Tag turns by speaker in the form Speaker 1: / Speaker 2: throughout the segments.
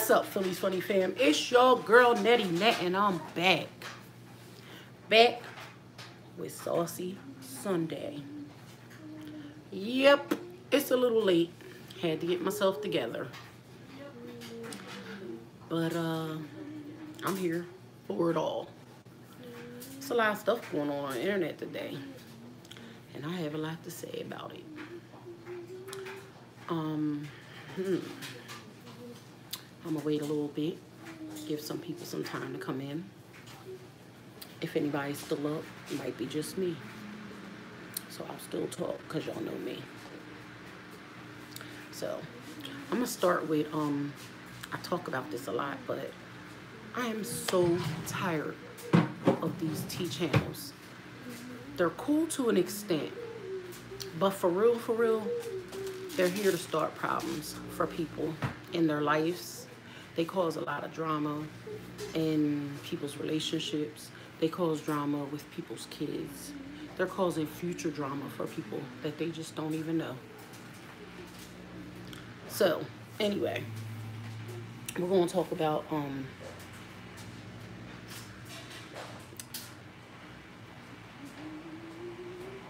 Speaker 1: What's up, Philly's Funny Fam? It's your girl Nettie Nat, and I'm back with Saucy Sunday. Yep, it's a little late. Had to get myself together, but I'm here for it all. There's a lot of stuff going on the internet today, and I have a lot to say about it. I'm gonna wait a little bit, give some people some time to come in. If anybody's still up, it might be just me. So I'll still talk because y'all know me. So I'm gonna start with, I talk about this a lot, but I am so tired of these T channels. They're cool to an extent, but for real, they're here to start problems for people in their lives. They cause a lot of drama in people's relationships. They cause drama with people's kids. They're causing future drama for people that they just don't even know. So, anyway, we're going to talk about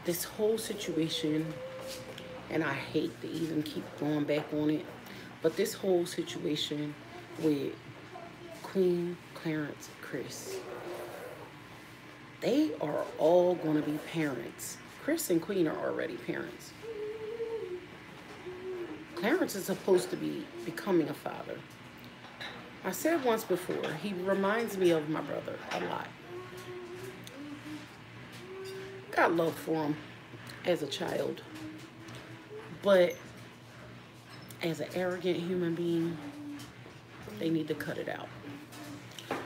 Speaker 1: this whole situation, and I hate to even keep going back on it, but this whole situation with Queen, Clarence, Chris. They are all going to be parents. Chris and Queen are already parents. Clarence is supposed to be becoming a father. I said once before, he reminds me of my brother a lot. Got love for him as a child, but as an arrogant human being, they need to cut it out.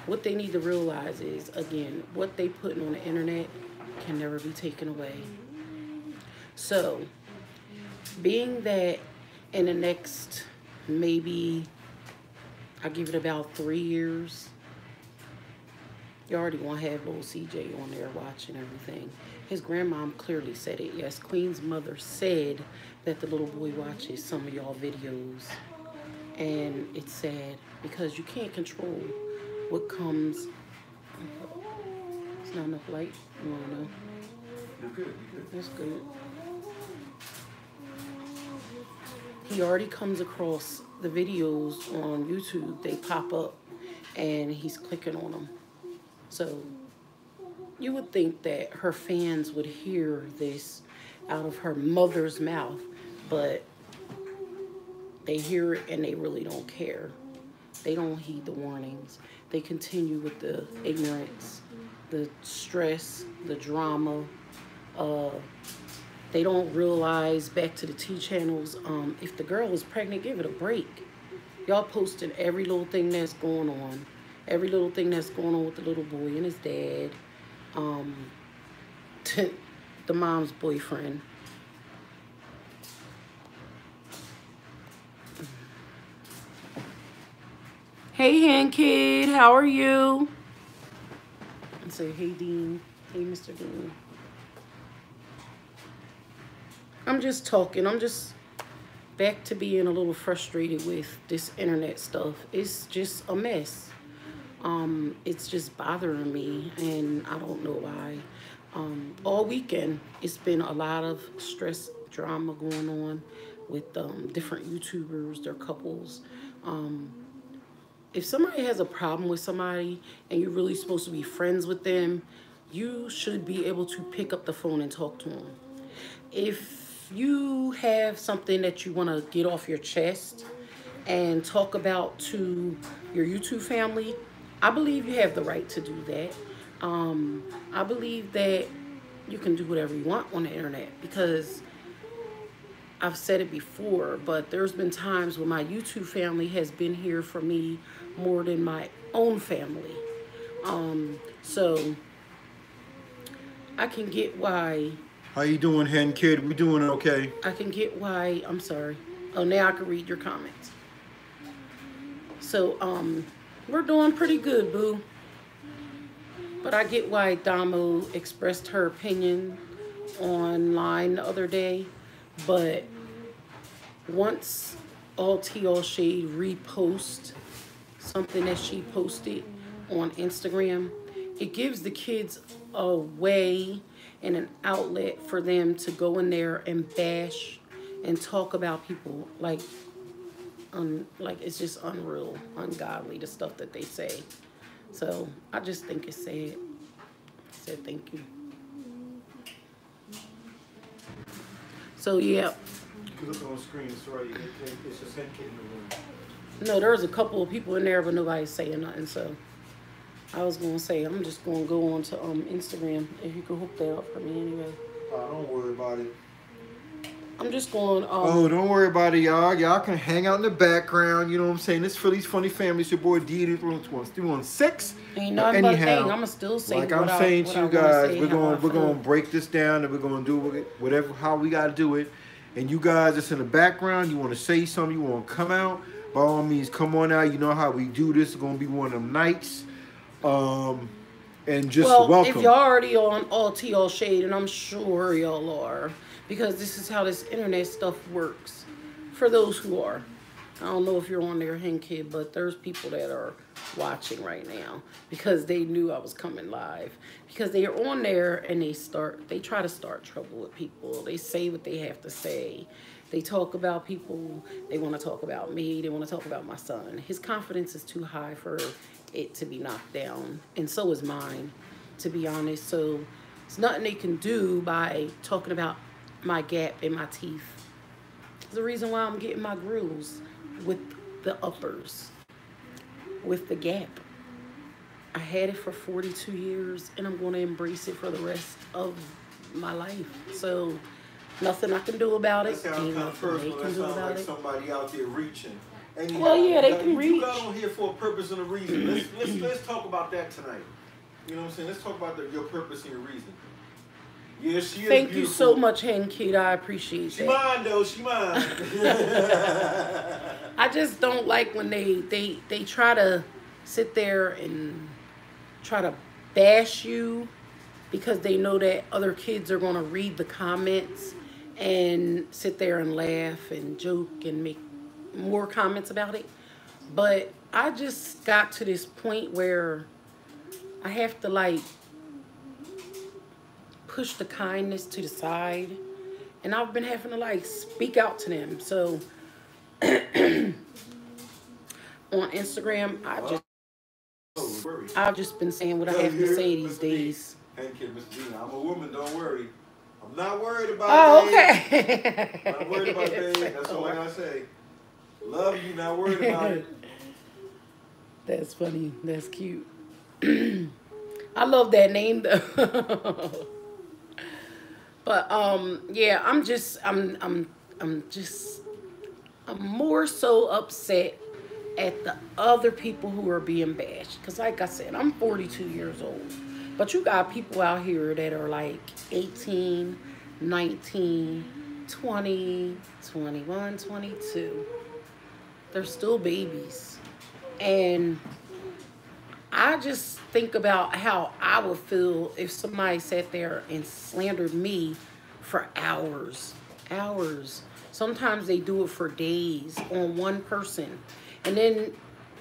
Speaker 1: What they need to realize is, again, what they put on the internet can never be taken away. So, being that in the next, maybe, I give it about 3 years, you already want to have little CJ on there watching everything. His grandmom clearly said it. Yes, Queen's mother said that the little boy watches some of y'all videos. And it's sad because you can't control what comes. It's not enough light. You want to know? You're good. That's good. He already comes across the videos on YouTube. They pop up and he's clicking on them. So you would think that her fans would hear this out of her mother's mouth, but they hear it and they really don't care. They don't heed the warnings. They continue with the ignorance, the stress, the drama. They don't realize, back to the T channels, if the girl is pregnant, give it a break. Y'all posting every little thing that's going on. Every little thing that's going on with the little boy and his dad. The mom's boyfriend. Hey, Hen Kid, how are you? And say, hey, Dean. Hey, Mr. Dean. I'm just talking. I'm just back to being a little frustrated with this internet stuff. It's just a mess. It's just bothering me, and I don't know why. All weekend, it's been a lot of stress, drama going on with different YouTubers, their couples. If somebody has a problem with somebody and you're really supposed to be friends with them, you should be able to pick up the phone and talk to them. If you have something that you want to get off your chest and talk about to your YouTube family, I believe you have the right to do that. I believe that you can do whatever you want on the internet, because I've said it before, but there's been times when my YouTube family has been here for me more than my own family. So I can get why.
Speaker 2: How you doing, Hen Kid? We doing okay?
Speaker 1: I can get why. I'm sorry. Oh, now I can read your comments. So we're doing pretty good, boo. But I get why DOMO expressed her opinion online the other day. But once All Tea All Shade repost something that she posted on Instagram. It gives the kids a way and an outlet for them to go in there and bash and talk about people like it's just unreal, ungodly, the stuff that they say. So I just think it's sad. I said thank you. So yeah.
Speaker 2: You look on the screen, sorry, it's just head kid in the room.
Speaker 1: No, there's a couple of people in there, but nobody's saying nothing. So I was gonna say I'm just gonna go on to Instagram if you can hook that up for me anyway.
Speaker 2: Don't worry about it.
Speaker 1: I'm just going.
Speaker 2: Oh, don't worry about it, y'all. Y'all can hang out in the background. You know what I'm saying? This Philly's Funny Family. It's your boy D. 316.
Speaker 1: Ain't nothing but a thing. I'ma still say
Speaker 2: like I'm saying to you guys, we're gonna break this down and we're gonna do whatever how we gotta do it. And you guys that's in the background, you want to say something, you want to come out, by all means, come on out. You know how we do this. It's gonna be one of them nights. And just welcome.
Speaker 1: If y'all already on all tea, all shade, and I'm sure y'all are, because this is how this internet stuff works. For those who are, I don't know if you're on there, Hen Kid, but there's people that are watching right now because they knew I was coming live. Because they are on there and they try to start trouble with people. They say what they have to say. They talk about people. They want to talk about me. They want to talk about my son. His confidence is too high for it to be knocked down, and so is mine, to be honest. So it's nothing they can do by talking about my gap in my teeth. It's the reason why I'm getting my grooves with the uppers, with the gap. I had it for 42 years, and I'm going to embrace it for the rest of my life. So nothing I can do about it. Ain't nothing they can do about it.
Speaker 2: Somebody out there reaching. Anyhow,
Speaker 1: well, yeah, they can reach.
Speaker 2: You got on here for a purpose and a reason. Let's talk about that tonight. You know what I'm saying? Let's talk about your purpose and your reason. Yeah, she is
Speaker 1: Thank
Speaker 2: beautiful.
Speaker 1: you so much, Hen Kid. I appreciate
Speaker 2: she
Speaker 1: that.
Speaker 2: Mine though, she mine.
Speaker 1: I just don't like when they try to sit there and try to bash you because they know that other kids are going to read the comments and sit there and laugh and joke and make more comments about it. But I just got to this point where I have to like push the kindness to the side, and I've been having to like speak out to them. So on Instagram, I've just been saying what I have to say these days.
Speaker 2: Thank you, Miss Gina. I'm a woman, don't worry. I'm not worried about
Speaker 1: it.
Speaker 2: Okay. I'm not worried about it, babe. That's all I gotta say. Love you, not worried about it.
Speaker 1: That's funny. That's cute. I love that name though. But yeah, I'm more so upset at the other people who are being bashed. Because like I said, I'm 42 years old. But you got people out here that are like 18, 19, 20, 21, 22. They're still babies. And I just think about how I would feel if somebody sat there and slandered me for hours. Sometimes they do it for days on one person. And then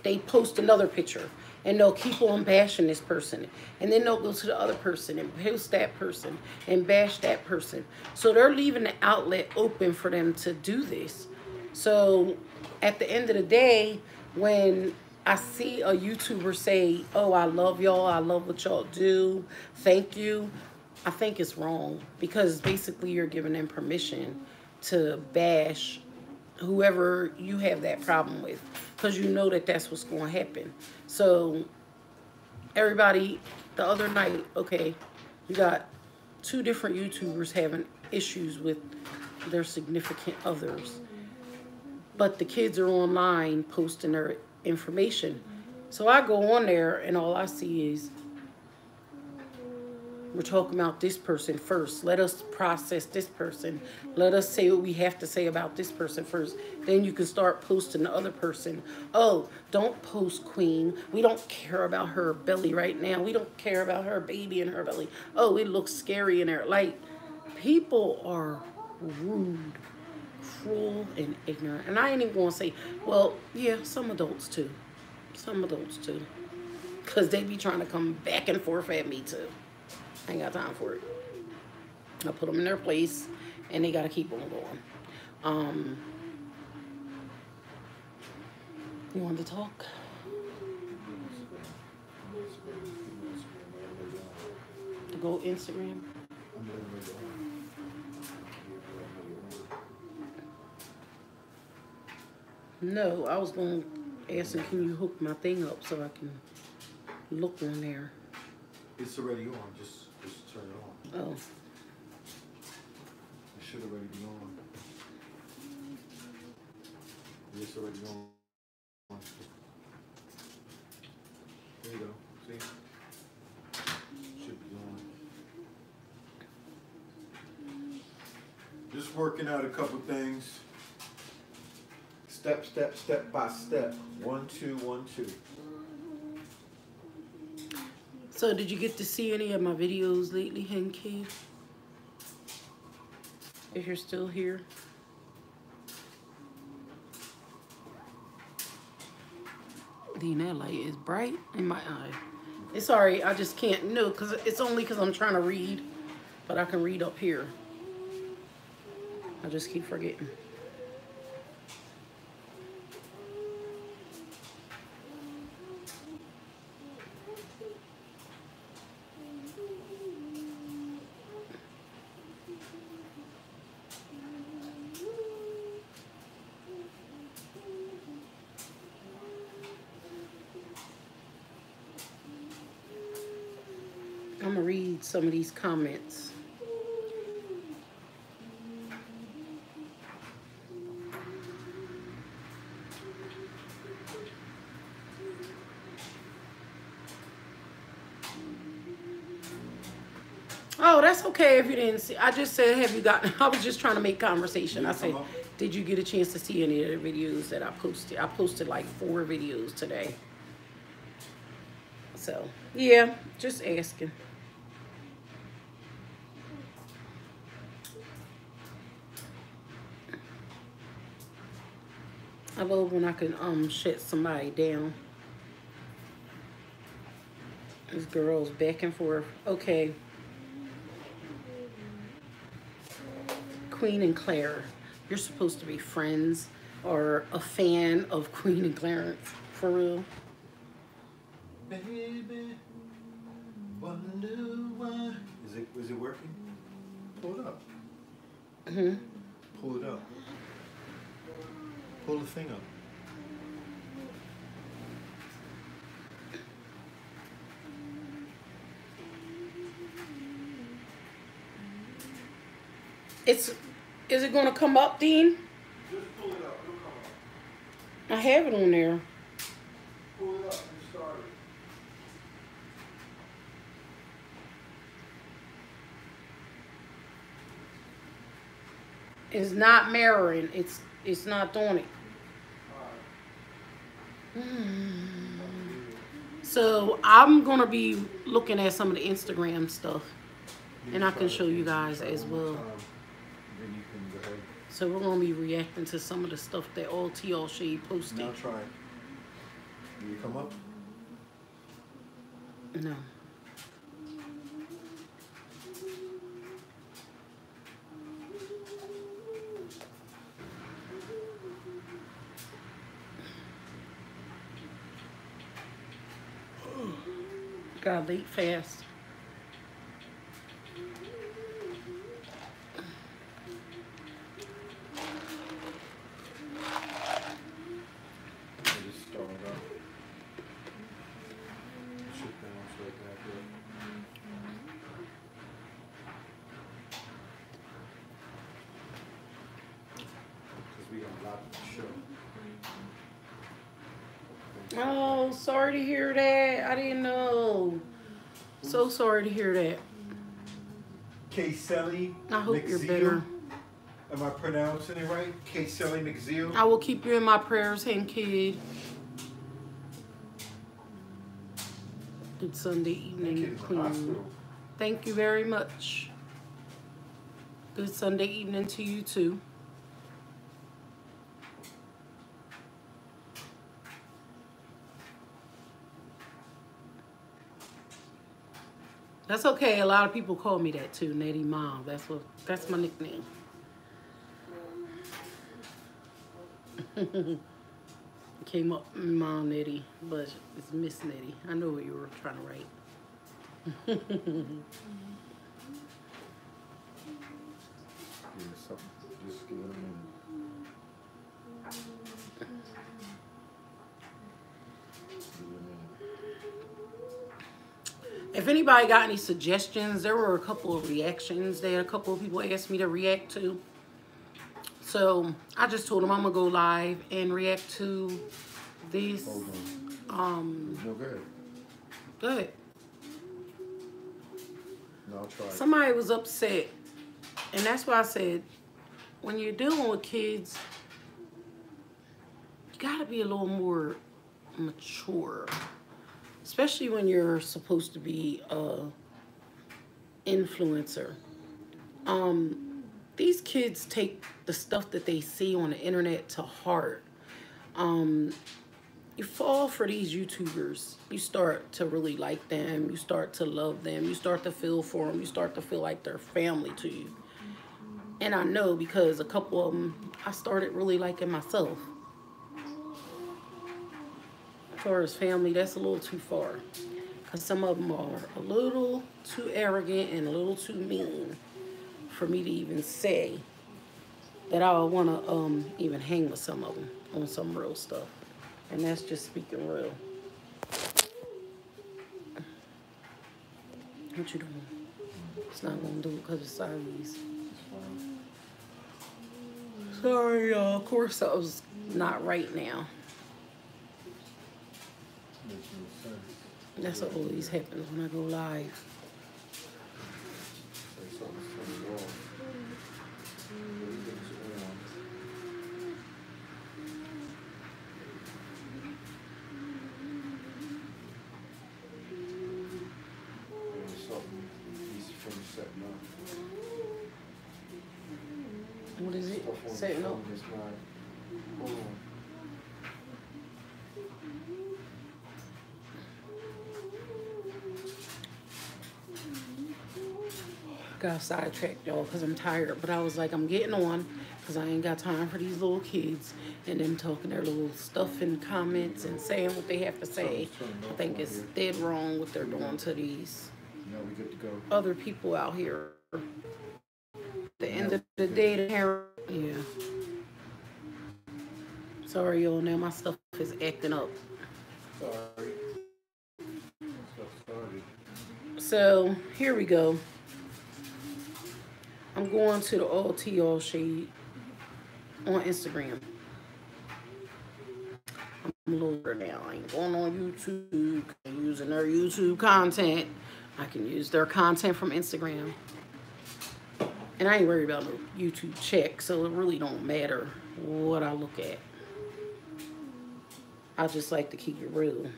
Speaker 1: they post another picture. And they'll keep on bashing this person. And then they'll go to the other person and post that person and bash that person. So they're leaving the outlet open for them to do this. So at the end of the day, when I see a YouTuber say, oh, I love y'all, I love what y'all do, thank you, I think it's wrong. Because basically you're giving them permission to bash whoever you have that problem with. Because you know that that's what's going to happen. So everybody, the other night, okay, you got 2 different YouTubers having issues with their significant others. But the kids are online posting their information. So I go on there and all I see is, we're talking about this person first. Let us process this person. Let us say what we have to say about this person first. Then you can start posting the other person. Oh, don't post Queen. We don't care about her belly right now. We don't care about her baby in her belly. Oh, it looks scary in there. Like, people are rude, cruel, and ignorant. And I ain't even going to say, well, yeah, some adults too. Some of those too. Because they be trying to come back and forth at me too. I ain't got time for it. I put them in their place and they got to keep on going. You want to talk? To go Instagram? No, I was going to ask him, can you hook my thing up so I can look on there?
Speaker 2: It's already on. Just turn it on.
Speaker 1: Oh.
Speaker 2: It should already be on. It's already on. There you go. See? Should be on. Just working out a couple things. Step by step. 1, 2, 1, 2.
Speaker 1: So did you get to see any of my videos lately, Hen Kid? If you're still here. Then that light is bright in my eye. It's alright, I just can't know because it's only because I'm trying to read, but I can read up here. I just keep forgetting. I'm gonna read some of these comments. Oh, that's okay if you didn't see. I just said, have you gotten, I was just trying to make conversation. I said, did you get a chance to see any of the videos that I posted? I posted like 4 videos today. So, yeah, just asking. I love when I can shut somebody down. These girls back and forth. Okay. Queen and Claire, you're supposed to be friends or a fan of Queen and Clarence, for real.
Speaker 2: Baby, wonder why. Is it working? Pull it up. Pull it up. Pull the thing up.
Speaker 1: Is it gonna come up, Dean?
Speaker 2: Just pull it up. It'll come up.
Speaker 1: I have it on there.
Speaker 2: Pull it up and start it.
Speaker 1: It's not mirroring. It's not doing it. So I'm gonna be looking at some of the Instagram stuff, and I can show you guys as well.
Speaker 2: Then you can go ahead.
Speaker 1: So we're gonna be reacting to some of the stuff that all Shade posted.
Speaker 2: Now try it. Will you come up?
Speaker 1: No. Got late fast. Oh, sorry to hear that. I didn't know. So sorry to hear that.
Speaker 2: K-Selly
Speaker 1: I hope
Speaker 2: McZeal.
Speaker 1: you're better.
Speaker 2: Am I pronouncing it right? K-Selly McZeal.
Speaker 1: I will keep you in my prayers, Hen Kid. Good Sunday evening, Queen. Thank you very much. Good Sunday evening to you too. That's okay. A lot of people call me that too, Nettie Mom. That's my nickname. Came up Mom Nettie, but it's Miss Nettie. I know what you were trying to write. If anybody got any suggestions, there were a couple of reactions that a couple of people asked me to react to. So I just told them I'm gonna go live and react to this.
Speaker 2: No, go ahead.
Speaker 1: Go ahead.
Speaker 2: No, I'll try.
Speaker 1: Somebody was upset, and that's why I said, when you're dealing with kids, you gotta be a little more mature, especially when you're supposed to be a influencer. These kids take the stuff that they see on the internet to heart. You fall for these YouTubers. You start to really like them. You start to love them. You start to feel for them. You start to feel like they're family to you. And I know because a couple of them, I started really liking myself. As far as family, that's a little too far. Because some of them are a little too arrogant and a little too mean for me to even say that I would want to even hang with some of them on some real stuff. And that's just speaking real. What you doing? It's not going to do it because it's sideways. Sorry, y'all. Of course, I was not right now. That's what always happens when I go live. What is it? Setting up? Got sidetracked, y'all, because I'm tired. But I was like, I'm getting on because I ain't got time for these little kids and them talking their little stuff in comments and saying what they have to say. I think it's dead wrong what they're doing to these other people out here. At the end of the day, yeah. Sorry, y'all. Now my stuff is acting up.
Speaker 2: Sorry.
Speaker 1: So here we go. I'm going to the All Tea All Shade on Instagram. I'm a little older now. I ain't going on YouTube. I'm using their YouTube content. I can use their content from Instagram. And I ain't worried about no YouTube check, so it really don't matter what I look at. I just like to keep it real.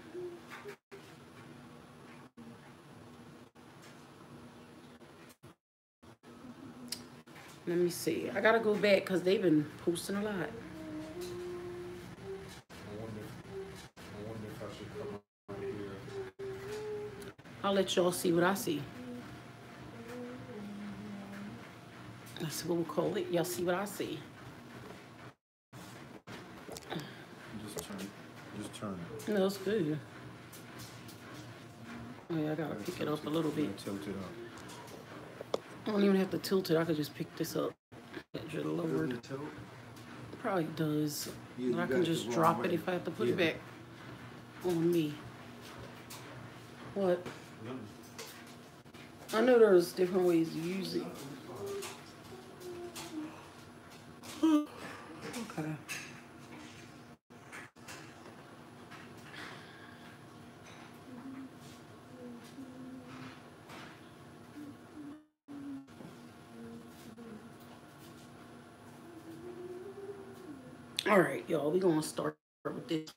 Speaker 1: Let me see. I gotta go back because they've been posting a lot.
Speaker 2: I wonder if I should come out here.
Speaker 1: I'll let y'all see what I see. That's what we'll call it. Y'all see what I see.
Speaker 2: Just turn it.
Speaker 1: No, it's good. Oh, yeah, I gotta pick it up a little bit.
Speaker 2: Tilt it up.
Speaker 1: I don't even have to tilt it. I could just pick this up. Just lowered. It probably does. Yeah, but I can just drop it if I have to put it back on me. What? I know there's different ways to use it. Okay. All right, y'all, we're going to start with this.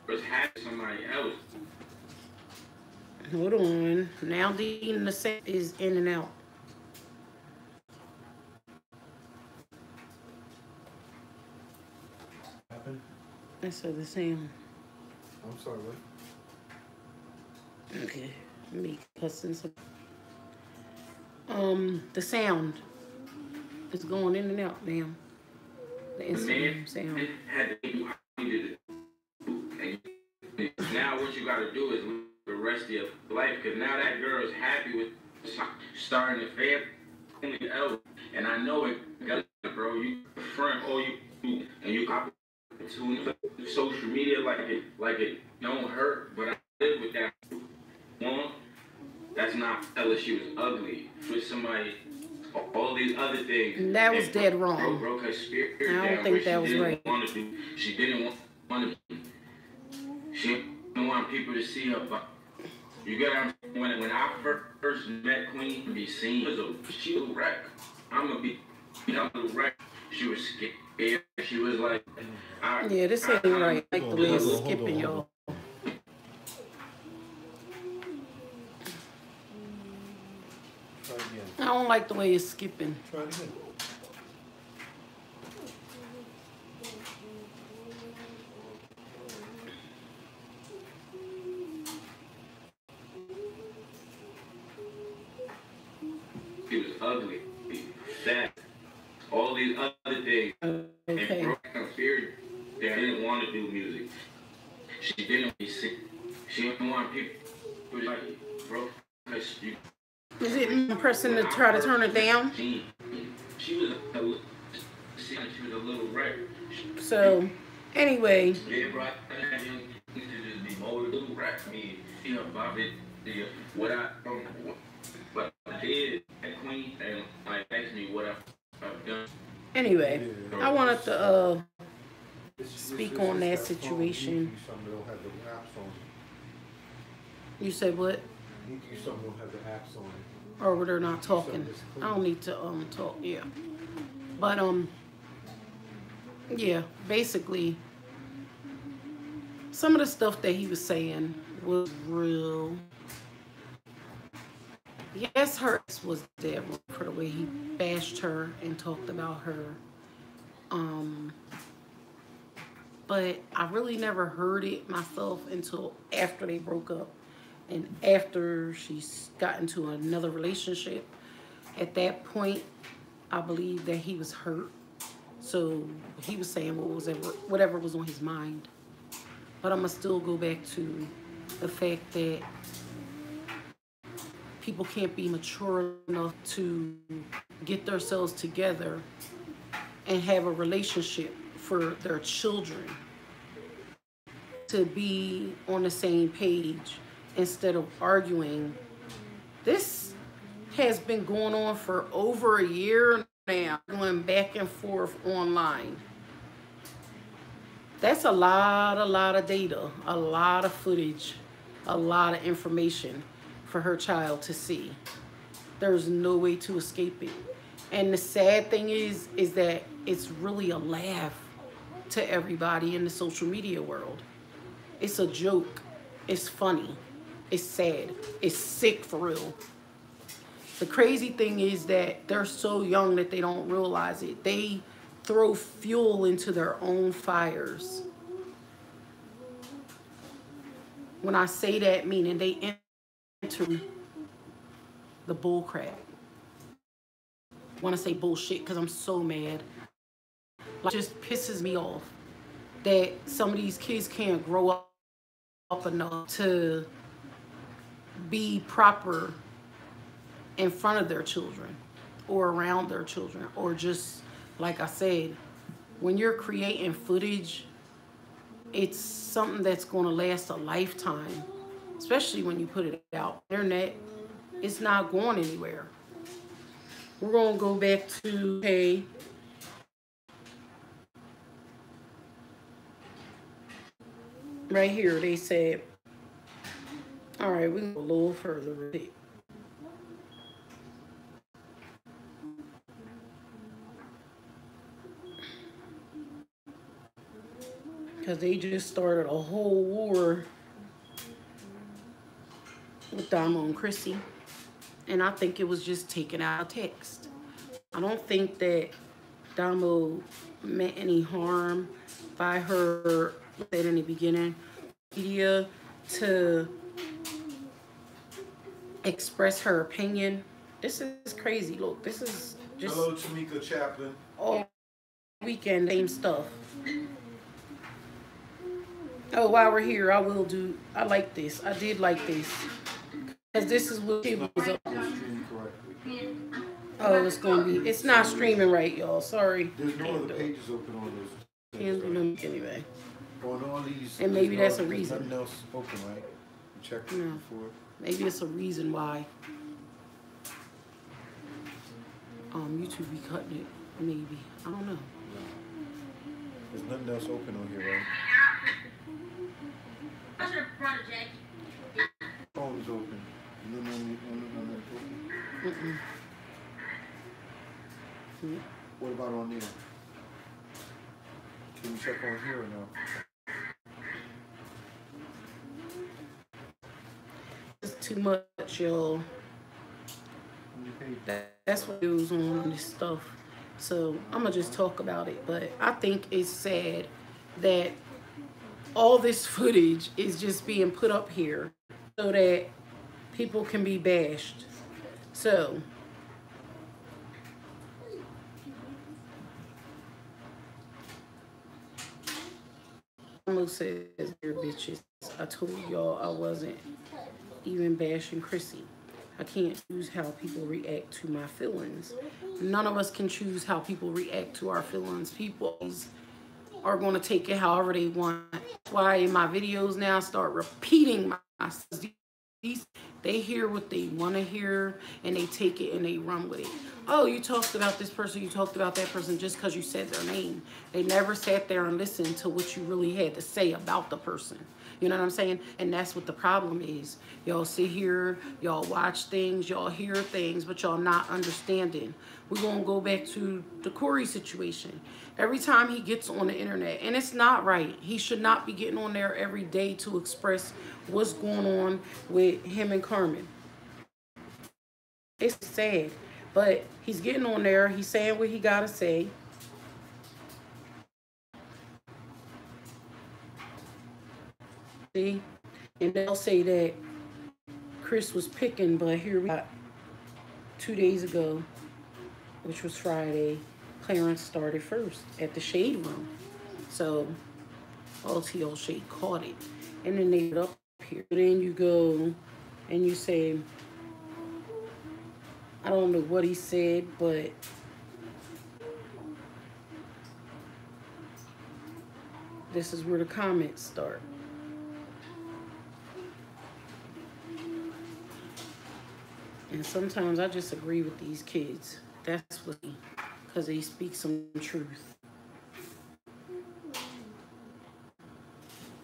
Speaker 3: Was having somebody else.
Speaker 1: Hold on. Now the sound is in and out.
Speaker 2: Happened?
Speaker 1: I said the sound.
Speaker 2: I'm sorry, what?
Speaker 1: Okay. Me cussing some. The sound is going in and out now. The Instagram sound.
Speaker 3: Had to do how you did it. And now what you gotta do is live the rest of your life, because now that girl is happy with starting a family else. And I know it, bro. You front all you do, and you opportunity social media like it don't hurt, but I live with that. One, that's not tell her she was ugly. For somebody, all these other things.
Speaker 1: That was dead wrong.
Speaker 3: Broke her spirit
Speaker 1: I don't
Speaker 3: down,
Speaker 1: think that was right.
Speaker 3: She didn't want to. She didn't want people to see her. But you get when I first met Queen, be seen she was a wreck. I'm a wreck. She was scared. She was like,
Speaker 1: yeah, this ain't right. Like the way it's skipping, y'all. I don't like the way it's skipping.
Speaker 2: Try it again.
Speaker 3: she was ugly, fat, all these other things.
Speaker 1: Okay.
Speaker 3: And broke her spirit. They didn't want to do music. She didn't be sick. She didn't want people to like, bro.
Speaker 1: Is it pressing to try to turn it down?
Speaker 3: She was a little wreck.
Speaker 1: So, anyway.
Speaker 3: Yeah, bro. I just be more little wreck. Me, about it. What I did at Queen, and like asked me what I've done.
Speaker 1: Anyway, I wanted to speak on that situation. You said what?
Speaker 2: Some don't have the apps on it.
Speaker 1: Or they're not talking. I don't need to talk, yeah. But yeah, basically some of the stuff that he was saying was real. Yes, her was dead for the way he bashed her and talked about her. But I really never heard it myself until after they broke up. And after she got into another relationship, at that point, I believe that he was hurt. So he was saying whatever was on his mind. But I'm going to still go back to the fact that people can't be mature enough to get themselves together and have a relationship for their children to be on the same page. Instead of arguing. This has been going on for over a year now, going back and forth online. That's a lot of data, a lot of footage, a lot of information for her child to see. There's no way to escape it. And the sad thing is that it's really a laugh to everybody in the social media world. It's a joke. It's funny. It's sad. It's sick for real. The crazy thing is that they're so young that they don't realize it. They throw fuel into their own fires. When I say that, meaning they enter the bull crap. I want to say bullshit because I'm so mad. Like, it just pisses me off that some of these kids can't grow up enough to be proper in front of their children or around their children, or just like I said, when you're creating footage, it's something that's going to last a lifetime, especially when you put it out. Internet, it's not going anywhere. We're going to go back to, hey, right here, they said, all right, we can go a little further with it. Because they just started a whole war with DOMO and CRISSY. And I think it was just taken out of text. I don't think that DOMO meant any harm by her, said in the beginning, media to express her opinion. This is crazy. Look, this is just...
Speaker 2: Hello, Tamika Chaplin.
Speaker 1: All weekend, same stuff. Oh, while we're here, I like this. I did like this. Because this is what it was up. Oh, it's going to be... It's not streaming right, y'all. Sorry.
Speaker 2: There's no other pages open on this.
Speaker 1: Can't do them anyway.
Speaker 2: On all these...
Speaker 1: And maybe that's a reason.
Speaker 2: Nothing else open, right? Check before.
Speaker 1: Maybe it's a reason why. YouTube be cutting it. Maybe. I don't know.
Speaker 2: There's nothing else open on here, right?
Speaker 3: I should have brought a jacket.
Speaker 2: Phone's open. What about on there? Can you check on here or no?
Speaker 1: It's too much, y'all. That's what goes on this stuff. So I'm gonna just talk about it. But I think it's sad that all this footage is just being put up here so that people can be bashed. So almost says, "Dear bitches, I told y'all I wasn't even bashing CRISSY. I can't choose how people react to my feelings. None of us can choose how people react to our feelings. People are going to take it however they want. That's why in my videos now I start repeating myself. They hear what they want to hear and they take it and they run with it. Oh, you talked about this person, you talked about that person just because you said their name. They never sat there and listened to what you really had to say about the person. You know what I'm saying? And that's what the problem is. Y'all sit here, y'all watch things, y'all hear things, but y'all not understanding. We're going to go back to the Corey situation. Every time he gets on the internet, and it's not right. He should not be getting on there every day to express what's going on with him and Carmen. It's sad, but he's getting on there. He's saying what he got to say. See? And they'll say that Chris was picking, but here we got 2 days ago, which was Friday, Clarence started first at the Shade Room. So LTL Shade caught it. And then they put up here. Then you go and you say, I don't know what he said, but this is where the comments start. And sometimes I just agree with these kids. That's what because they speak some truth.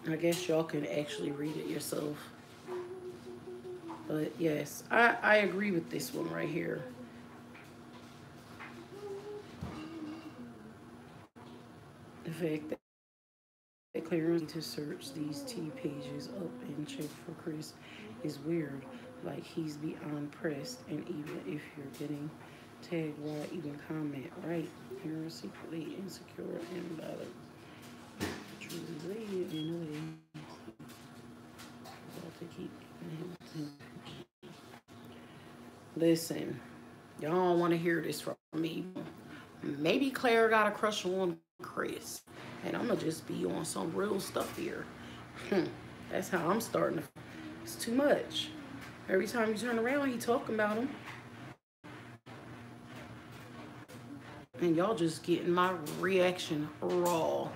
Speaker 1: I guess y'all can actually read it yourself. But yes, I agree with this one right here. The fact that Clarence needs to search these T pages up and check for Chris is weird. Like he's beyond pressed, and even if you're getting tagged, why even comment, right? You're secretly insecure and bothered. Truly, you know, about to keep him. Listen, y'all don't want to hear this from me. Maybe Claire got a crush on Chris, and I'm gonna just be on some real stuff here. That's how I'm starting to. It's too much. Every time you turn around, he talking about him. And y'all just getting my reaction raw.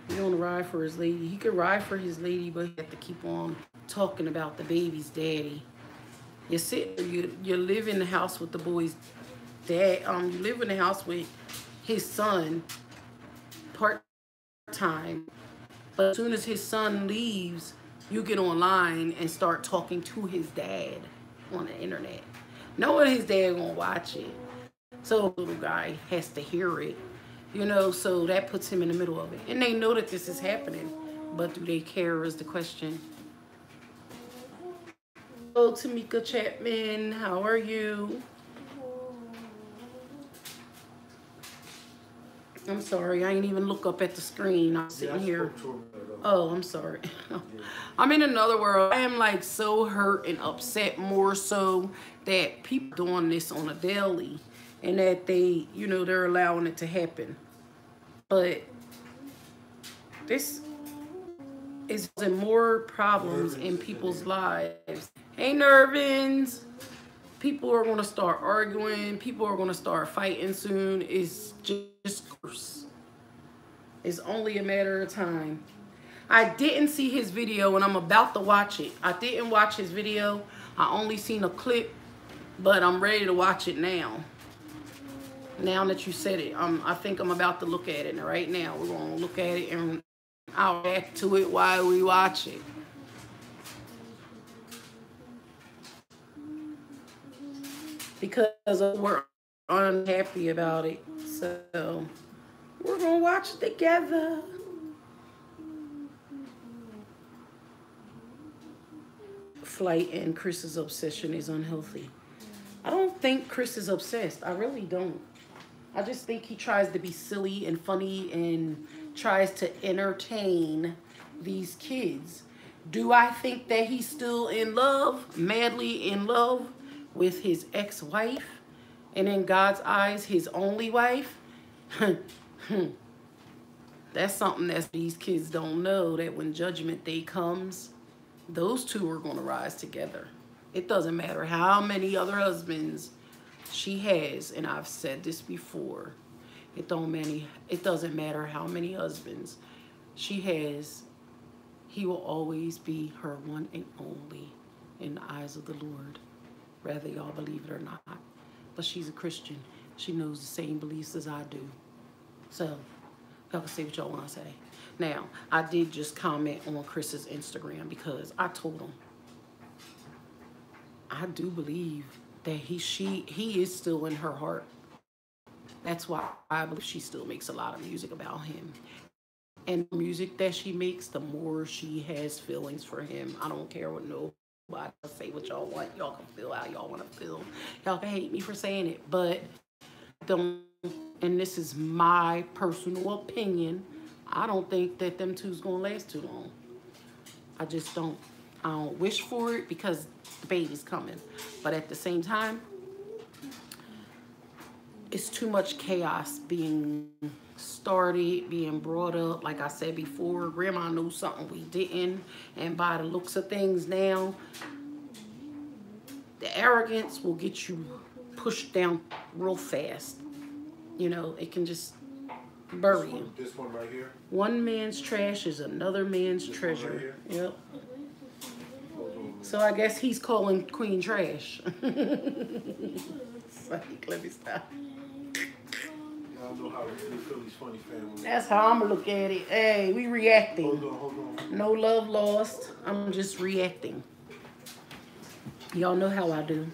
Speaker 1: He don't ride for his lady. He could ride for his lady, but he have to keep on talking about the baby's daddy. You sit, you live in the house with the boy's dad. You live in the house with his son part-time. But as soon as his son leaves, you get online and start talking to his dad on the internet, knowing his dad gonna watch it. So the little guy has to hear it, you know, so that puts him in the middle of it. And they know that this is happening. but do they care is the question. Hello, Tamika Chapman. How are you? I'm sorry, I ain't even look up at the screen. I'm sitting here. Oh, I'm sorry. I'm in another world. I am like so hurt and upset, more so that people doing this on a daily and that they, you know, they're allowing it to happen. But this is causing more problems in people's lives. Hey, Nervins. People are going to start arguing. People are going to start fighting soon. It's just worse. It's only a matter of time. I didn't see his video, and I'm about to watch it. I didn't watch his video. I only seen a clip, but I'm ready to watch it now. Now that you said it, I think I'm about to look at it right now. We're going to look at it, and I'll react to it while we watch it. Because we're unhappy about it. So we're going to watch it together. Flight and Chris's obsession is unhealthy. I don't think Chris is obsessed. I really don't. I just think he tries to be silly and funny and tries to entertain these kids. Do I think that he's still in love, madly in love with his ex-wife, and in God's eyes, his only wife? That's something that these kids don't know, that when Judgment Day comes, those two are going to rise together. It doesn't matter how many other husbands she has, and I've said this before. It doesn't matter how many husbands she has. He will always be her one and only in the eyes of the Lord, whether y'all believe it or not. But she's a Christian. She knows the same beliefs as I do. So y'all can say what y'all want to say. Now, I did just comment on Chris's Instagram because I told him I do believe that he is still in her heart. That's why I believe she still makes a lot of music about him. And the music that she makes, the more she has feelings for him. I don't care what nobody say what y'all want. Y'all can feel how y'all want to feel. Y'all can hate me for saying it, but don't. And this is my personal opinion. I don't think that them two's gonna last too long. I just don't. I don't wish for it because the baby's coming. But at the same time, it's too much chaos being started, being brought up. Like I said before, Grandma knew something we didn't. And by the looks of things now, the arrogance will get you pushed down real fast. You know, it can just bury you.
Speaker 2: This one right here?
Speaker 1: One man's trash is another man's treasure. Right, yep. So I guess he's calling Queen trash. Let me stop.
Speaker 2: Y'all know how we feel these funny families.
Speaker 1: That's how I'm gonna look at it. Hey, we reacting.
Speaker 2: Hold on.
Speaker 1: No love lost. I'm just reacting. Y'all know how I do.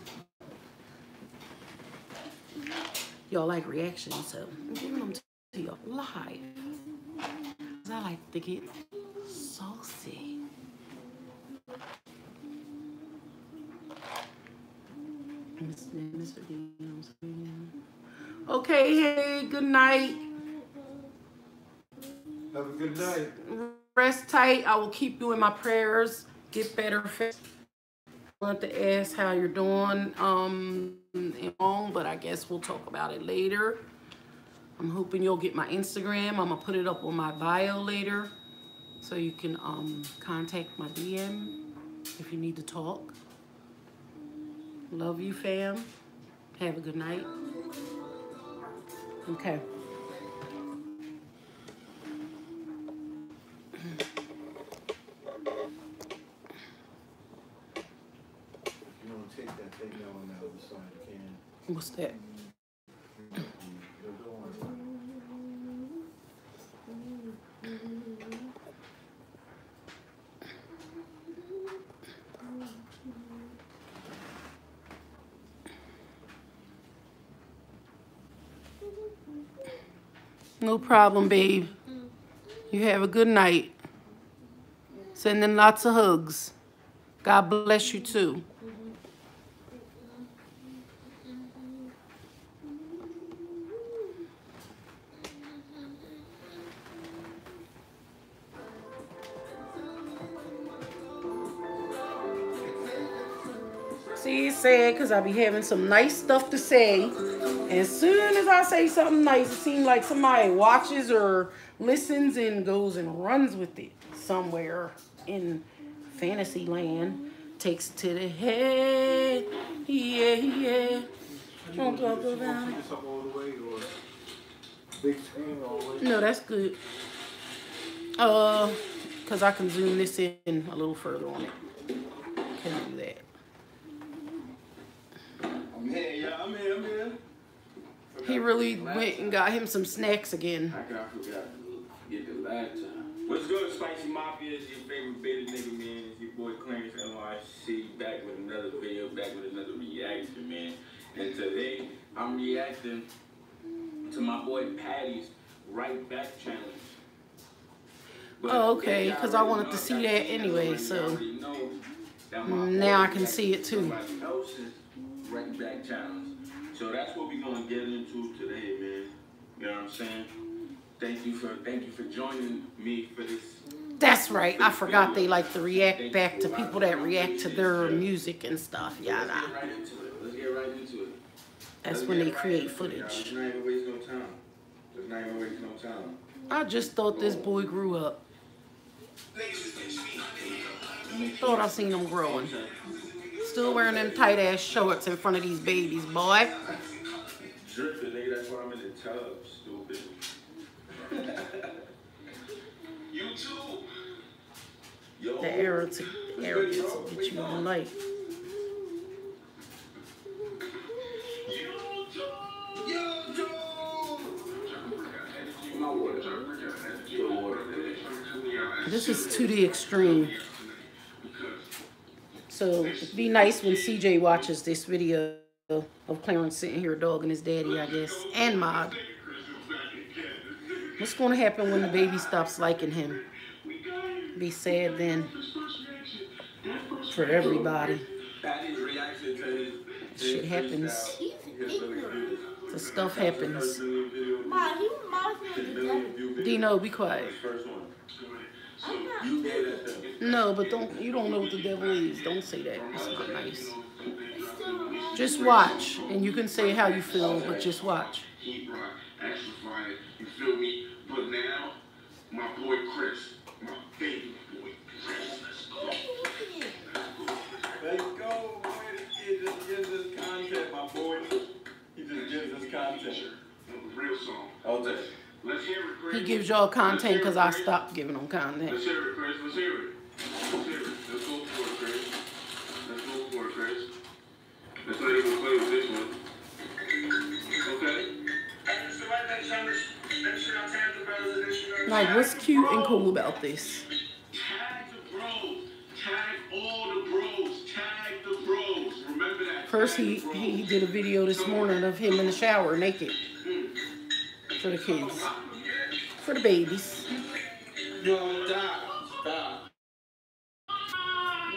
Speaker 1: Y'all like reactions, so I'm giving them to y'all live. Cause I like to get saucy. Okay, hey, good night.
Speaker 2: Have a good night.
Speaker 1: Rest tight. I will keep you in my prayers. Get better. I want to ask how you're doing. But I guess we'll talk about it later. I'm hoping you'll get my Instagram. I'm gonna put it up on my bio later, so you can contact my DM if you need to talk. Love you, fam. Have a good night. Okay.
Speaker 2: Take that thing down on the other side, you can.
Speaker 1: What's that? No problem, babe. You have a good night. Sending lots of hugs. God bless you too. See, it's sad because I be having some nice stuff to say. And as soon as I say something nice, it seems like somebody watches or listens and goes and runs with it somewhere in fantasy land. Takes to the head. Yeah, yeah. Don't talk about it. No, that's good. Because I can zoom this in a little further on it. Can do that.
Speaker 4: I'm here.
Speaker 1: He really went and got him some snacks again.
Speaker 4: I forgot to get the laptop. What's good, Spicy Mafia? It's your favorite beta nigga, man. It's your boy CLARENCENYC, back with another video, back with another reaction, man. And today, I'm reacting to my boy Patty's Right Back Challenge. But
Speaker 1: oh, okay, because I wanted to see that anyway, so now I can see it too.
Speaker 4: Right Back Challenge. So that's what we're gonna get into today, man. You know what I'm saying? Thank you for joining me for this.
Speaker 1: That's right. I forgot they like to react back to people that react to their music and stuff. Yada.
Speaker 4: Let's get right into it. Let's get right into it.
Speaker 1: That's when they create footage.
Speaker 4: Let's not even waste no time. Let's not even waste no time.
Speaker 1: I just thought this boy grew up. Thought I seen him growing. Still wearing them tight ass shorts in front of these babies, boy.
Speaker 4: Dripping, nigga. That's why I'm in the tub, stupid. You too. Yo,
Speaker 1: The arrogance will get you in life. This is to the extreme. So it'd be nice when CJ watches this video of Clarence sitting here dogging his daddy, I guess, and Mod. What's going to happen when the baby stops liking him? Be sad then for everybody. Shit happens. The stuff happens. Dino, be quiet. No, but you don't know what the devil is. Don't say that. It's not nice. Just watch, and you can say how you feel, but just watch.
Speaker 4: You feel me? But now, my boy Chris, my baby boy Chris, let's go. Let's go, boy. He just gives us content, my boy. He just gives us content. Real song. Okay. Let's hear it, Chris.
Speaker 1: He gives y'all content because I stopped giving them content.
Speaker 4: Let's hear it, Chris. Let's hear it. Let's hear it. Let's go for it, Chris. Let's go for it, Chris. Let's not even play with this one. Okay.
Speaker 1: Like, what's cute and cool about this?
Speaker 4: Tag the bros. Tag all the bros. Tag the bros. Remember that.
Speaker 1: First, he did a video this morning of him in the shower naked for the kids, for the babies.
Speaker 4: Yo, stop.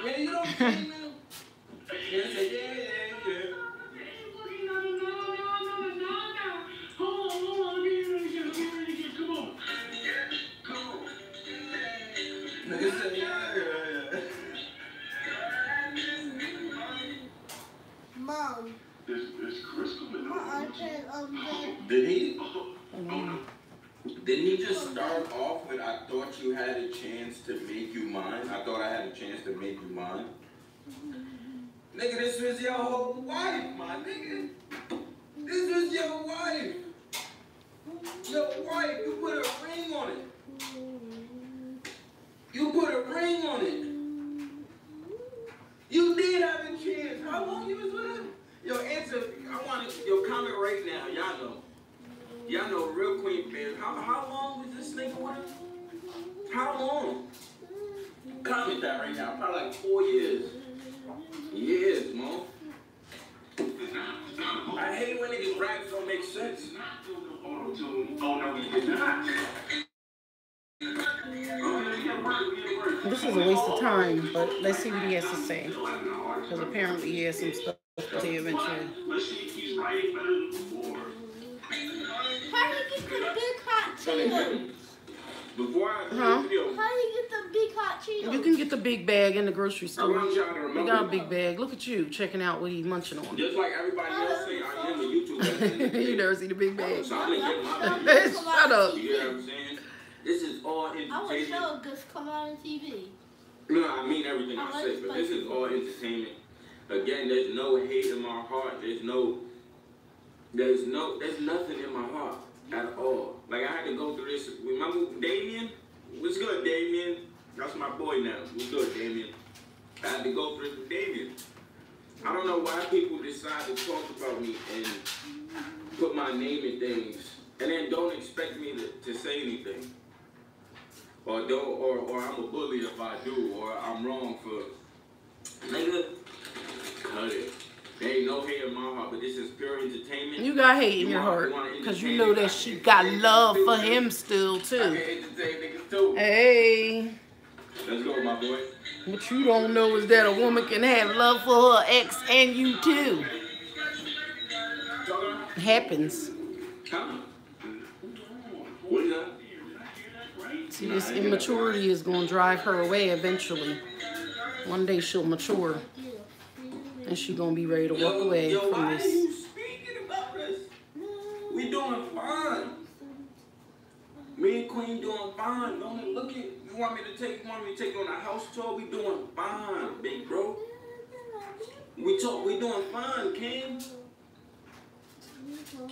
Speaker 4: Yeah, you don't see me. Yeah.
Speaker 5: Mom.
Speaker 4: Is Chris coming
Speaker 5: My
Speaker 4: Did he? Didn't he just start off with, I thought you had a chance to make you mine? I thought I had a chance to make you mine? Nigga, this was your whole wife, my nigga. This was your wife. Your wife, you put a ring on it. You put a ring on it. You did have a chance. How long you was with him? Yo, answer. I want your comment right now. Y'all know. Y'all know, real queen fans. How long was this nigga with him? How long? Comment that right now. Probably like 4 years. Years, Mo. I hate when niggas raps don't make sense. Oh no, we did not. Oh, yeah, we get a word.
Speaker 1: This is a waste of time, but let's see what he has to say. Because apparently he has some stuff to say eventually.
Speaker 5: How do you get the big hot Cheetos?
Speaker 1: Huh?
Speaker 5: How do you get the big hot Cheetos?
Speaker 1: You can get the big bag in the grocery store. They got a big bag. Look at you checking out what he's munching on.
Speaker 3: Just like everybody else say, I am a YouTuber.
Speaker 1: You never see the big bag.
Speaker 3: So I'm gonna get my
Speaker 1: Shut up.
Speaker 3: You know what I'm saying? This is all
Speaker 5: I would
Speaker 3: entertainment.
Speaker 5: show just come out on TV.
Speaker 3: No, I mean everything I say, but this is all entertainment. Again, there's no hate in my heart. There's nothing in my heart at all. Like I had to go through this with my Damien. What's good, Damien? That's my boy now. What's good, Damien? I had to go through it with Damien. I don't know why people decide to talk about me and put my name in things, and then don't expect me to say anything. Or I'm a bully if I do, or I'm wrong for nigga. Cut it. There ain't no hate in my heart, but this is pure entertainment.
Speaker 1: You got hate in your heart, because you know that she got love for him still too.
Speaker 3: I can entertain niggas too.
Speaker 1: Hey.
Speaker 3: Let's go, my boy.
Speaker 1: What you don't know is that a woman can have love for her ex and you too. It happens.
Speaker 3: Huh? What is that?
Speaker 1: See, this immaturity is going to drive her away eventually. One day she'll mature. And she's going to be ready to walk away
Speaker 3: from
Speaker 1: from
Speaker 3: why
Speaker 1: this.
Speaker 3: Are you speaking about this? We doing fine. Me and Queen doing fine. Don't look at. You want me to take on a house tour? We doing fine, big bro. We doing fine, King.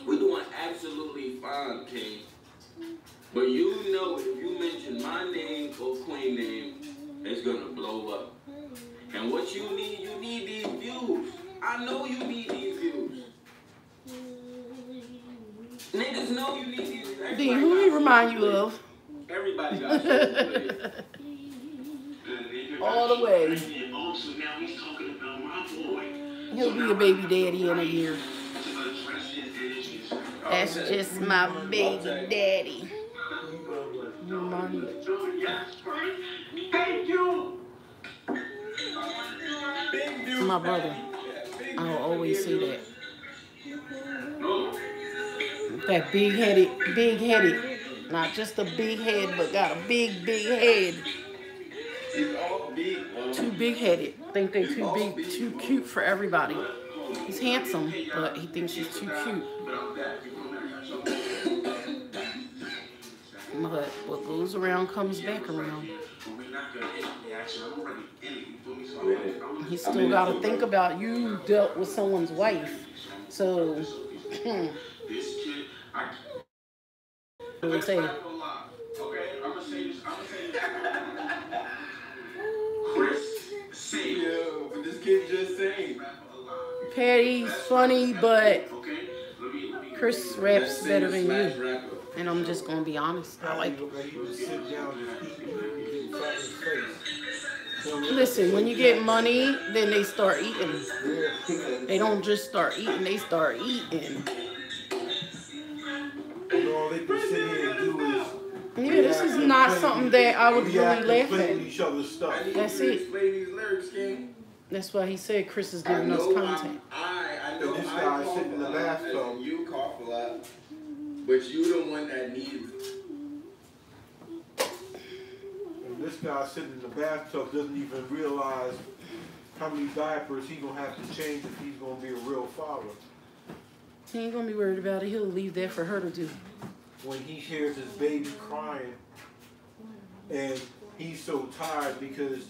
Speaker 3: We doing absolutely fine, King. But you know, if you mention my name or Queen name, it's gonna blow up. And what you need these views. I know you need these views. Niggas know you need these views.
Speaker 1: Dean, who he remind you of?
Speaker 3: Everybody got shit.
Speaker 1: All the way. He'll be a baby daddy in a year. That's just my baby daddy.
Speaker 3: Thank you.
Speaker 1: My brother. I'll always say that. That big-headed. Not just a big head, but got a big head. Too big-headed. Think they too big, too cute for everybody. He's handsome, but he thinks she's too cute. But what goes around comes back around. He still got to think about you dealt with someone's wife. So, I would say.
Speaker 3: CRISSY, but this kid just saying.
Speaker 1: Patty's funny, but Chris raps better than you. And I'm just going to be honest. I like it. Listen, when you get money, then they start eating. They don't just start eating, they start eating.
Speaker 2: All they can sit here and do is...
Speaker 1: Yeah, this is not something that I would really laugh at.
Speaker 2: Each other's stuff.
Speaker 1: That's it. That's why he said Chris is giving us content.
Speaker 3: I know
Speaker 2: this guy sitting in the bathtub.
Speaker 3: You cough a lot, but you the one that needs it.
Speaker 2: This guy sitting in the bathtub doesn't even realize how many diapers he's going to have to change if he's going to be a real father.
Speaker 1: He ain't going to be worried about it. He'll leave that for her to do.
Speaker 2: When he hears his baby crying and he's so tired because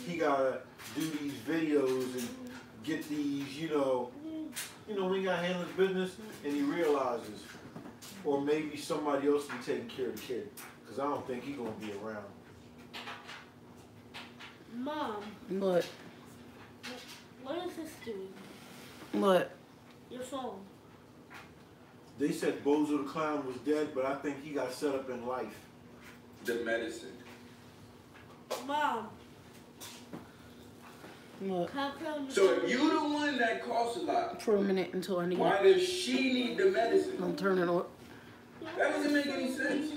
Speaker 2: he got to do these videos and get these, you know, when he got to handle his business and he realizes, or maybe somebody else will be taking care of the kid because I don't think he's going to be around.
Speaker 5: Mom.
Speaker 1: What?
Speaker 5: What is this doing?
Speaker 1: What?
Speaker 5: Your phone.
Speaker 2: They said Bozo the Clown was dead, but I think he got set up in life.
Speaker 3: The medicine.
Speaker 5: Mom.
Speaker 1: What?
Speaker 3: So if you the one that coughs a lot,
Speaker 1: For a minute until I need
Speaker 3: why
Speaker 1: it.
Speaker 3: does she need the medicine?
Speaker 1: Don't turn it on.
Speaker 3: That doesn't make any sense.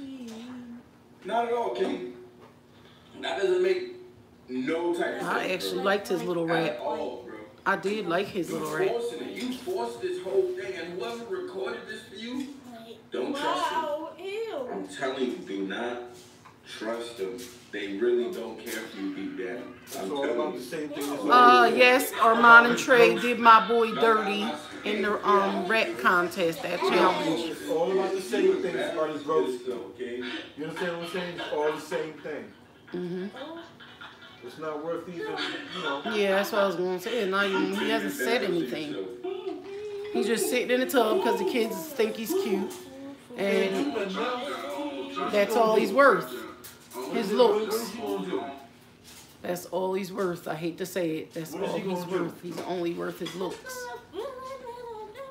Speaker 3: Not at all, King.
Speaker 4: That doesn't make no type of sense.
Speaker 1: I actually liked his little rap.
Speaker 4: At all, bro.
Speaker 1: I did like his little rap.
Speaker 4: You forced this whole thing, and whoever recorded this for you, don't trust them.
Speaker 5: Ew.
Speaker 4: I'm telling you, do not trust them. They really don't care if you deep down. I'm telling you.
Speaker 2: Same thing
Speaker 1: Yes, Armand and Trey did my boy dirty in the rap contest, that challenge.
Speaker 2: It's all about the same thing as far as roast, though, okay? You understand what I'm saying? It's all the same thing.
Speaker 1: Mm-hmm.
Speaker 2: It's not worth even, you know.
Speaker 1: Yeah, that's what I was going to say. Not even, he hasn't said anything. He's just sitting in the tub because the kids think he's cute. And that's all he's worth. His looks. That's all he's worth. I hate to say it. That's all he's worth. He's only worth his looks.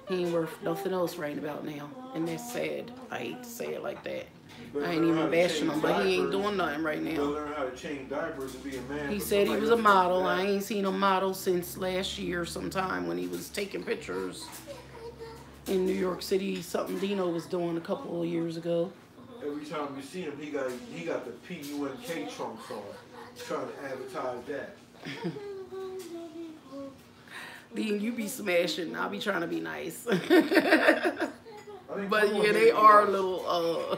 Speaker 1: He ain't worth nothing else right about now. And that's sad. I hate to say it like that. I ain't even bashing him, but he ain't doing nothing right now.
Speaker 2: Learn how to change diapers and be a man.
Speaker 1: He said he was a model. I ain't seen a model since last year sometime when he was taking pictures in New York City. Something Dino was doing a couple of years ago.
Speaker 2: Every time you see him, he got the PUNK trunks on, trying to advertise that.
Speaker 1: Dean, you be smashing. I'll be trying to be nice. But yeah, they are a little,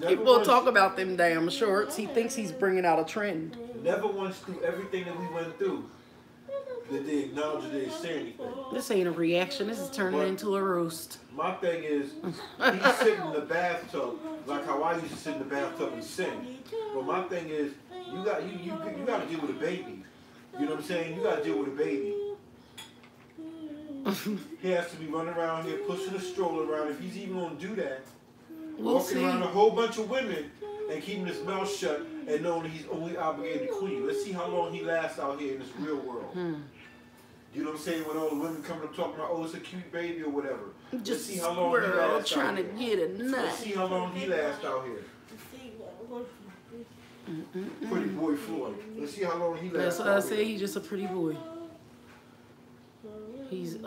Speaker 1: people talk about them damn shorts. He thinks he's bringing out a trend.
Speaker 2: Never once through everything that we went through did they acknowledge or they say anything.
Speaker 1: This ain't a reaction. This is turning into a roast.
Speaker 2: My thing is, he's sitting in the bathtub, like how I used to sit in the bathtub and sing. But my thing is, you got to deal with a baby. You know what I'm saying? You got to deal with a baby. He has to be running around here pushing a stroller around. If he's even going to do that, walking around a whole bunch of women and keeping his mouth shut and knowing that he's only obligated to queen. Let's see how long he lasts out here in this real world. You know what I'm saying? When all the women coming up talking about, oh, it's a cute baby or whatever. Let's see how long he lasts
Speaker 1: trying
Speaker 2: out
Speaker 1: to
Speaker 2: here.
Speaker 1: get a nut.
Speaker 2: Let's see how long he lasts out here. Pretty boy Floyd. Let's see how long he lasts.
Speaker 1: That's what I say. He's just a pretty boy. He's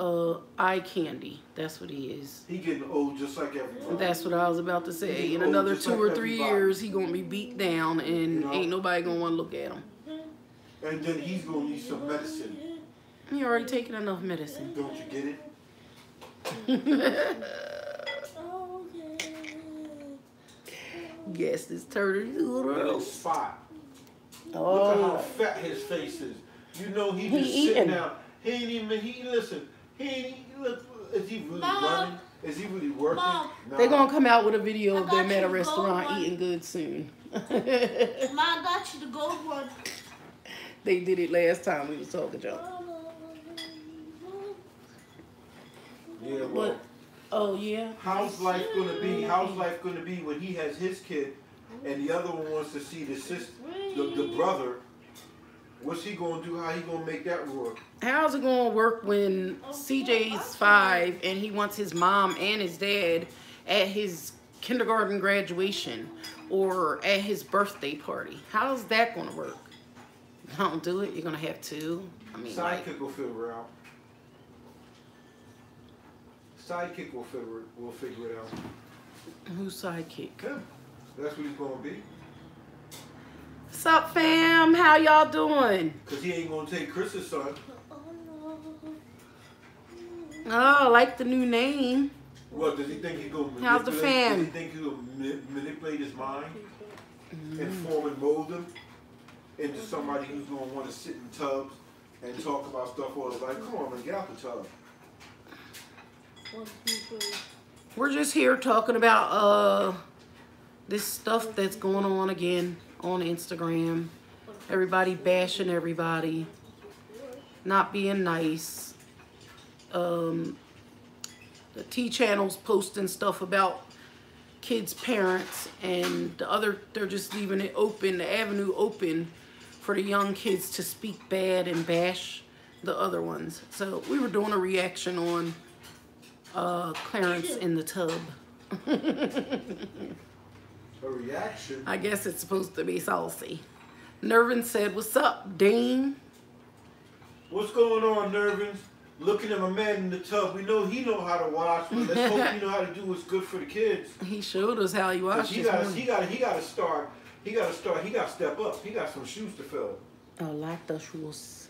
Speaker 1: eye candy. That's what he is.
Speaker 2: He getting old just like everybody.
Speaker 1: That's what I was about to say. In another 2 or 3 years, he gonna be beat down, and ain't nobody gonna want to look at him.
Speaker 2: And then he's gonna need some medicine.
Speaker 1: He already taking enough medicine.
Speaker 2: Don't you get it?
Speaker 1: Yes, this turtle is a little
Speaker 2: spot.
Speaker 1: Oh.
Speaker 2: Look at how fat his face is. You know he just sitting down. He ain't even. Listen. He ain't. Look. Is he really running? Is he really working? Nah.
Speaker 1: They're gonna come out with a video of them at a restaurant eating good soon.
Speaker 5: Mom got you the gold one.
Speaker 1: They did it last time we was talking, Joe.
Speaker 2: Yeah, well,
Speaker 1: oh yeah.
Speaker 2: How's life gonna be? How's life gonna be when he has his kid, and the other one wants to see the sister, the brother? What's he gonna do? How he gonna make that work?
Speaker 1: How's it gonna work when CJ's 5 and he wants his mom and his dad at his kindergarten graduation or at his birthday party? How's that gonna work? Don't do it. You're gonna have to. I mean,
Speaker 2: sidekick will figure it out. Sidekick will figure it out.
Speaker 1: Who's sidekick?
Speaker 2: Him. That's what he's gonna be.
Speaker 1: What's up, fam? How y'all doing?
Speaker 2: Cause he ain't gonna take Chris's son.
Speaker 1: Oh, I like the new name.
Speaker 2: What does he think he's gonna manipulate?
Speaker 1: How's the fam?
Speaker 2: Does he think he's gonna manipulate his mind and form and mold him into somebody who's gonna want to sit in tubs and talk about stuff all the time? Come on, man, get out the tub.
Speaker 1: We're just here talking about this stuff that's going on again on Instagram. Everybody bashing everybody, not being nice. The T channel's posting stuff about kids' parents, and they're just leaving it open, the avenue open for the young kids to speak bad and bash the other ones. So we were doing a reaction on Clarence in the tub.
Speaker 2: A reaction?
Speaker 1: I guess it's supposed to be saucy. Nervin said, "What's up, Dean?"
Speaker 2: What's going on, Nervin? Looking at my man in the tub. We know he know how to wash, but let's hope he know how to do what's good for the kids.
Speaker 1: He showed us how he washed his hands.
Speaker 2: He got to start He got to start. He got to step up. He got some shoes to fill.
Speaker 1: I like the shoes.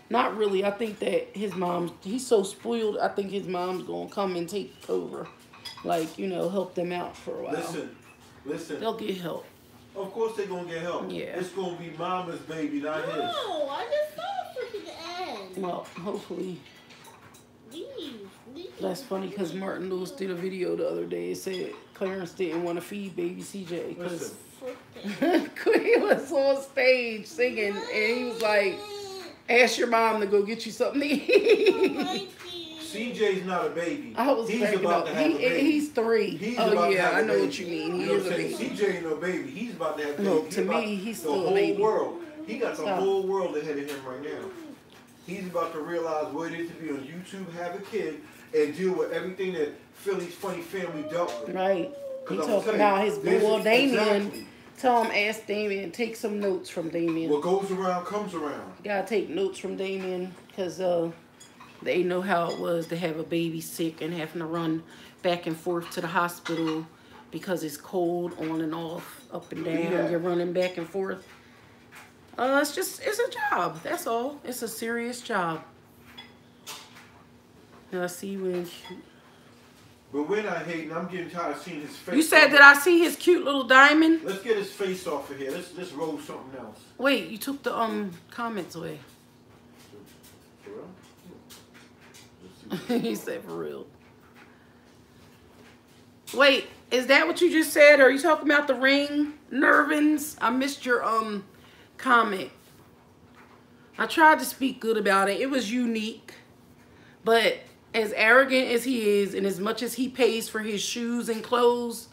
Speaker 1: Not really. I think that his mom's, he's so spoiled, I think his mom's going to come and take over. Like, you know, help them out for a while.
Speaker 2: Listen.
Speaker 1: They'll get help.
Speaker 2: Of course they're going to get help.
Speaker 1: Yeah.
Speaker 2: It's going to be mama's baby, not his.
Speaker 5: No, I just saw it at the end.
Speaker 1: Well, hopefully.
Speaker 5: Leave.
Speaker 1: That's funny because Martin Lewis did a video the other day. It said Clarence didn't want to feed baby CJ because he was on stage singing and he was like, ask your mom to go get you something to eat.
Speaker 2: CJ's not a baby.
Speaker 1: I was
Speaker 2: He's about to have a baby.
Speaker 1: He's 3. Oh yeah, I know what you mean. He is a baby.
Speaker 2: CJ ain't no baby. He's about to have a baby.
Speaker 1: No, to me, he's still a baby.
Speaker 2: The whole world. He got the whole world ahead of him right now. He's about to realize what it is to be on YouTube, have a kid, and deal with everything that Philly's funny family dealt with.
Speaker 1: Right. He talking about his boy Damien. Exactly. Tell him, ask Damien, take some notes from Damien.
Speaker 2: What goes around comes around.
Speaker 1: You gotta take notes from Damien because they know how it was to have a baby sick and having to run back and forth to the hospital because it's cold on and off, up and down. Yeah. You're running back and forth. It's a job. That's all. It's a serious job. I see you in cute.
Speaker 2: But we're not hating. I'm getting tired of seeing his face.
Speaker 1: You said that I see his cute little diamond?
Speaker 2: Let's get his face off of here. Let's roll something else.
Speaker 1: Wait, you took the comments away.
Speaker 2: For real?
Speaker 1: He said for real. Wait, is that what you just said? Or are you talking about the ring, Nervins? I missed your comment. I tried to speak good about it. It was unique. But as arrogant as he is and as much as he pays for his shoes and clothes,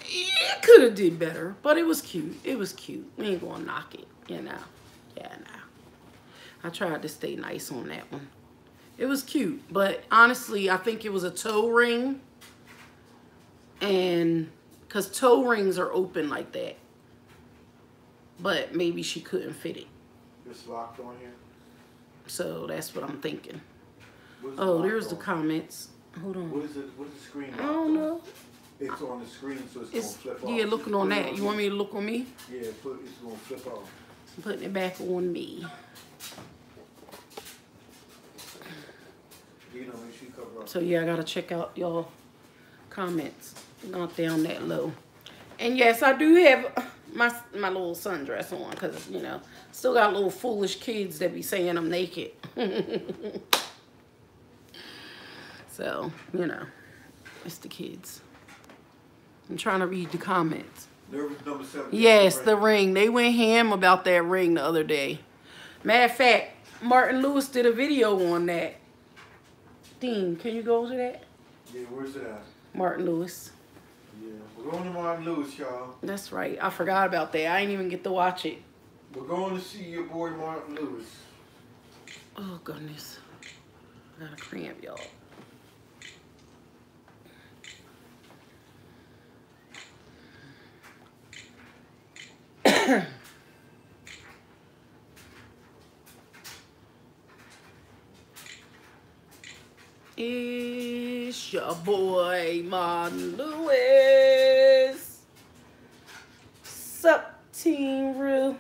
Speaker 1: it could have did better. But it was cute. It was cute. We ain't gonna knock it, you know. Yeah, no. I tried to stay nice on that one. It was cute. But honestly, I think it was a toe ring. And because toe rings are open like that. But maybe she couldn't fit it.
Speaker 2: It's locked on here?
Speaker 1: So that's what I'm thinking. Oh, there's the comments. Hold on.
Speaker 2: What is it? What's the screen?
Speaker 1: I don't know.
Speaker 2: It's on the screen, so it's going to flip off.
Speaker 1: Yeah, looking on that. You want me to look on me?
Speaker 2: Yeah, it's going to flip off.
Speaker 1: I'm putting it back on me.
Speaker 2: You know, make sure you cover up.
Speaker 1: So yeah, I got to check out y'all comments. Not down that low. And yes, I do have my little sundress on because, you know, still got little foolish kids that be saying I'm naked. So, you know, it's the kids. I'm trying to read the comments.
Speaker 2: Nervous number 7.
Speaker 1: Yes, the ring. They went ham about that ring the other day. Matter of fact, Martin Lewis did a video on that. Dean, can you go to that?
Speaker 2: Yeah, where's it at?
Speaker 1: Martin Lewis.
Speaker 2: Yeah, we're going to Martin Lewis, y'all.
Speaker 1: That's right. I forgot about that. I didn't even get to watch it.
Speaker 2: We're going to see your boy Martin Lewis.
Speaker 1: Oh, goodness. I got a cramp, y'all. It's your boy, Martin Lewis. Sup, Team Real.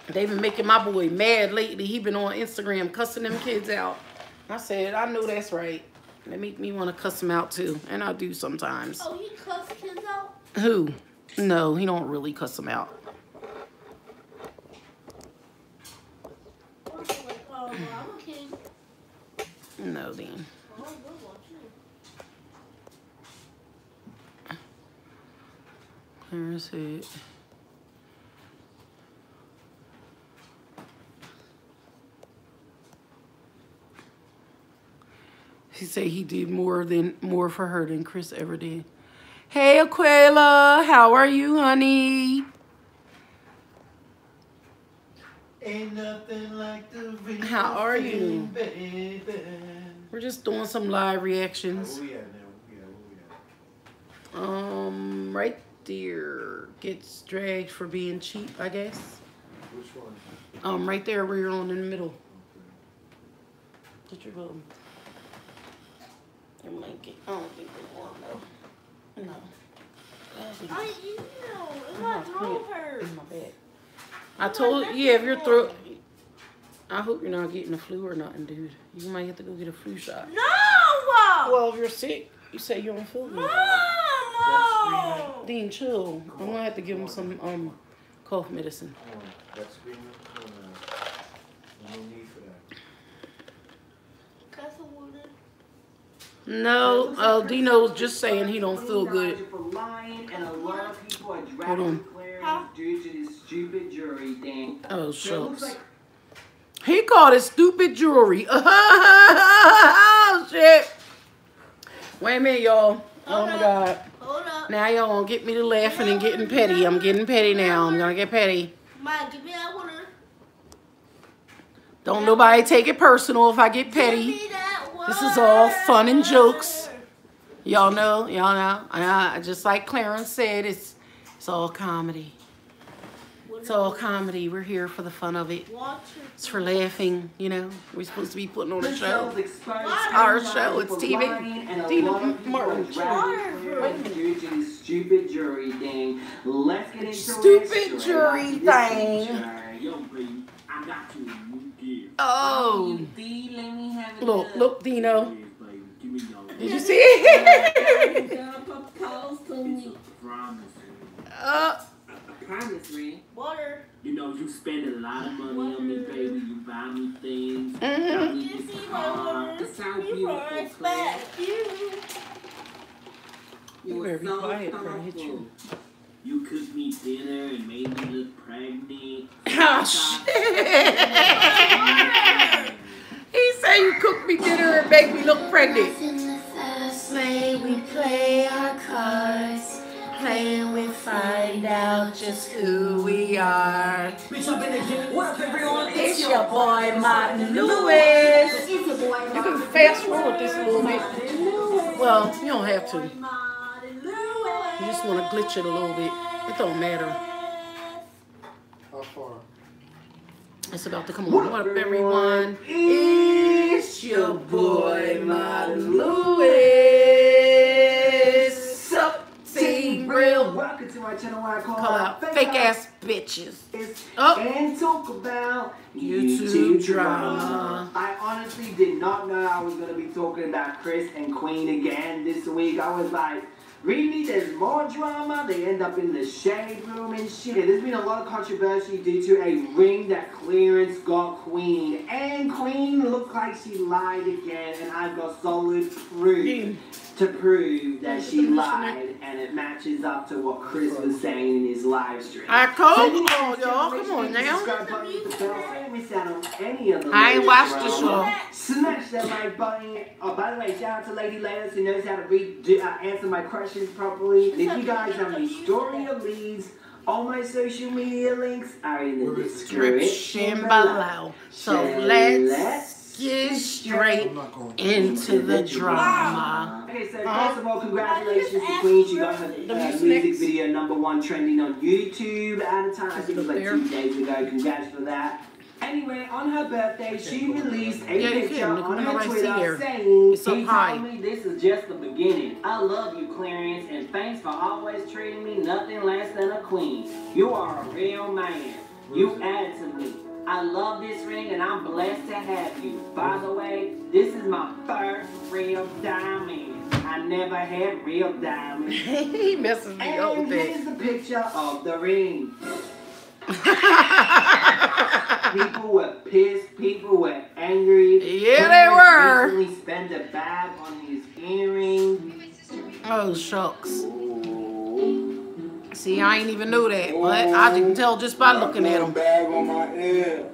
Speaker 1: They've been making my boy mad lately. He been on Instagram cussing them kids out. I said, I know that's right. They make me want to cuss them out too. And I do sometimes.
Speaker 5: Oh, you cuss kids out?
Speaker 1: Who? No, he don't really cuss them out.
Speaker 5: I'm a kid.
Speaker 1: No, Dean.
Speaker 5: Oh, good watch you.
Speaker 1: Where is it? He said he did more for her than Chris ever did. Hey, Aquila, how are you, honey?
Speaker 2: Ain't nothing like the real
Speaker 1: How are you?
Speaker 2: Baby.
Speaker 1: We're just doing some live reactions.
Speaker 2: Where we at now? Where we at?
Speaker 1: Right there. Gets dragged for being cheap, I guess.
Speaker 2: Which one?
Speaker 1: Right there where you're on in the middle. Get your phone. It might get, I don't think they want no. No.
Speaker 5: It's my throat hurt.
Speaker 1: In my bed. I told you, yeah, if your throat. I hope you're not getting the flu or nothing, dude. You might have to go get a flu shot.
Speaker 5: No!
Speaker 1: Well, if you're sick, you say you don't feel good.
Speaker 5: Mom!
Speaker 1: Dean, chill. I'm gonna have to give him some cough medicine.
Speaker 2: That's screaming. No need for that.
Speaker 1: No, Dino's just saying he don't feel good.
Speaker 6: And a lot of people are
Speaker 1: Hold
Speaker 6: dragging
Speaker 1: on.
Speaker 6: Clarence due to this stupid jury thing.
Speaker 1: Oh,
Speaker 6: So it looks
Speaker 1: shucks.
Speaker 6: like
Speaker 1: He called it stupid jewelry. Oh, shit. Wait a minute, y'all. Oh, my God.
Speaker 5: Hold up.
Speaker 1: Now y'all gonna get me to laughing and getting petty. I'm getting petty now. I'm gonna get petty.
Speaker 5: Mike, give me that water.
Speaker 1: Don't nobody take it personal if I get petty.
Speaker 5: Give me that water.
Speaker 1: This is all fun and jokes. Y'all know. Just like Clarence said, it's all comedy. It's all comedy. We're here for the fun of it.
Speaker 5: Water.
Speaker 1: It's for laughing, you know. We're supposed to be putting on a show.
Speaker 6: It's
Speaker 1: our show. It's TV. Dina Martin.
Speaker 6: Due to this stupid jury thing. Let's get into
Speaker 1: Stupid jury thing.
Speaker 6: Yo, baby, I got you a new gift.
Speaker 1: Oh.
Speaker 6: Let me have it.
Speaker 1: Look, Dino.
Speaker 6: Give me
Speaker 1: Did you see it?
Speaker 6: Promise me.
Speaker 5: Water.
Speaker 6: You know, you spend a lot of money on me, baby. You buy me things.
Speaker 1: Mm-hmm.
Speaker 5: You see my water.
Speaker 6: That's how
Speaker 5: You
Speaker 6: beautiful,
Speaker 5: respect you.
Speaker 1: You better be quiet before I hit you.
Speaker 6: You cooked me dinner and made me look pregnant.
Speaker 1: Oh, shit. He said you cooked me dinner and made me look pregnant.
Speaker 7: In the fast lane, we play our cards. Playing, we find out just who we are.
Speaker 6: Bitch, up in the gym. What up, everyone?
Speaker 1: It's your boy, Martin Lewis. You can fast forward this a little bit. Well, you don't have to. You just want to glitch it a little bit. It don't matter.
Speaker 2: How far?
Speaker 1: It's about to come on. What up, everyone? It's your boy, Martin Lewis. Sup, Team Real.
Speaker 6: Welcome to my channel where I call
Speaker 1: out fake ass bitches.
Speaker 6: Oh. And talk about
Speaker 1: YouTube drama.
Speaker 6: I honestly did not know I was going to be talking about Chris and Queen again this week. I was like, really? There's more drama? They end up in the shade room and shit. There's been a lot of controversy due to a ring that Clarence got Queen. And Queen looked like she lied again. And I've got solid proof to prove that she lied. And it matches up to what Chris was saying in his live stream.
Speaker 1: I told you all, y'all. Come on now. I ain't watched the show.
Speaker 6: Smash that like button. Oh, by the way, shout out to Lady Layers who knows how to answer my questions properly. And if you guys have any story or leads, all my social media links are in the description below.
Speaker 1: So let's get straight into the drama.
Speaker 6: Okay, so first of all, congratulations to Queen. She got her music video #1 trending on YouTube at a time. I think it was like 2 days ago. Congrats for that. Anyway, on her birthday, she released a picture on her Twitter saying, "He told me this is just the beginning. I love you, Clarence, and thanks for always treating me nothing less than a queen. You are a real man. You add to me. I love this ring, and I'm blessed to have you. By the way, this is my first real diamond. I never had real diamonds."
Speaker 1: He messes me up with
Speaker 6: And
Speaker 1: that.
Speaker 6: here's the picture of the ring. People were pissed. People were angry.
Speaker 1: Yeah, they were.
Speaker 6: Recently spent a bag on his earring.
Speaker 1: Oh, shucks. See, I ain't even know that, but I can tell just by looking at him.
Speaker 4: Bag on my ear.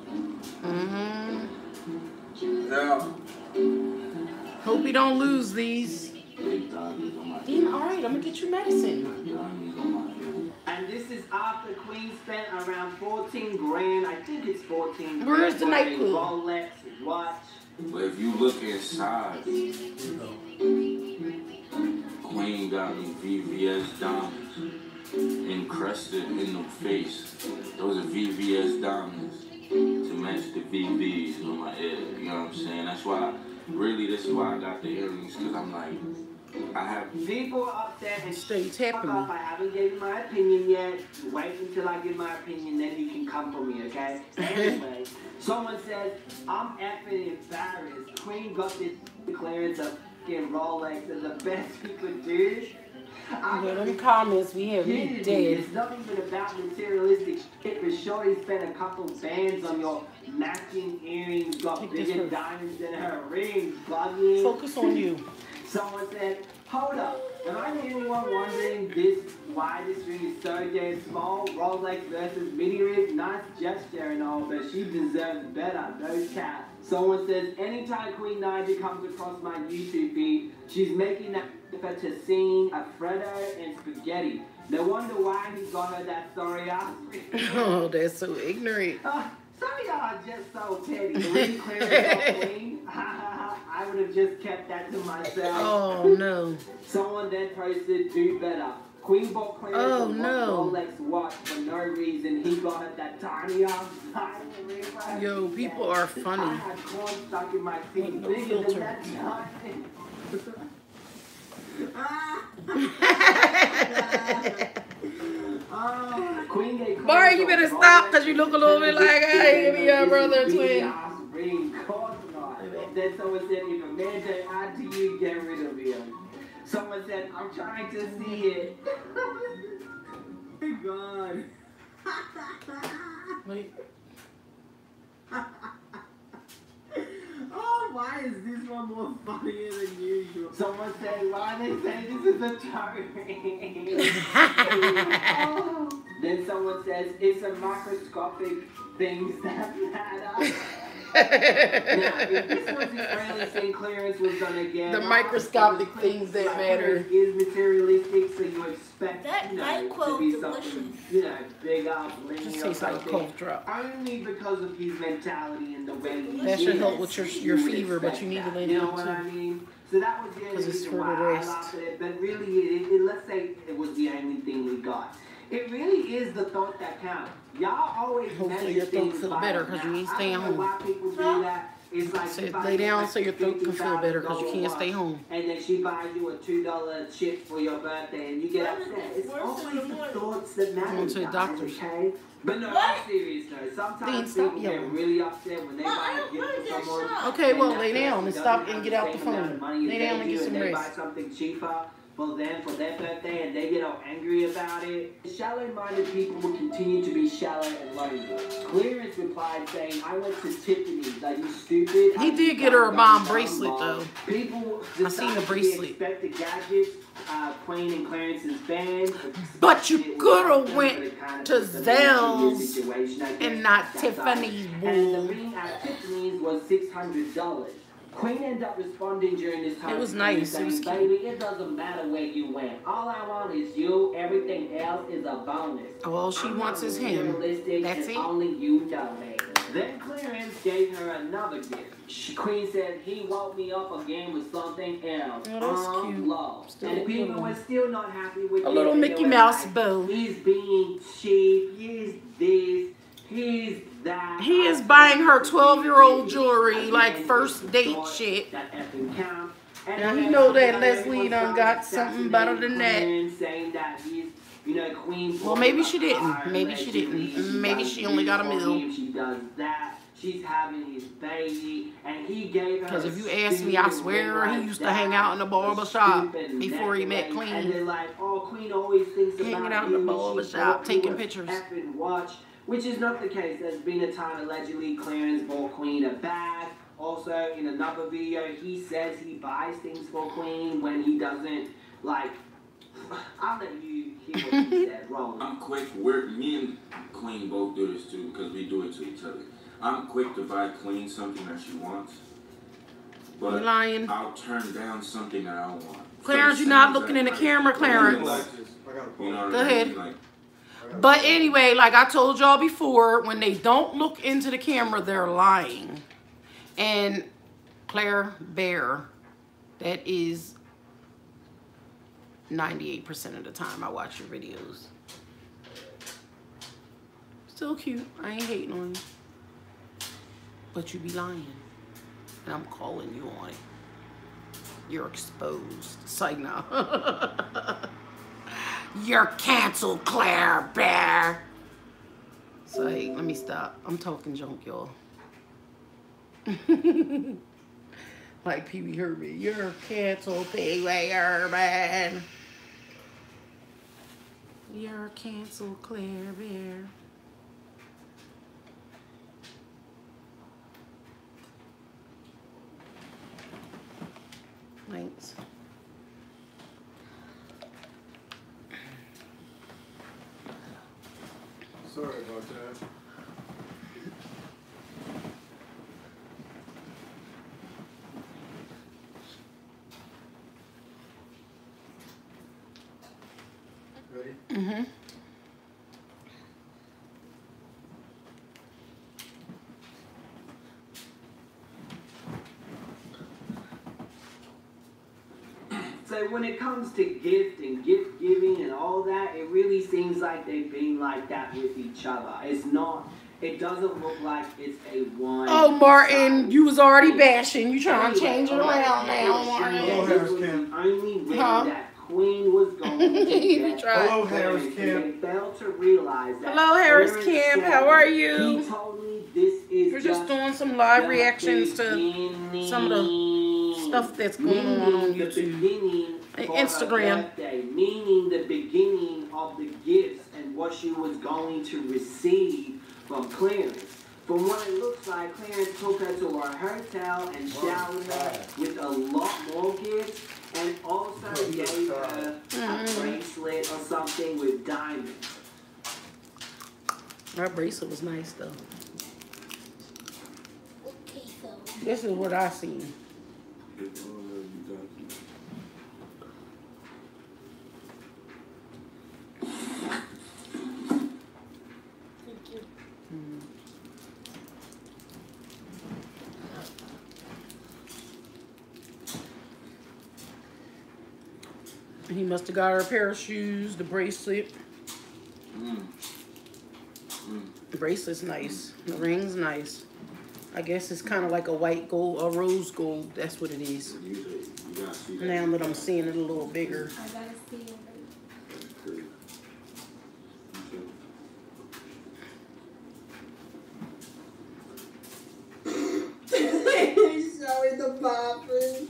Speaker 4: Yeah.
Speaker 1: Hope you don't lose these. Dean, all right, I'm gonna get you medicine.
Speaker 6: And this is after Queen spent around 14 grand. I think it's 14 grand.
Speaker 1: Where's the night club?
Speaker 6: Rolex, watch.
Speaker 3: But if you look inside, Queen got me VVS diamonds encrusted in the face. Those are VVS diamonds to match the VVs on my ear. You know what I'm saying? That's why
Speaker 4: really, this is why I got the earrings, because I'm like, I have
Speaker 6: people upset and
Speaker 1: stay tapping me.
Speaker 6: I haven't given my opinion yet. Wait until I give my opinion, then you can come for me, okay? Anyway, someone says, I'm effing embarrassed. Queen got this clearance of fucking Rolex and the best he could do.
Speaker 1: Yeah, them comments we have me dead.
Speaker 6: It's not even about materialistic shit. For sure, he spent a couple bands on your matching earrings, got bigger diamonds than her rings, bugging.
Speaker 1: Focus on you.
Speaker 6: Someone said, hold up, am I the only one wondering why this ring is so damn small? Rolex versus mini rig, nice gesture and all, but she deserves better, no cap. Someone says, anytime Queen Naija comes across my YouTube feed, she's making that effort to sing Alfredo and spaghetti. No wonder why he got her that sorry ass ring.
Speaker 1: Oh, that's so ignorant.
Speaker 6: Some of y'all are just so petty. The ring clearance on Queen. I would have just kept that to myself.
Speaker 1: Oh no.
Speaker 6: Someone then posted, do better. Queen bought clearance Rolex watch for no reason. He got her that tiny ass diamond ring.
Speaker 1: Yo, people are funny.
Speaker 6: I had corn stuck in my teeth.
Speaker 1: No
Speaker 6: Bigger
Speaker 1: filter.
Speaker 6: than that diamond. Queen gave
Speaker 1: Barry, you better stop because you look a little bit like, hey, give me your brother twin.
Speaker 6: Then someone said, if a man said I to you, get rid of him. Someone said, I'm trying to see it. God.
Speaker 1: Wait.
Speaker 6: Oh, why is this one more funnier than usual? Someone said, why they say this is a toe. Oh. Then someone says, it's a microscopic things that matter. Now, if this was Israeli saying clearance was gonna get
Speaker 1: the microscopic things that matter
Speaker 6: is materialistic, so you expect
Speaker 5: that
Speaker 6: to be something, big up,
Speaker 1: just taste like a cough drop.
Speaker 6: Only because of his mentality and the way he
Speaker 1: that should help with your fever, but you need to let it
Speaker 6: you know what I mean? So that was the only reason why I laughed at it. But really, let's say it was the only thing we got. It really is the thought that counts. Y'all always
Speaker 1: hopefully your throat feel better because you ain't staying home.
Speaker 6: Why people do that. It's like
Speaker 1: so lay down so your throat can feel better because you can't stay home.
Speaker 6: And then she buys you a $2 chip for your birthday and you get upset. It's always the thoughts that matter.
Speaker 1: Going to the doctor's.
Speaker 6: Okay? But no, I'm serious though. Sometimes people get really upset when they buy a gift for someone.
Speaker 1: Okay, well, lay down and stop and get out the phone. Lay down and get some rest.
Speaker 6: They buy something cheaper for them for their birthday and they get all angry about it. Shallow-minded people will continue to be shallow and lonely. Clearance replied saying, I went to Tiffany's. Are you stupid?
Speaker 1: He did get her a bomb bracelet though.
Speaker 6: People
Speaker 1: I seen the bracelet.
Speaker 6: expect the gadgets, Queen and Clarence's band.
Speaker 1: But you could have went to Zell's and not Tiffany's.
Speaker 6: And the ring at Tiffany's was $600. Queen ended up responding during this time.
Speaker 1: It was nice.
Speaker 6: Saying,
Speaker 1: it was cute.
Speaker 6: Baby, it doesn't matter where you went. All I want is you. Everything else is a bonus.
Speaker 1: All she wants is him. That's it.
Speaker 6: Only you know it. Then Clarence gave her another gift. Queen said, he woke me up again with something else.
Speaker 1: Oh, that's cute.
Speaker 6: Love. And people were still not happy with
Speaker 1: a little Mickey Mouse bow.
Speaker 6: He's being cheap. He's this. He's that.
Speaker 1: He is buying her 12-year-old jewelry like first date shit. And he know that Leslie done got something better than that. Well, maybe she didn't. Maybe she didn't. Maybe she only got a meal.
Speaker 6: She does that. She's having his baby, and he gave her.
Speaker 1: Because if you ask me, I swear he used to hang out in the barber shop before he met Queen.
Speaker 6: And they're like, oh, Queen always thinks about
Speaker 1: hanging out in the barber shop, taking pictures.
Speaker 6: Watch. Which is not the case. There's been a time allegedly Clarence bought Queen a bag. Also, in another video, he says he buys things for Queen when he doesn't. Like, I'll let you hear what he said. Wrong.
Speaker 4: I'm quick. Me and Queen both do this too because we do it to each other. I'm quick to buy Queen something that she wants, but
Speaker 1: lying.
Speaker 4: I'll turn down something that I don't want.
Speaker 1: Clarence, you're not looking in the camera, Clarence.
Speaker 4: You know
Speaker 1: Go ahead.
Speaker 4: I mean? Like,
Speaker 1: but anyway, like I told y'all before, when they don't look into the camera, they're lying. And Claire Bear, that is 98% of the time I watch your videos. Still cute. I ain't hating on you. But you be lying. And I'm calling you on it. You're exposed. It's like, no. You're canceled, Claire Bear. It's like, let me stop. I'm talking junk, y'all. Like Pee Wee Herman. You're canceled, Pee Wee Herman. You're canceled, Claire Bear. Thanks.
Speaker 2: Sorry about that. Ready?
Speaker 1: Mm-hmm.
Speaker 6: So when it comes to gift and gift giving and all that, it really seems like they've been like that with each other. It's not, it doesn't look like it's a one.
Speaker 1: Oh, Martin, you was already bashing. You trying to change it around now, Martin.
Speaker 2: Hello, Harris
Speaker 6: The
Speaker 2: Camp.
Speaker 6: only ring that Queen was going to get.
Speaker 2: Hello, Harris Camp.
Speaker 6: They failed to realize that.
Speaker 1: Hello, Harris Camp. How are you?
Speaker 6: He told me this is
Speaker 1: We're just doing some live reactions to some of the stuff that's going on YouTube and Instagram.
Speaker 6: Meaning the beginning of the gifts and what she was going to receive from Clarence. From what it looks like, Clarence took her to her hotel and showered her with a lot more gifts, and also gave her a bracelet or something with diamonds.
Speaker 1: That bracelet was nice though.
Speaker 5: Okay, so.
Speaker 1: This is what I seen. He must have got her a pair of shoes, the bracelet. The bracelet's nice. The ring's nice. I guess it's kind of like a white gold, a rose gold. That's what it is. Now that I'm seeing it a little bigger.
Speaker 5: I gotta see it.
Speaker 6: Showing the popping.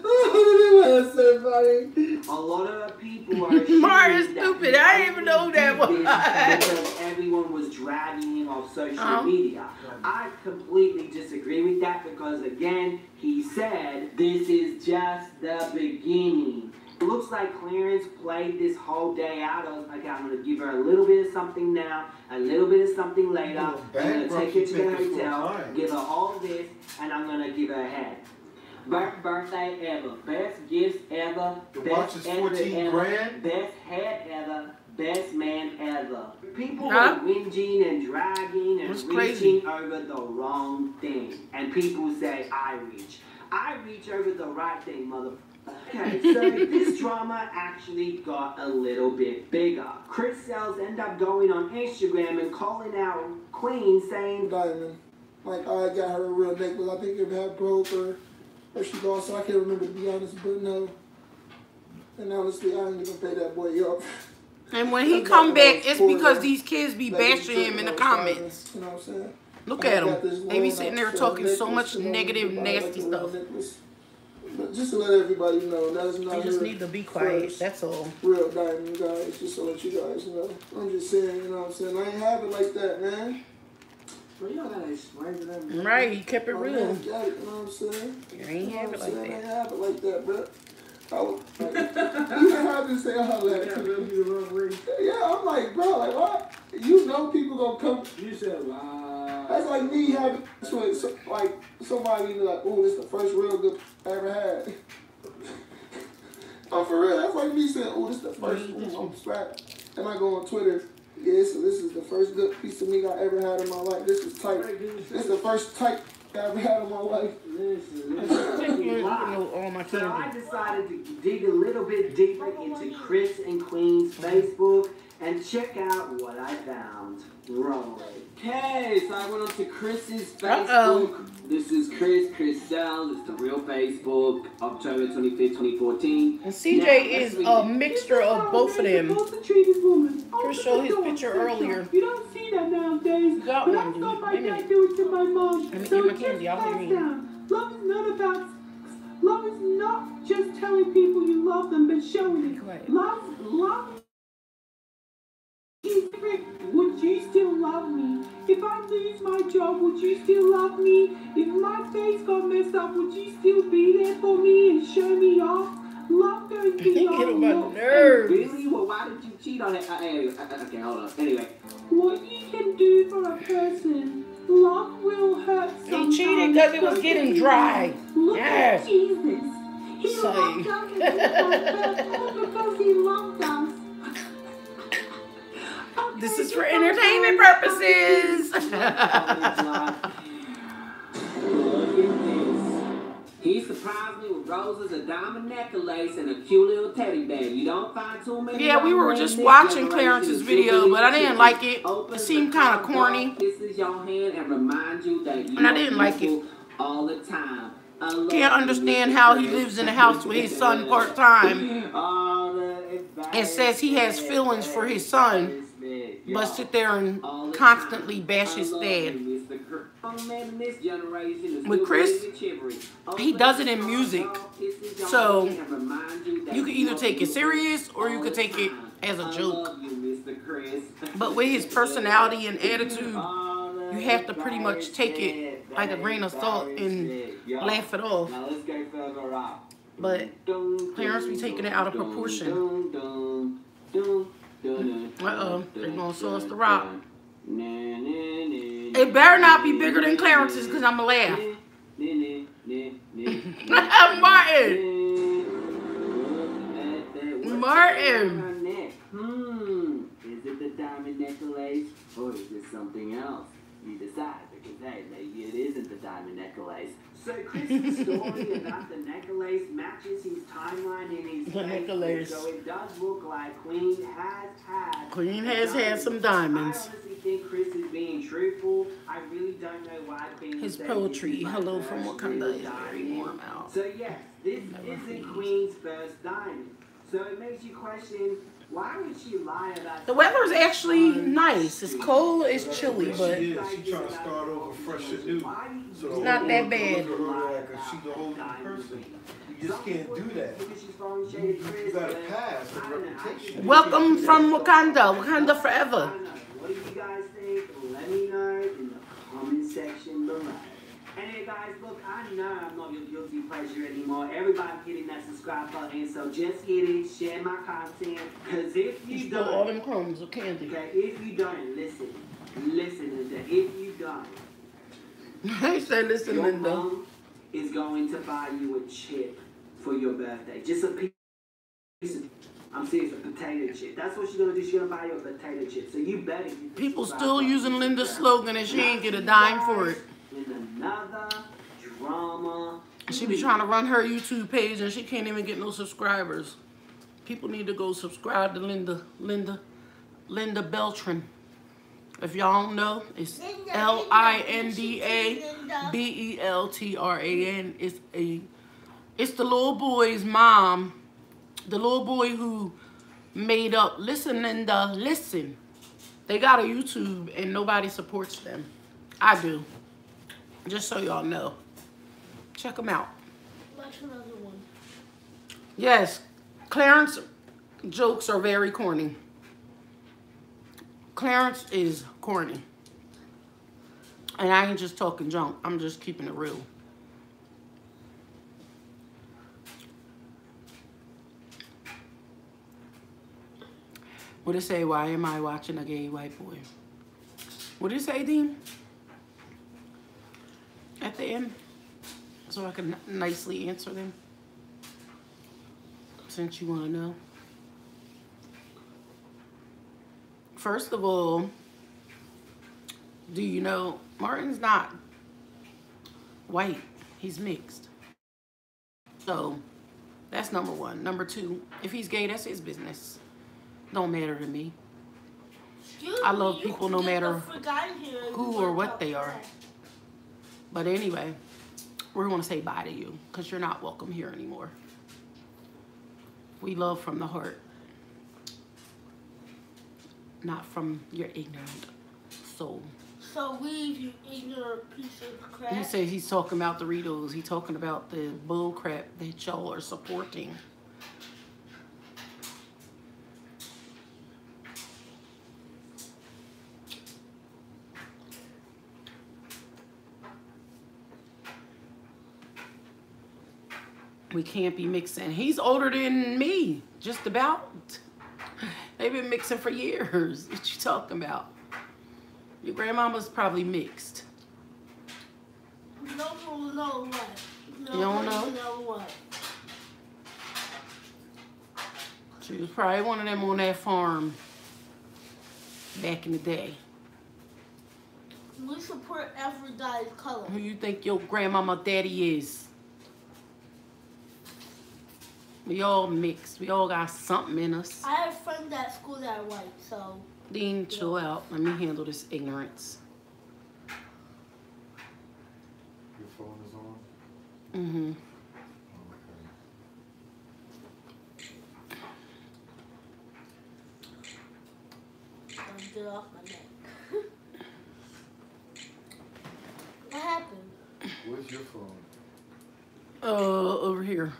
Speaker 6: Oh, that's so funny. A lot of people are
Speaker 1: Martin's stupid. I didn't even know that was.
Speaker 6: Because everyone was dragging him off social media. I completely disagree with that because, again, he said this is just the beginning. It looks like Clarence played this whole day out of, okay, I'm going to give her a little bit of something now, a little bit of something later. I'm going to take her to the hotel, give her all this, and I'm going to give her a head. Best birthday ever, best gifts ever, best ever, best head ever, best man ever. People are whinging and dragging and reaching over the wrong thing. And people say, I reach. I reach over the right thing, motherfucker. Okay, so this drama actually got a little bit bigger. Chris Sells ended up going on Instagram and calling out Queen saying,
Speaker 8: Diamond. Like, I got her a real necklace. I think it had broke or she lost, so I can't remember to be honest, but no. And honestly, I ain't even pay that boy up.
Speaker 1: And when he come back, it's because these kids be bashing him in the comments.
Speaker 8: You know what I'm saying?
Speaker 1: Look at them. They be sitting there talking so much negative, nasty stuff.
Speaker 8: But just to let everybody know, that's not.
Speaker 1: You just need to be quiet. That's all.
Speaker 8: Real diamond, guys. Just to let you guys know. I'm just saying, you know what I'm saying? I ain't have it like that, man. But you gotta explain to them.
Speaker 1: Right, you kept it real.
Speaker 8: You know what I'm saying?
Speaker 1: You ain't have it like that.
Speaker 8: I ain't have it like that, bro. I was like, you know how to say all that. Yeah, I'm like, bro, like what? You know people gonna come. You said, wow. That's like me having like somebody like, oh, this is the first real good I ever had. Oh, for real. That's like me saying, oh, this is the first I'm strapped. And I go on Twitter. Yeah, so this is the first good piece of meat I ever had in my life. This is tight. This is the first tight I ever had in my life.
Speaker 6: So I decided to dig a little bit deeper into Chris and Queen's Facebook and check out what I found. Roll it. Okay, so I went on to Chris's Facebook. This is Chris Sell. It's the real Facebook, October 25th, 2014.
Speaker 1: And CJ is a mixture of both of them. Chris showed his picture earlier.
Speaker 6: You don't see that nowadays.
Speaker 1: Got one, dude.
Speaker 6: My dad do it to my mom.
Speaker 1: Let me get my candy. I'll hear you.
Speaker 6: Love is not about. Love is not just telling people you love them, but showing it. Love. Would you still love me? If I lose my job, would you still love me? If my face got messed up, would you still be there for me and show me off? Love goes beyond love. Really? Well, why did you cheat on it? Okay, hold on. Anyway, what you can do for a person, love will hurt sometimes.
Speaker 1: He cheated because it was getting dry.
Speaker 6: Look at Jesus. He
Speaker 1: Sorry.
Speaker 6: loved us because he loved us.
Speaker 1: This is for entertainment purposes.
Speaker 6: Look at this. He surprised me with roses, a diamond necklace, and a cute little teddy bear. You don't find too many.
Speaker 1: Yeah, we were just watching Clarence's video, but I didn't like it. It seemed kind of corny.
Speaker 6: Kisses your hand and remind you that you
Speaker 1: and I didn't like it.
Speaker 6: All the time.
Speaker 1: Can't understand how he lives in a house with his son part-time and says he has feelings for his son, but sit there and constantly bash his dad. With Chris, he does it in music. So you can either take it serious or you could take it as a joke. But with his personality and attitude, you have to pretty much take it like a grain of salt and laugh it off. But Clarence be taking it out of proportion. They're gonna show us the rock. It better not be bigger than Clarence's because I'm gonna laugh. Martin!
Speaker 6: Is it the diamond necklace or is it something else? You decide, because hey, maybe it isn't the diamond necklace. So Chris's story about the necklace matches his timeline in his
Speaker 1: necklace.
Speaker 6: So it does look like Queen has
Speaker 1: had some diamonds.
Speaker 6: I honestly think Chris is being truthful. I really don't know why
Speaker 1: his poetry, Hello from Wakanda, is very warm out.
Speaker 6: So yes, this isn't Queen's first diamond. So it makes you question, why would she lie about
Speaker 1: the weather is actually nice. It's cold, it's chilly, but
Speaker 2: she trying to start over fresh and new. So
Speaker 1: it's not that bad.
Speaker 2: She's a whole new person. You just can't do that. You got to pass a reputation.
Speaker 1: Welcome from Wakanda. Wakanda forever.
Speaker 6: What do you guys think? Let me know in the comment section below. And hey guys, look, I know I'm not your guilty pleasure anymore. Everybody's hitting that subscribe button, so just hit it, share my content. Because if you don't,
Speaker 1: all them crumbs of candy.
Speaker 6: Okay, if you don't, listen to that. If you don't,
Speaker 1: I say listen,
Speaker 6: your
Speaker 1: Linda.
Speaker 6: mom is going to buy you a chip for your birthday. Just a piece of, I'm serious, a potato chip. That's what she's going to do. She's going to buy you a potato chip. So you better.
Speaker 1: People still using Linda's slogan and she ain't get a dime for it.
Speaker 6: Another drama.
Speaker 1: She be trying to run her YouTube page and she can't even get no subscribers. People need to go subscribe to Linda Beltran. If y'all don't know, it's LINDABELTRAN. It's the little boy's mom, the little boy who made up Listen Linda Listen. They got a YouTube and nobody supports them. I do. Just so y'all know. Check them out.
Speaker 5: Watch another one.
Speaker 1: Yes, Clarence jokes are very corny. Clarence is corny. And I ain't just talking junk. I'm just keeping it real. What it say? Why am I watching a gay white boy? What did it say, Dean? At the end, so I can nicely answer them, since you want to know. First of all, do you know Martin's not white, he's mixed. So that's number one. Number two, if he's gay, that's his business. Don't matter to me. I love people no matter who or what they are. But anyway, we're going to say bye to you because you're not welcome here anymore. We love from the heart, not from your ignorant soul.
Speaker 5: So leave, you ignorant piece of crap.
Speaker 1: He says he's talking about Doritos. He's talking about the bull crap that y'all are supporting. We can't be mixing. He's older than me, just about. They've been mixing for years. What you talking about? Your grandmama's probably mixed.
Speaker 5: No, what?
Speaker 1: You don't know?
Speaker 5: No, what?
Speaker 1: She was probably one of them on that farm back in the day.
Speaker 5: We support Aphrodite's color.
Speaker 1: Who you think your grandmama daddy is? We all mixed. We all got something in us.
Speaker 5: I have friends at school that are white, so...
Speaker 1: Dean, chill out. Let me handle this ignorance.
Speaker 2: Your phone is on?
Speaker 1: Mm-hmm.
Speaker 5: I'll get off my neck. What happened?
Speaker 2: Where's your phone?
Speaker 1: Over here.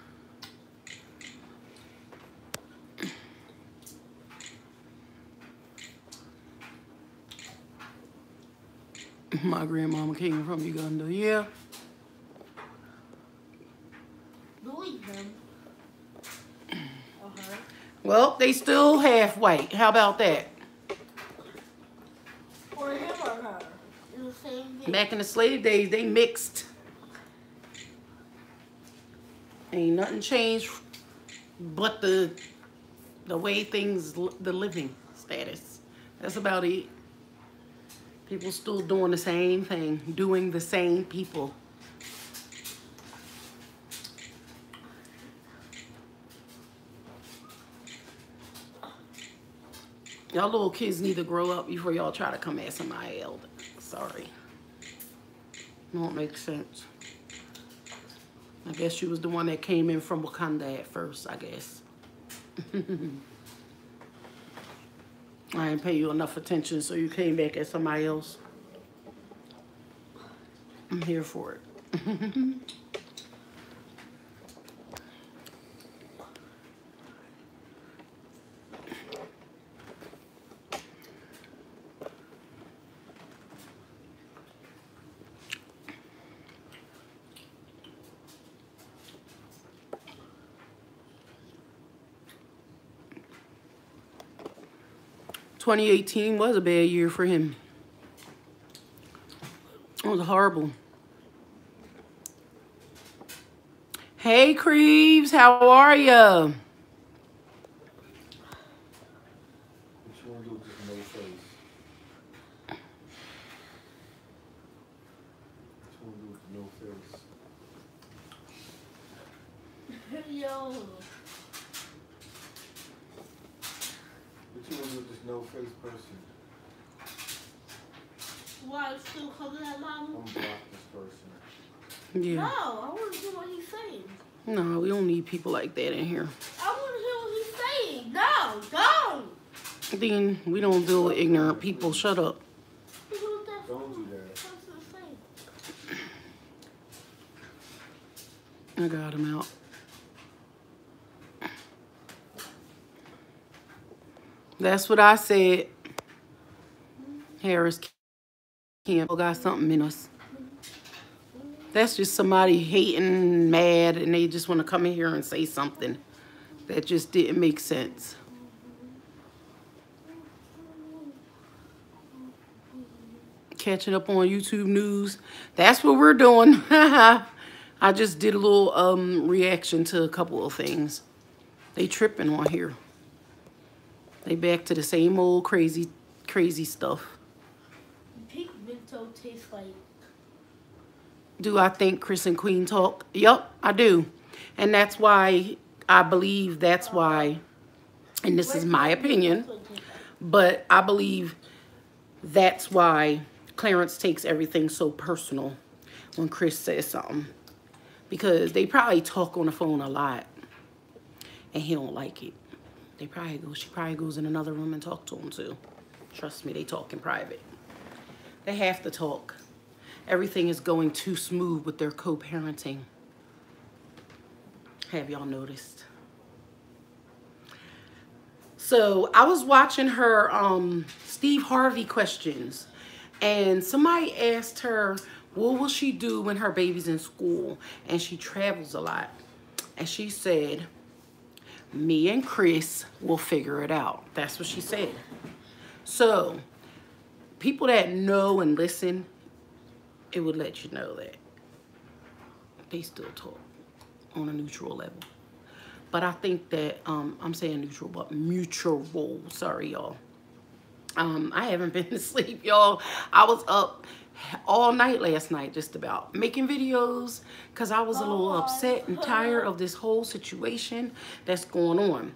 Speaker 1: My grandmama came from Uganda, yeah.
Speaker 5: Believe him.
Speaker 1: Well, they still half white. How about that?
Speaker 5: Or him or her. It's the same thing.
Speaker 1: Back in the slave days, they mixed. Ain't nothing changed but the way things, the living status. That's about it. People still doing the same thing, doing the same people. Y'all little kids need to grow up before y'all try to come at somebody else. Sorry. Won't make sense. I guess she was the one that came in from Wakanda at first, I guess. I didn't pay you enough attention, so you came back at somebody else. I'm here for it. 2018 was a bad year for him. It was horrible. Hey, Creeves, how are ya?
Speaker 2: What you want to do with this no face? What you want to do with the no face?
Speaker 5: Yo.
Speaker 2: What you want to do with this no face person?
Speaker 5: Why, still coming at Mama?
Speaker 2: I'm block this person.
Speaker 1: Yeah.
Speaker 5: No, I want to hear what he's saying.
Speaker 1: No, we don't need people like that in here.
Speaker 5: I want to hear what he's saying. No, don't.
Speaker 1: Dean, we don't deal with ignorant people. Shut up.
Speaker 2: Don't do that.
Speaker 1: I got him out. That's what I said. Harris Campbell got something in us. That's just somebody hating, mad, and they just want to come in here and say something that just didn't make sense. Catching up on YouTube news. That's what we're doing. I just did a little reaction to a couple of things. They tripping on here. They back to the same old crazy stuff.
Speaker 5: Pink Minto tastes like...
Speaker 1: Do I think Chris and Queen talk? Yup, I do. And that's why I believe that's why, and this is my opinion, But I believe that's why Clarence takes everything so personal when Chris says something. Because they probably talk on the phone a lot and he don't like it. She probably goes in another room and talk to him too. Trust me, they talk in private. They have to talk. Everything is going too smooth with their co-parenting. Have y'all noticed? So I was watching her Steve Harvey questions, and somebody asked her, what will she do when her baby's in school and she travels a lot? And she said, me and Chris will figure it out. That's what she said. So people that know and listen, it would let you know that they still talk on a neutral level. But I think that, I'm saying neutral, but mutual. Sorry, y'all. I haven't been to sleep, y'all. I was up all night last night, just about, making videos because I was a little upset and tired of this whole situation that's going on.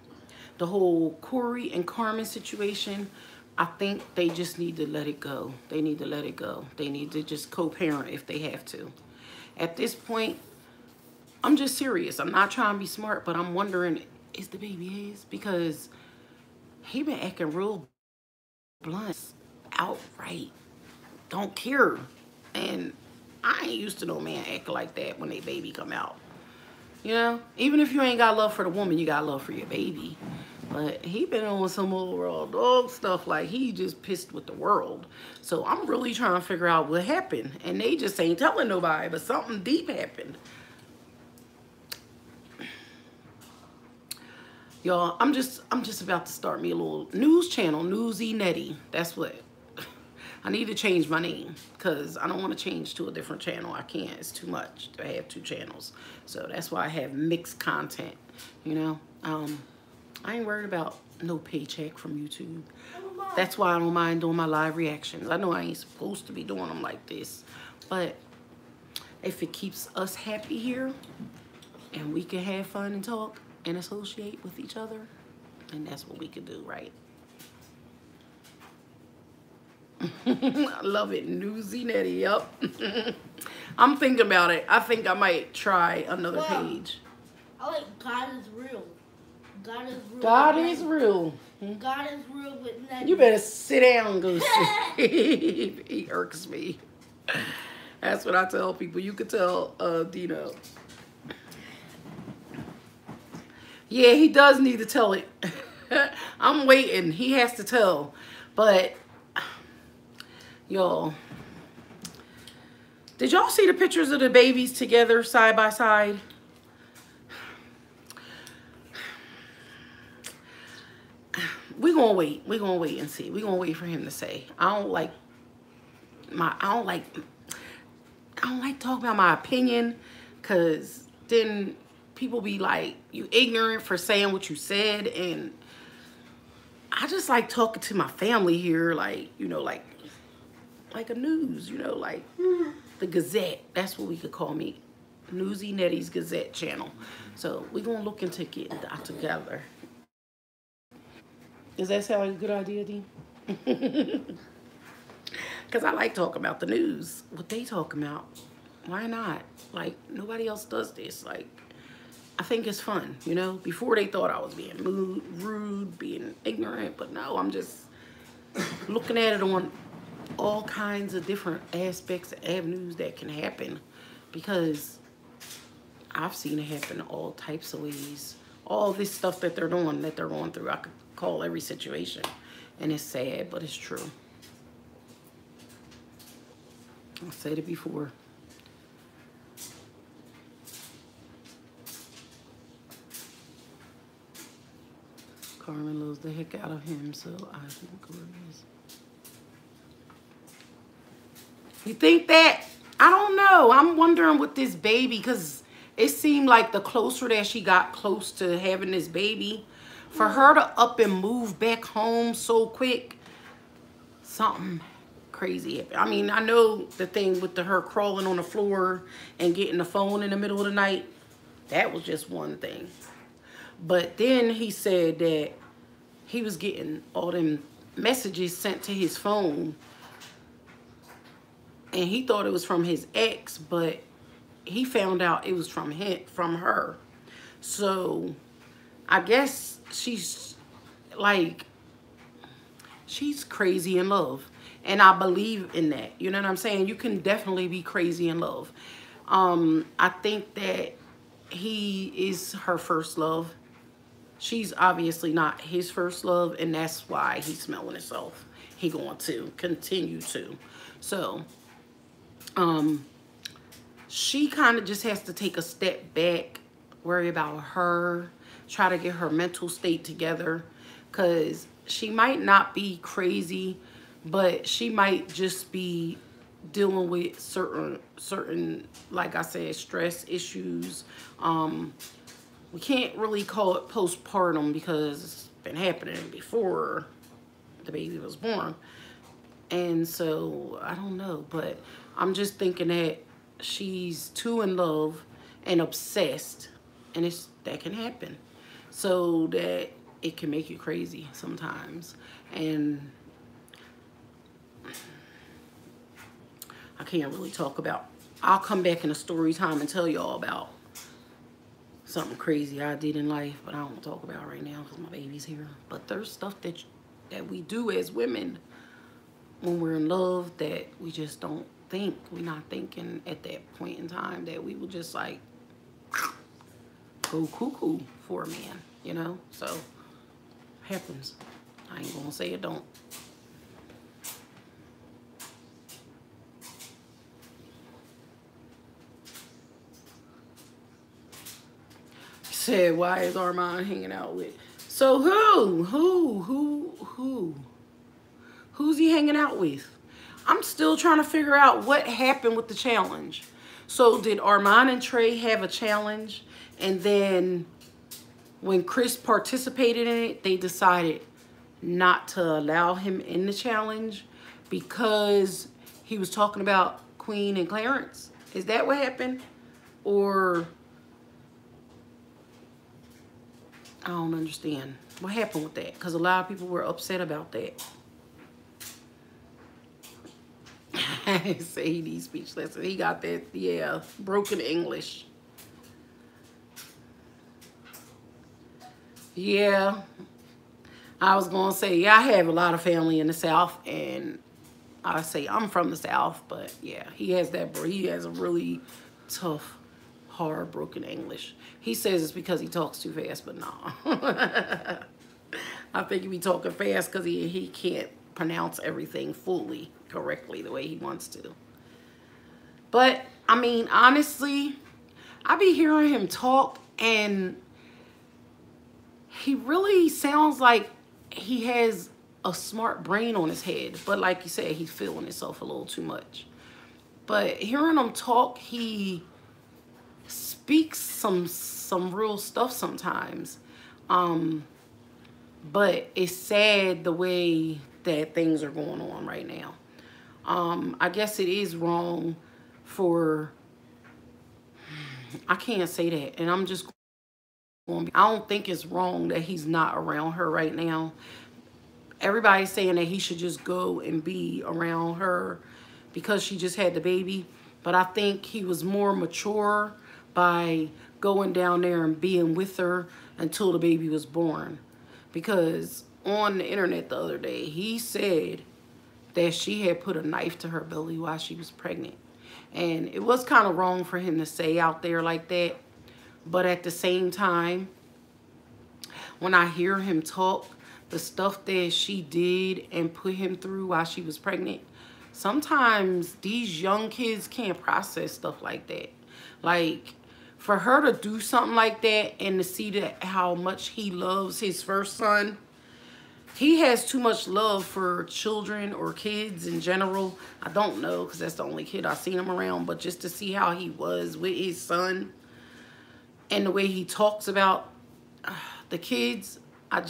Speaker 1: The whole Corey and Carmen situation. I think they just need to let it go. They need to let it go. They need to just co-parent if they have to. At this point, I'm just serious. I'm not trying to be smart, but I'm wondering, is the baby his? Because he been acting real blunt, outright, don't care. And I ain't used to no man acting like that when they baby come out. You know, even if you ain't got love for the woman, you got love for your baby. But he been on some overall dog stuff, like he just pissed with the world. So I'm really trying to figure out what happened. And they just ain't telling nobody, but something deep happened. Y'all, I'm just about to start me a little news channel, Newsy Nettie. That's what. I need to change my name because I don't want to change to a different channel. I can't. It's too much to have 2 channels. So that's why I have mixed content, you know. I ain't worried about no paycheck from YouTube. That's why I don't mind doing my live reactions. I know I ain't supposed to be doing them like this. But if it keeps us happy here and we can have fun and talk and associate with each other, and that's what we could do, right? I love it. Newsy Nettie, yup. I'm thinking about it. I think I might try another page.
Speaker 5: I like God is real. God is real.
Speaker 1: God is real.
Speaker 5: God is real with Nettie.
Speaker 1: You better sit down and go sleep. He irks me. That's what I tell people. You could tell Dino. Yeah, he does need to tell it. I'm waiting. He has to tell. But, y'all, did y'all see the pictures of the babies together side by side? We're gonna wait. We're gonna wait and see. We're gonna wait for him to say. I don't like talking about my opinion, cause then people be like, you ignorant for saying what you said. And I just like talking to my family here, like, you know, like a news, you know, like the Gazette. That's what we could call me. Newsy Nettie's Gazette channel. So we're going to look into getting that together. Does that sound like a good idea, Dean? Because I like talking about the news. What they talking about. Why not? Like, nobody else does this. Like, I think it's fun, you know? Before they thought I was being rude, being ignorant. But no, I'm just looking at it on all kinds of different aspects and avenues that can happen. Because I've seen it happen all types of ways. All this stuff that they're doing, that they're going through, I could call every situation. And it's sad, but it's true. I said it before. Carmen loves the heck out of him, so I think it is. You think that? I don't know. I'm wondering with this baby, because it seemed like the closer that she got close to having this baby, for her to up and move back home so quick, something crazy happened. I mean, I know the thing with her crawling on the floor and getting the phone in the middle of the night, that was just one thing. But then he said that he was getting all them messages sent to his phone, and he thought it was from his ex, but he found out it was from her. So I guess she's like, she's crazy in love, and I believe in that. You know what I'm saying? You can definitely be crazy in love. I think that he is her first love. She's obviously not his first love, and that's why he's smelling himself. He going to continue to. So she kind of just has to take a step back, worry about her, try to get her mental state together, because she might not be crazy, but she might just be dealing with certain, like I said, stress issues. We can't really call it postpartum because it's been happening before the baby was born. And so, I don't know, but I'm just thinking that she's too in love and obsessed, and that can happen. So that it can make you crazy sometimes. And I can't really talk about, I'll come back in a story time and tell y'all about something crazy I did in life, but I don't want to talk about it right now because my baby's here. But there's stuff that we do as women when we're in love that we just don't think. We're not thinking at that point in time that we will just like go cuckoo for a man, you know? So, happens. I ain't gonna say it don't. Said, why is Armand hanging out with? So who's he hanging out with? I'm still trying to figure out what happened with the challenge. So did Armand and Trey have a challenge, and then when Chris participated in it, they decided not to allow him in the challenge because he was talking about Queen and Clarence? Is that what happened? Or I don't understand. What happened with that? Because a lot of people were upset about that. Say he needs speech lesson. He got that, yeah, broken English. Yeah. I was going to say, yeah, I have a lot of family in the South, and I say I'm from the South, but yeah, he has a really tough, hard, broken English. He says it's because he talks too fast, but no. I think he be talking fast because he can't pronounce everything fully correctly the way he wants to. But, I mean, honestly, I be hearing him talk, and he really sounds like he has a smart brain on his head. But like you said, he's feeling himself a little too much. But hearing him talk, he speaks some real stuff sometimes. But it's sad the way that things are going on right now. I guess it is wrong for, I can't say that, and I'm just going to, I don't think it's wrong that he's not around her right now. Everybody's saying that he should just go and be around her because she just had the baby. But I think he was more mature by going down there and being with her until the baby was born. Because on the internet the other day, he said that she had put a knife to her belly while she was pregnant. And it was kind of wrong for him to say out there like that. But at the same time, when I hear him talk, the stuff that she did and put him through while she was pregnant, sometimes these young kids can't process stuff like that. Like, for her to do something like that and to see that how much he loves his first son, he has too much love for children or kids in general. I don't know, because that's the only kid I've seen him around. But just to see how he was with his son and the way he talks about the kids, I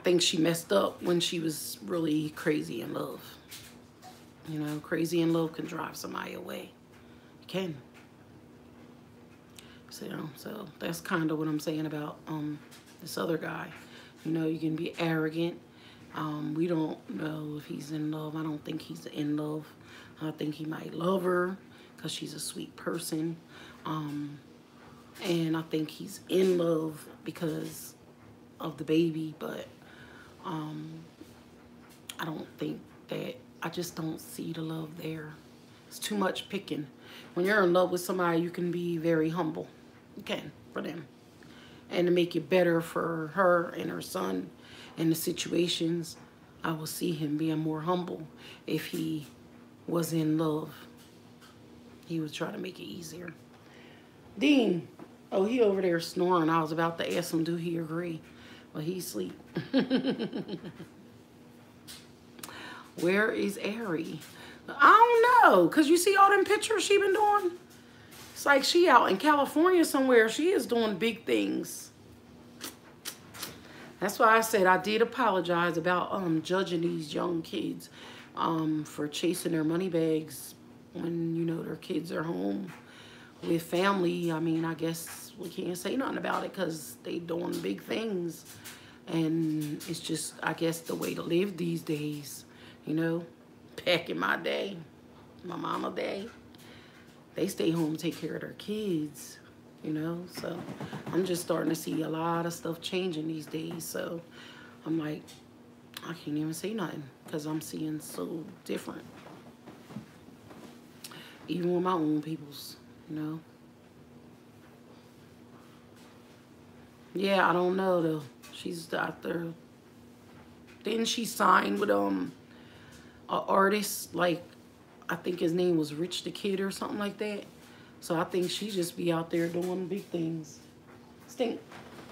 Speaker 1: think she messed up when she was really crazy in love. You know, crazy in love can drive somebody away. It can. So that's kind of what I'm saying about this other guy. You know, you can be arrogant. We don't know if he's in love. I don't think he's in love. I think he might love her because she's a sweet person. And I think he's in love because of the baby, but I don't think that, I just don't see the love there. It's too much picking. When you're in love with somebody, you can be very humble. You can, for them. And to make it better for her and her son and the situations, I will see him being more humble. If he was in love, he would try to make it easier. Dean, oh, he over there snoring. I was about to ask him, do he agree? But he's asleep. Where is Ayyy? I don't know, because you see all them pictures she been doing? It's like she out in California somewhere. She is doing big things. That's why I said I did apologize about judging these young kids for chasing their money bags when, you know, their kids are home with family. I mean, I guess we can't say nothing about it because they doing big things. And it's just, I guess, the way to live these days, you know. Back in my day, my mama day, they stay home and take care of their kids, you know. So I'm just starting to see a lot of stuff changing these days. So I'm like, I can't even say nothing because I'm seeing so different. Even with my own peoples, you know. Yeah, I don't know though. She's out there. Didn't she sign with an artist, like, I think his name was Rich the Kid or something like that? So I think she just be out there doing big things. Stink,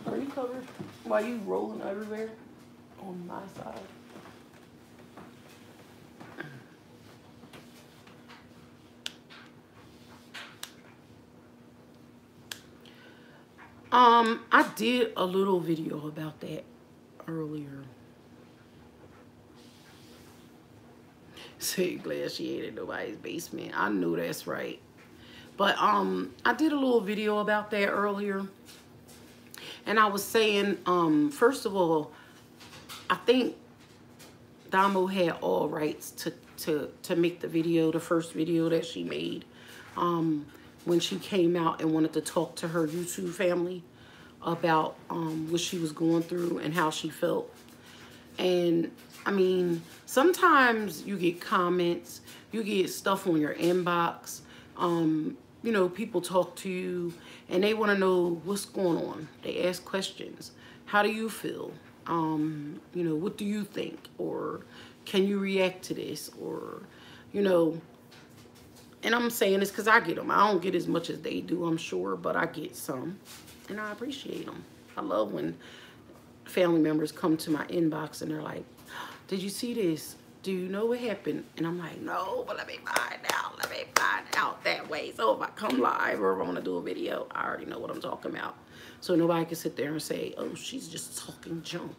Speaker 1: are you covered? Why you rolling everywhere? On my side. I did a little video about that earlier. Say glad she ain't in nobody's basement. I know that's right. But I did a little video about that earlier. And I was saying, first of all, I think DOMO had all rights to make the video, the first video that she made, when she came out and wanted to talk to her YouTube family about what she was going through and how she felt. And I mean, sometimes you get comments, you get stuff on your inbox, you know, people talk to you and they want to know what's going on. They ask questions. How do you feel? You know, what do you think? Or can you react to this? Or, you know, and I'm saying this because I get them. I don't get as much as they do, I'm sure, but I get some and I appreciate them. I love when family members come to my inbox and they're like, did you see this? Do you know what happened? And I'm like, no, but let me find out. Let me find out that way. So if I come live or if I want to do a video, I already know what I'm talking about. So nobody can sit there and say, oh, she's just talking junk.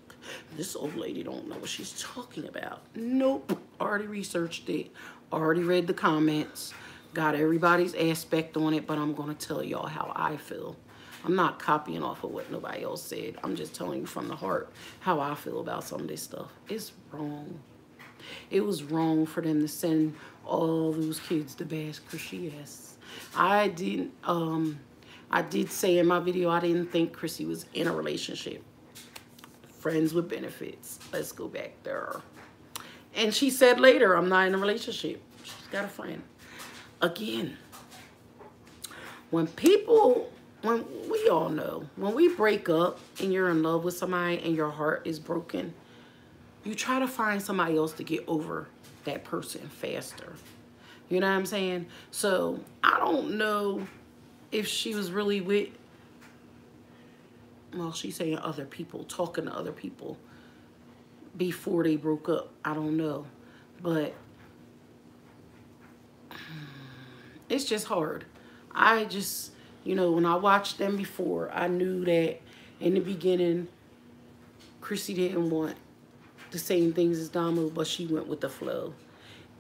Speaker 1: This old lady don't know what she's talking about. Nope. Already researched it. Already read the comments. Got everybody's aspect on it, but I'm going to tell y'all how I feel. I'm not copying off of what nobody else said. I'm just telling you from the heart how I feel about some of this stuff. It's wrong. It was wrong for them to send all those kids to bash CRISSY. Yes. I did say in my video I didn't think CRISSY was in a relationship. Friends with benefits. Let's go back there. And she said later, I'm not in a relationship. She's got a friend. Again, when we all know, when we break up and you're in love with somebody and your heart is broken, you try to find somebody else to get over that person faster. You know what I'm saying? So I don't know if she was really with, well, she's saying other people, talking to other people before they broke up. I don't know. But it's just hard. I just, you know, when I watched them before, I knew that in the beginning, CRISSY didn't want the same things as DOMO, but she went with the flow.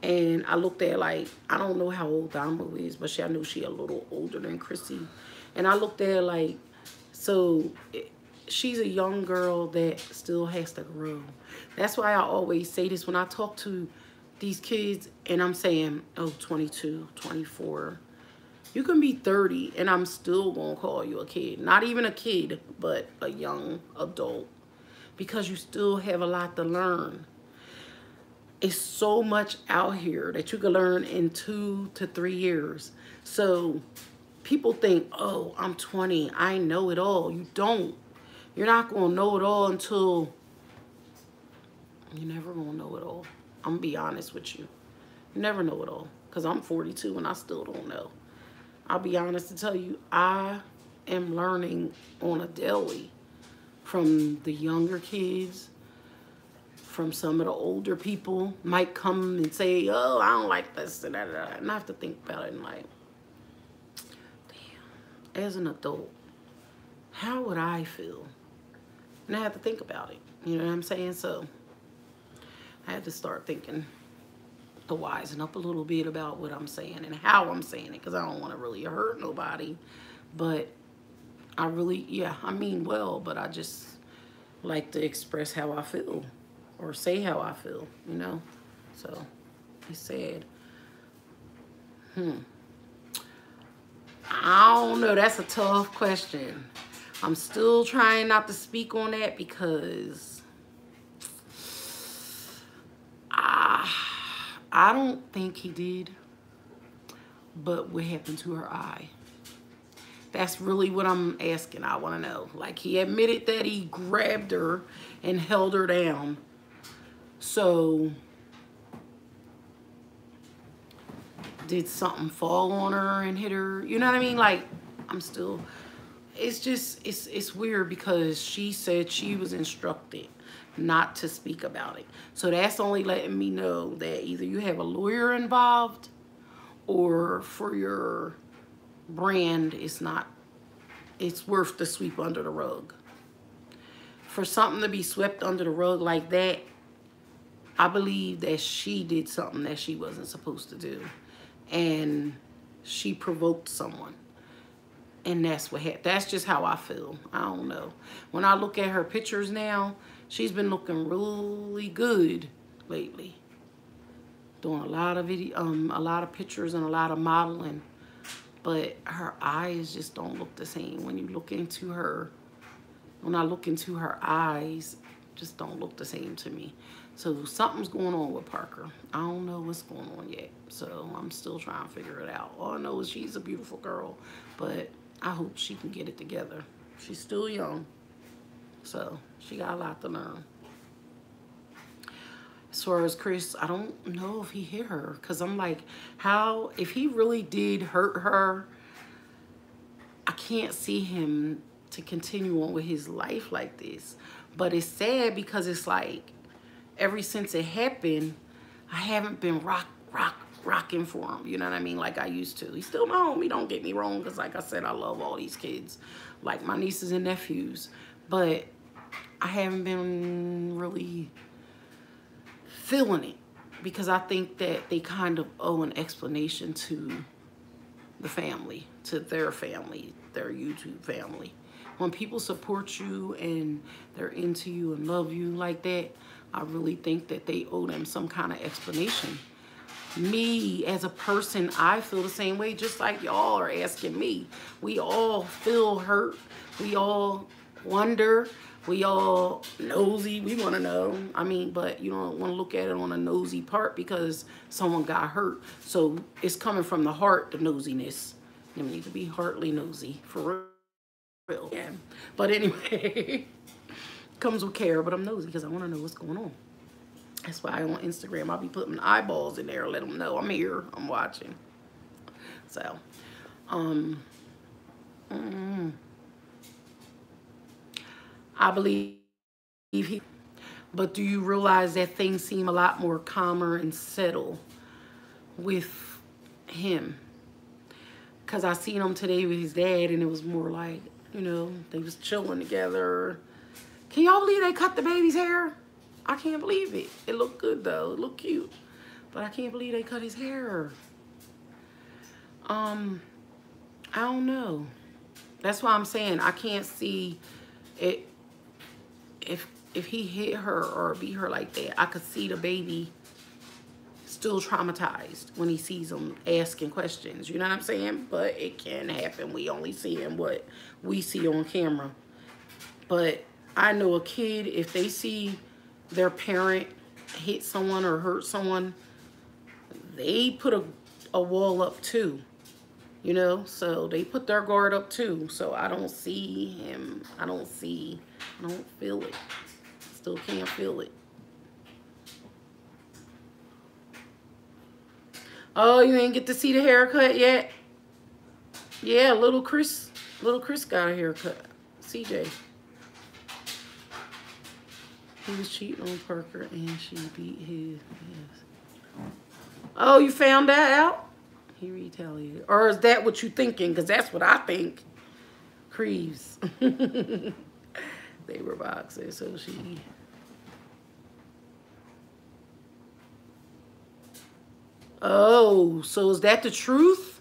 Speaker 1: And I looked at, like, I don't know how old DOMO is, but I know she a little older than CRISSY. And I looked at, like, so she's a young girl that still has to grow. That's why I always say this when I talk to these kids and I'm saying, oh, 22, 24. You can be 30 and I'm still going to call you a kid. Not even a kid, but a young adult. Because you still have a lot to learn. It's so much out here that you can learn in 2 to 3 years. So people think, oh, I'm 20. I know it all. You don't. You're not going to know it all until... You're never going to know it all. I'm going to be honest with you. You never know it all. Because I'm 42 and I still don't know. I'll be honest to tell you, I am learning on a daily from the younger kids, from some of the older people. Might come and say, oh, I don't like this and that. And I have to think about it and like, damn, as an adult, how would I feel? And I have to think about it. You know what I'm saying? So I had to start thinking to wisen up a little bit about what I'm saying and how I'm saying it, because I don't want to really hurt nobody. But I really, yeah, I mean well, but I just like to express how I feel or say how I feel, you know? So he said, I don't know. That's a tough question. I'm still trying not to speak on that because I don't think he did. But what happened to her eye? That's really what I'm asking. I want to know. Like, he admitted that he grabbed her and held her down. So did something fall on her and hit her? You know what I mean? Like, I'm still... It's just, it's weird because she said she was instructed not to speak about it. So that's only letting me know that either you have a lawyer involved or for your brand, it's worth the sweep under the rug. For something to be swept under the rug like that, I believe that she did something that she wasn't supposed to do. And she provoked someone. And that's what happened. That's just how I feel. I don't know. When I look at her pictures now, she's been looking really good lately. Doing a lot of a lot of pictures and a lot of modeling. But her eyes just don't look the same. When you look into her, when I look into her eyes, just don't look the same to me. So something's going on with Parker. I don't know what's going on yet. So I'm still trying to figure it out. All I know is she's a beautiful girl. But I hope she can get it together. She's still young. So she got a lot to learn. As far as Chris, I don't know if he hit her. Because I'm like, how, if he really did hurt her, I can't see him to continue on with his life like this. But it's sad because it's like, ever since it happened, I haven't been rocking for him. You know what I mean? Like I used to. He's still my homie, don't get me wrong. Because like I said, I love all these kids. Like my nieces and nephews. But I haven't been really feeling it, because I think that they kind of owe an explanation to the family, to their family, their YouTube family. When people support you and they're into you and love you like that, I really think that they owe them some kind of explanation. Me, as a person, I feel the same way, just like y'all are asking me. We all feel hurt. We all wonder. We all nosy. We want to know. I mean, but you don't want to look at it on a nosy part because someone got hurt. So it's coming from the heart, the nosiness. You need to be heartily nosy, for real. Yeah. But anyway, comes with care, but I'm nosy because I want to know what's going on. That's why on Instagram, I'll be putting eyeballs in there, let them know I'm here, I'm watching. So, I believe he, but do you realize that things seem a lot more calmer and settled with him? Because I seen him today with his dad, and it was more like, you know, they was chilling together. Can y'all believe they cut the baby's hair? I can't believe it. It looked good though. It looked cute. But I can't believe they cut his hair. I don't know. That's why I'm saying I can't see it if he hit her or beat her like that, I could see the baby still traumatized when he sees him asking questions. You know what I'm saying? But it can happen. We only seeing what we see on camera. But I know a kid, if they see their parent hit someone or hurt someone, they put a wall up too. You know, so they put their guard up too. So I don't see him. I don't feel it. Still can't feel it. Oh, you ain't get to see the haircut yet? Yeah, little Chris got a haircut. CJ. He was cheating on Parker and she beat his ass. Oh, you found that out? He retaliated. Or is that what you thinking? Because that's what I think. Creeves. They were boxers, so she... Oh, so is that the truth?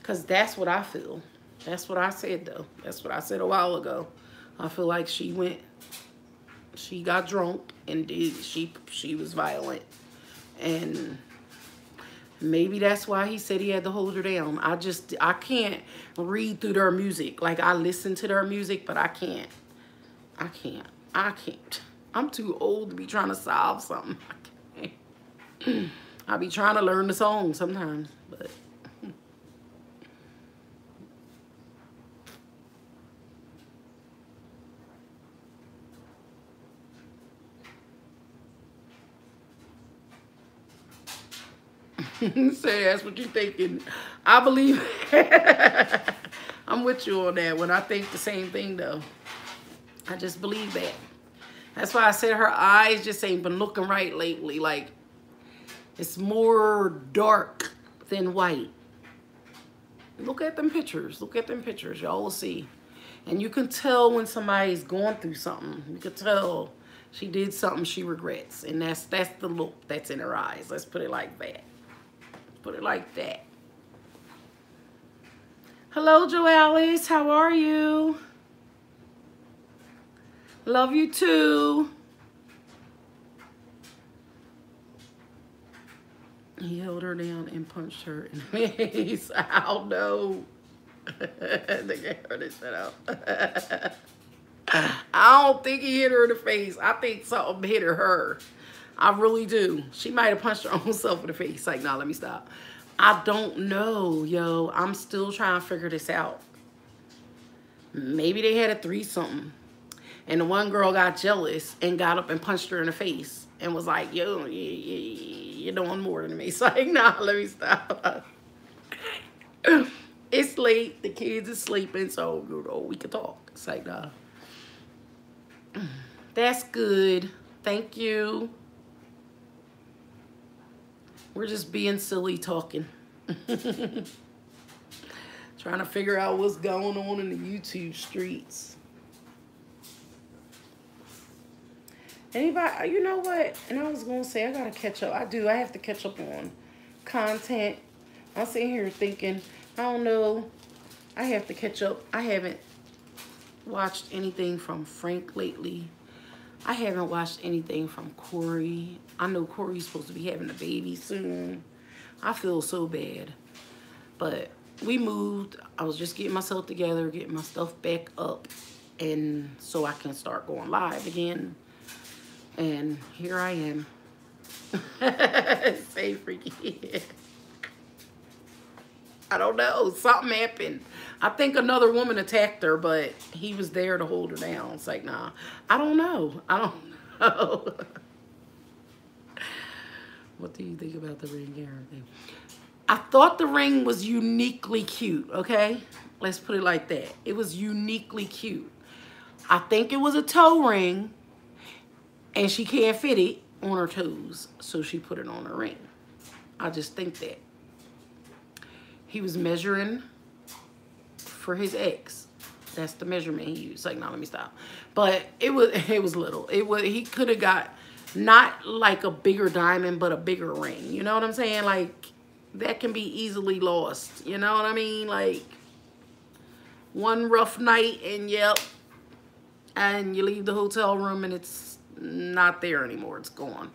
Speaker 1: Because that's what I feel. That's what I said, though. That's what I said a while ago. I feel like she got drunk and she was violent. And maybe that's why he said he had to hold her down. I can't read through their music. Like, I listen to their music, but I can't. I'm too old to be trying to solve something. I can't. I be trying to learn the song sometimes, but... Say that's what you're thinking. I believe I'm with you on that when I think the same thing, though. I just believe that. That's why I said her eyes just ain't been looking right lately. Like, it's more dark than white. Look at them pictures. Look at them pictures. Y'all will see. And you can tell when somebody's going through something. You can tell she did something she regrets. And that's the look that's in her eyes. Let's put it like that. Put it like that. Hello, Joalice. How are you? Love you too. He held her down and punched her in the face. Oh no. They gave her to shut up. I don't think he hit her in the face. I think something hit her. I really do. She might have punched her own self in the face. Like, nah, let me stop. I don't know, yo. I'm still trying to figure this out. Maybe they had a threesome. And the one girl got jealous and got up and punched her in the face. And was like, yo, you're doing more than me. It's like, nah, let me stop. It's late. The kids are sleeping. So, you know, we can talk. It's like, nah. That's good. Thank you. We're just being silly talking. Trying to figure out what's going on in the YouTube streets. Anybody, you know what? And I was going to say, I got to catch up. I have to catch up on content. I'm sitting here thinking, I don't know. I have to catch up. I haven't watched anything from Frank lately. I haven't watched anything from Corey. I know Corey's supposed to be having a baby soon. I feel so bad. But we moved. I was just getting myself together, getting my stuff back up, and so I can start going live again. And here I am. Say freaky. I don't know. Something happened. I think another woman attacked her, but he was there to hold her down. It's like, nah. I don't know. I don't know. What do you think about the ring and everything? I thought the ring was uniquely cute, okay? Let's put it like that. It was uniquely cute. I think it was a toe ring, and she can't fit it on her toes, so she put it on her ring. I just think that. He was measuring for his ex. That's the measurement he used. Like, no, let me stop. But it was little. He could have got not like a bigger diamond, but a bigger ring. You know what I'm saying? Like, that can be easily lost. You know what I mean? Like, one rough night and yep, and you leave the hotel room and it's not there anymore. It's gone.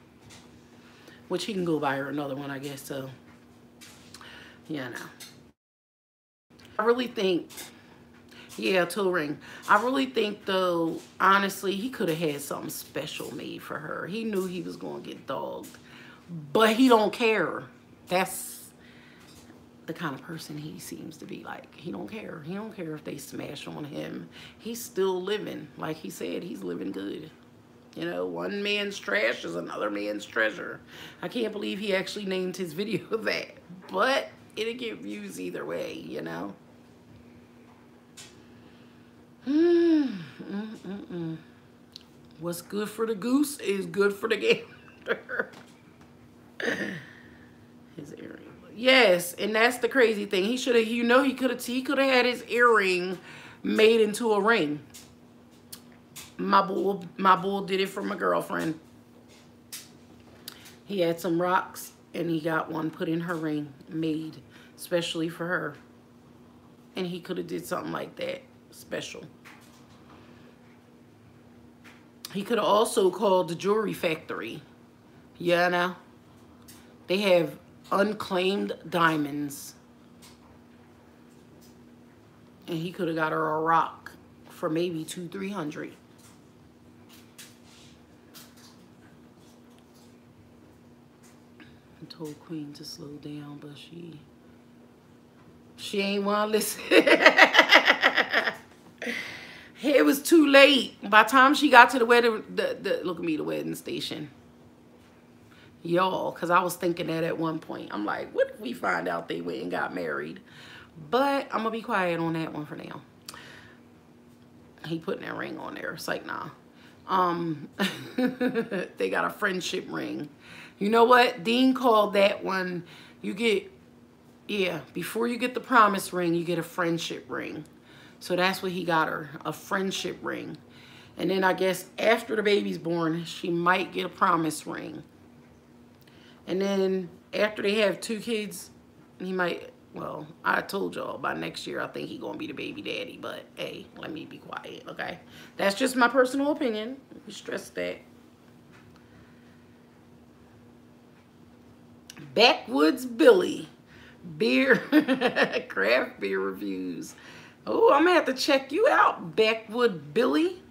Speaker 1: Which he can go buy her another one, I guess. So, yeah, no. I really think, yeah, toe ring. I really think, though, honestly, he could have had something special made for her. He knew he was going to get dogged. But he don't care. That's the kind of person he seems to be like. He don't care. He don't care if they smash on him. He's still living. Like he said, he's living good. You know, one man's trash is another man's treasure. I can't believe he actually named his video that. But it'll get views either way, you know. What's good for the goose is good for the gander. His earring. Yes, and that's the crazy thing. He should have, you know, he could have had his earring made into a ring. My bull did it for my girlfriend. He had some rocks and he got one put in her ring, made especially for her. And he could have did something like that, special. He could have also called the jewelry factory. Yeah, now they have unclaimed diamonds. And he could have got her a rock for maybe $200-300. I told Queen to slow down, but she ain't want to listen. It was too late. By the time she got to the wedding, look at me, the wedding station. Y'all, because I was thinking that at one point. I'm like, what if we find out they went and got married? But I'm going to be quiet on that one for now. He putting that ring on there. It's like, nah. They got a friendship ring. You know what? Dean called that one, you get, yeah, before you get the promise ring, you get a friendship ring. So that's what he got her, a friendship ring. And then I guess after the baby's born, she might get a promise ring. And then after they have 2 kids, he might, well, I told y'all by next year I think he's going to be the baby daddy. But, hey, let me be quiet, okay? That's just my personal opinion. We stress that. Backwoods Billy. Beer, craft beer reviews. Oh, I'm going to have to check you out, Backwood Billy.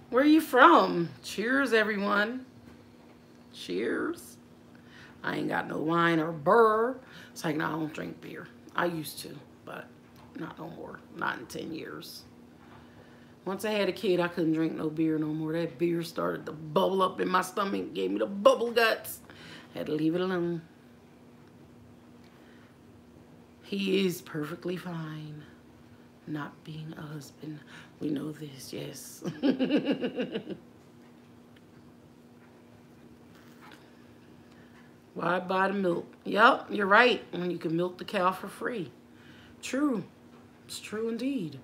Speaker 1: Where are you from? Cheers, everyone. Cheers. I ain't got no wine or burr. It's like, no, I don't drink beer. I used to, but not no more. Not in 10 years. Once I had a kid, I couldn't drink no beer no more. That beer started to bubble up in my stomach, gave me the bubble guts. Had to leave it alone. He is perfectly fine not being a husband. We know this, yes. Why buy the milk? Yep, you're right. When you can milk the cow for free. True. It's true indeed.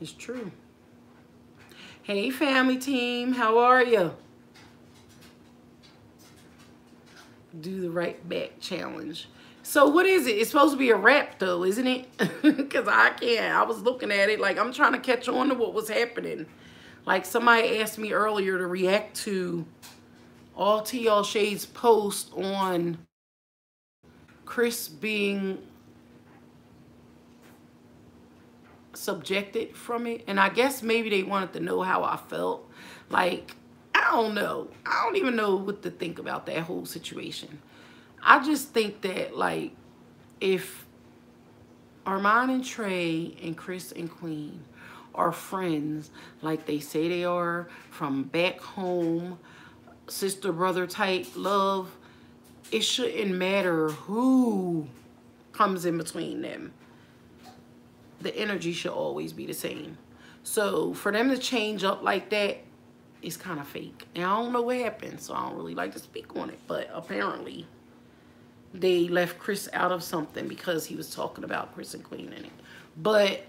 Speaker 1: It's true. Hey, family team. How are you? Do the right back challenge. So what is it? It's supposed to be a wrap though, isn't it? Because I can't. I was looking at it like I'm trying to catch on to what was happening. Like somebody asked me earlier to react to All Tea All Shade's post on Chris being subjected from it. And I guess maybe they wanted to know how I felt. Like, I don't know. I don't even know what to think about that whole situation. I just think that, like, if Armand and Trey and Chris and Queen are friends like they say they are from back home, sister brother type love, it shouldn't matter who comes in between them. The energy should always be the same. So for them to change up like that is kind of fake. And I don't know what happened, so I don't really like to speak on it. But apparently they left Chris out of something because he was talking about Chris and Queen in it. But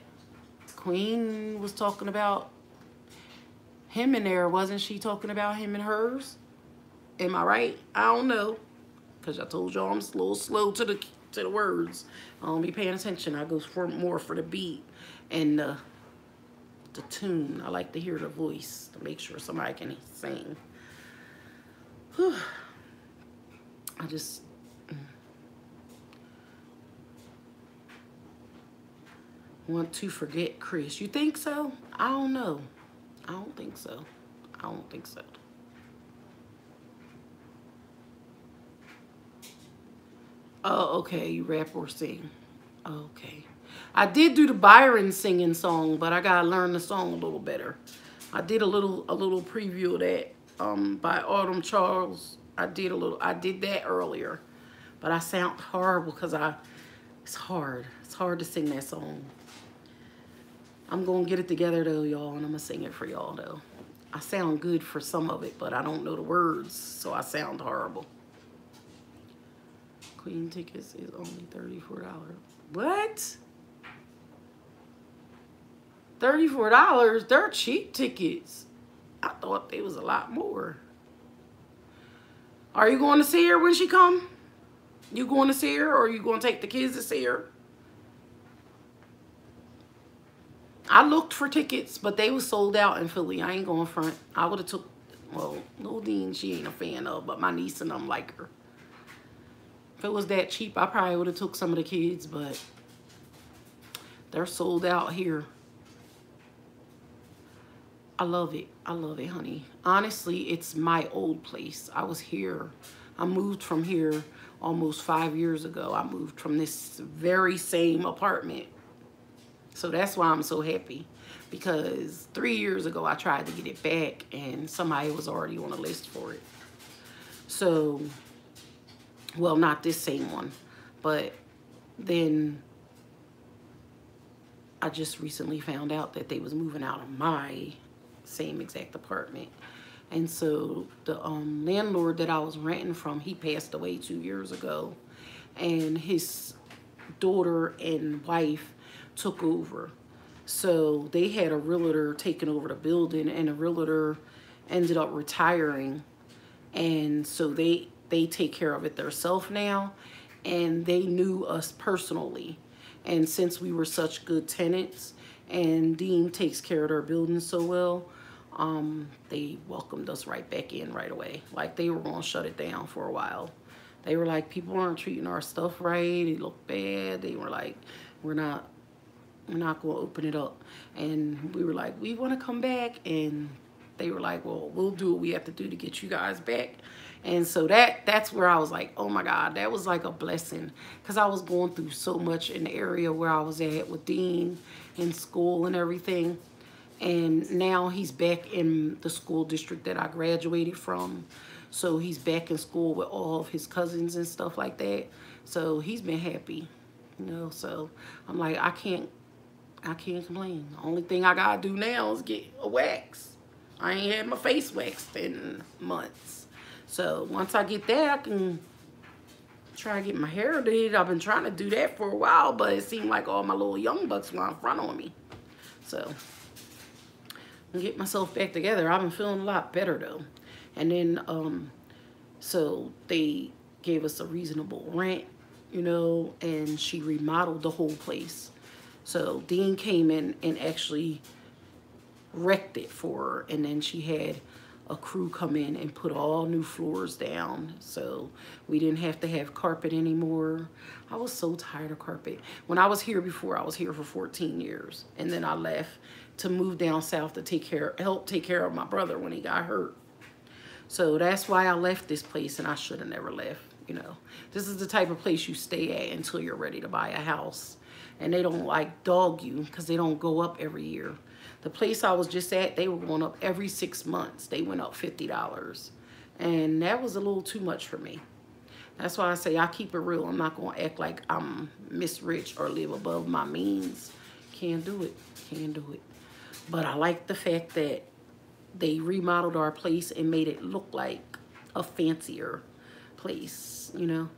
Speaker 1: Queen was talking about him in there. Wasn't she talking about him and hers? Am I right? I don't know. Because I told y'all I'm a little slow to the words. I don't be paying attention. I go more for the beat and the the tune. I like to hear the voice to make sure somebody can sing. Whew. I just... want to forget Chris. You think so? I don't know. I don't think so. I don't think so. Oh, okay. You rap or sing. Okay. I did do the Byron singing song, but I gotta learn the song a little better. I did a little preview of that by Autumn Charles. I did that earlier, but I sound horrible because it's hard. It's hard to sing that song. I'm gonna get it together though, y'all, and I'm gonna sing it for y'all though. I sound good for some of it, but I don't know the words, so I sound horrible. Queen tickets is only $34. What? $34? They're cheap tickets. I thought they was a lot more. Are you going to see her when she come? You going to see her, or are you going to take the kids to see her? I looked for tickets, but they was sold out in Philly. I ain't going front. I would have took, well, Lil Dean, she ain't a fan of, but my niece and them like her. If it was that cheap, I probably would have took some of the kids, but they're sold out here. I love it. I love it, honey. Honestly, it's my old place. I was here. I moved from here almost 5 years ago. I moved from this very same apartment. So that's why I'm so happy, because 3 years ago I tried to get it back and somebody was already on a list for it. So, well, not this same one, but then I just recently found out that they was moving out of my same exact apartment. And so the landlord that I was renting from, he passed away 2 years ago, and his daughter and wife took over. So they had a realtor taking over the building, and the realtor ended up retiring, and so they take care of it themselves now, and they knew us personally. And since we were such good tenants and Dean takes care of their building so well, they welcomed us right back in right away. Like they were gonna shut it down for a while. They were like, people aren't treating our stuff right, it looked bad. They were like, we're not gonna open it up. And we were like, we wanna come back. And they were like, well, we'll do what we have to do to get you guys back. And so that's where I was like, oh my God, that was like a blessing. Because I was going through so much in the area where I was at with Dean in school and everything. And now he's back in the school district that I graduated from. So he's back in school with all of his cousins and stuff like that. So he's been happy, you know. So I'm like, I can't complain. The only thing I gotta do now is get a wax. I ain't had my face waxed in months. So once I get that, I can try to get my hair did. I've been trying to do that for a while, but it seemed like all my little young bucks were in front on me. So I'm get myself back together. I've been feeling a lot better though. And then so they gave us a reasonable rent, you know, and she remodeled the whole place. So Dean came in and actually wrecked it for her, and then she had a crew come in and put all new floors down, so we didn't have to have carpet anymore. I was so tired of carpet. When I was here before, I was here for 14 years, and then I left to move down south to help take care of my brother when he got hurt. So that's why I left this place, and I should have never left, you know. This is the type of place you stay at until you're ready to buy a house. And they don't like dog you because they don't go up every year. The place I was just at, they were going up every 6 months. They went up $50. And that was a little too much for me. That's why I say I keep it real. I'm not going to act like I'm Miss Rich or live above my means. Can't do it. Can't do it. But I like the fact that they remodeled our place and made it look like a fancier place, you know.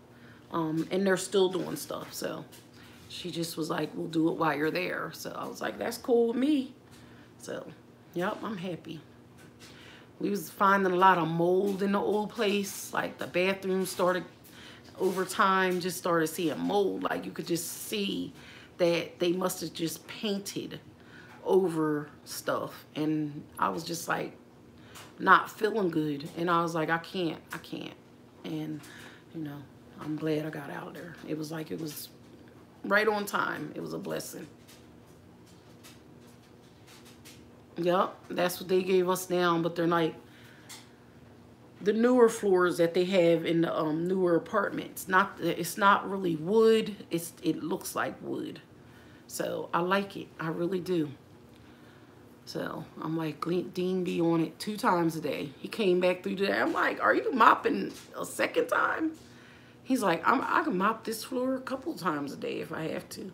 Speaker 1: And they're still doing stuff, so she just was like, we'll do it while you're there. So I was like, that's cool with me. So, yep, I'm happy. We was finding a lot of mold in the old place. Like the bathroom started, over time, just started seeing mold. Like you could just see that they must have just painted over stuff. And I was just like not feeling good. And I was like, I can't. And, you know, I'm glad I got out of there. It was like, it was right on time. It was a blessing. Yep, that's what they gave us now, but they're like the newer floors that they have in the newer apartments. It's not really wood. It looks like wood. So I like it. I really do. So I'm like, Dean be on it 2 times a day. He came back through today. I'm like, are you mopping a second time? He's like, I can mop this floor a couple times a day if I have to.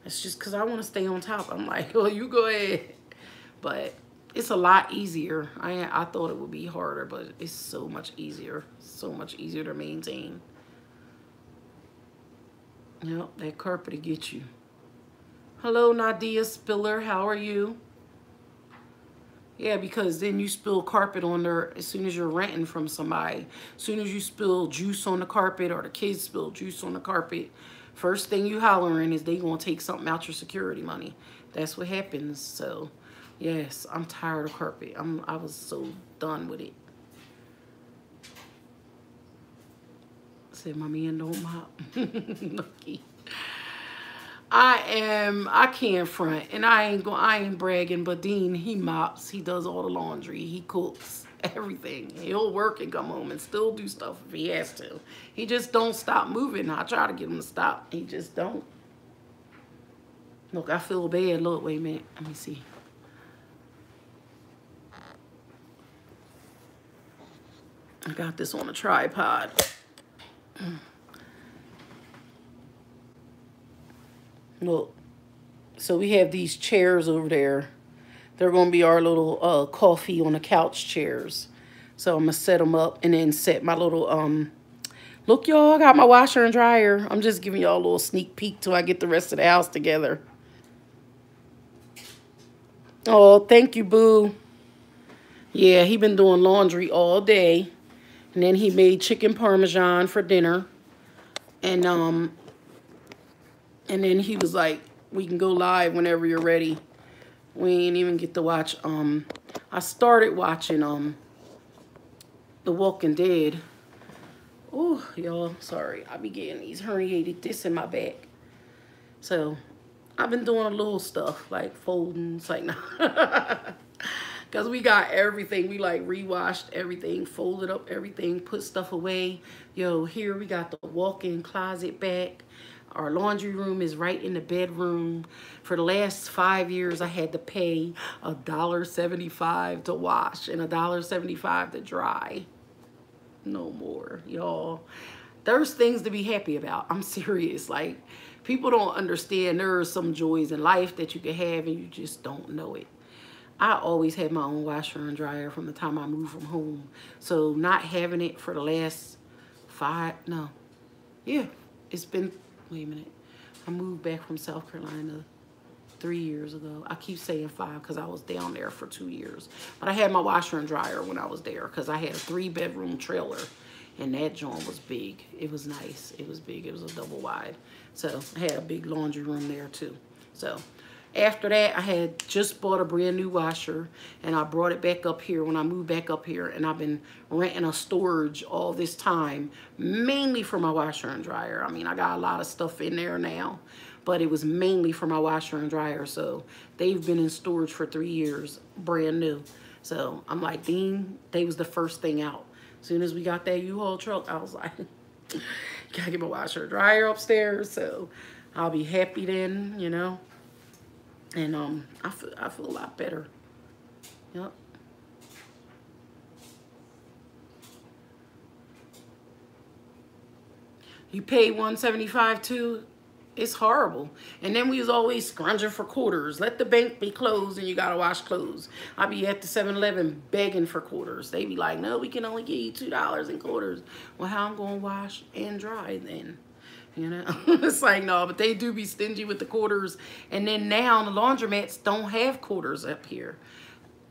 Speaker 1: It's just because I want to stay on top. I'm like, well, you go ahead. But it's a lot easier. I thought it would be harder, but it's so much easier. So much easier to maintain. Yep, that carpet will get you. Hello, Nadia Spiller. How are you? Yeah, because then you spill carpet on there as soon as you're renting from somebody. As soon as you spill juice on the carpet or the kids spill juice on the carpet, first thing you hollering is they gonna take something out your security money. That's what happens. So, yes, I'm tired of carpet. I was so done with it. Said my man don't mop. Lucky. I can't front, and I ain't bragging, but Dean, he mops, he does all the laundry, he cooks, everything. He'll work and come home and still do stuff if he has to. He just don't stop moving. I try to get him to stop. He just don't. Look, I feel bad. Look, wait a minute. Let me see. I got this on a tripod. Look, so we have these chairs over there. They're going to be our little coffee on the couch chairs. So I'm going to set them up and then set my little, look, y'all, I got my washer and dryer. I'm just giving y'all a little sneak peek till I get the rest of the house together. Oh, thank you, boo. Yeah, he been doing laundry all day. And then he made chicken parmesan for dinner. And then he was like, we can go live whenever you're ready. We ain't even get to watch, I started watching, The Walking Dead. Oh, y'all, sorry. I be getting these herniated discs in my back. So, I've been doing a little stuff, like folding. It's like, nah. Because we got everything. We, like, rewashed everything, folded up everything, put stuff away. Yo, here we got the walk-in closet back. Our laundry room is right in the bedroom. For the last 5 years, I had to pay $1.75 to wash and $1.75 to dry. No more, y'all. There's things to be happy about. I'm serious. Like, people don't understand there are some joys in life that you can have and you just don't know it. I always had my own washer and dryer from the time I moved from home. So not having it for the last it's been, wait a minute. I moved back from South Carolina 3 years ago. I keep saying 5 because I was down there for 2 years. But I had my washer and dryer when I was there because I had a 3-bedroom trailer. And that joint was big. It was nice. It was big. It was a double wide. So I had a big laundry room there too. So after that, I had just bought a brand new washer. And I brought it back up here when I moved back up here. And I've been renting a storage all this time. Mainly for my washer and dryer. I mean, I got a lot of stuff in there now. But it was mainly for my washer and dryer. So they've been in storage for 3 years. Brand new. So I'm like, Dean, they was the first thing out. As soon as we got that U-Haul truck, I was like, gotta get my washer and dryer upstairs. So I'll be happy then, you know. And I feel a lot better. Yep. You pay $1.75 too. It's horrible. And then we was always scrounging for quarters. Let the bank be closed and you gotta wash clothes. I be at the 7-Eleven begging for quarters. They be like, no, we can only give you $2 in quarters. Well, how I'm gonna wash and dry then? You know, it's like, no, but they do be stingy with the quarters. And then now the laundromats don't have quarters up here.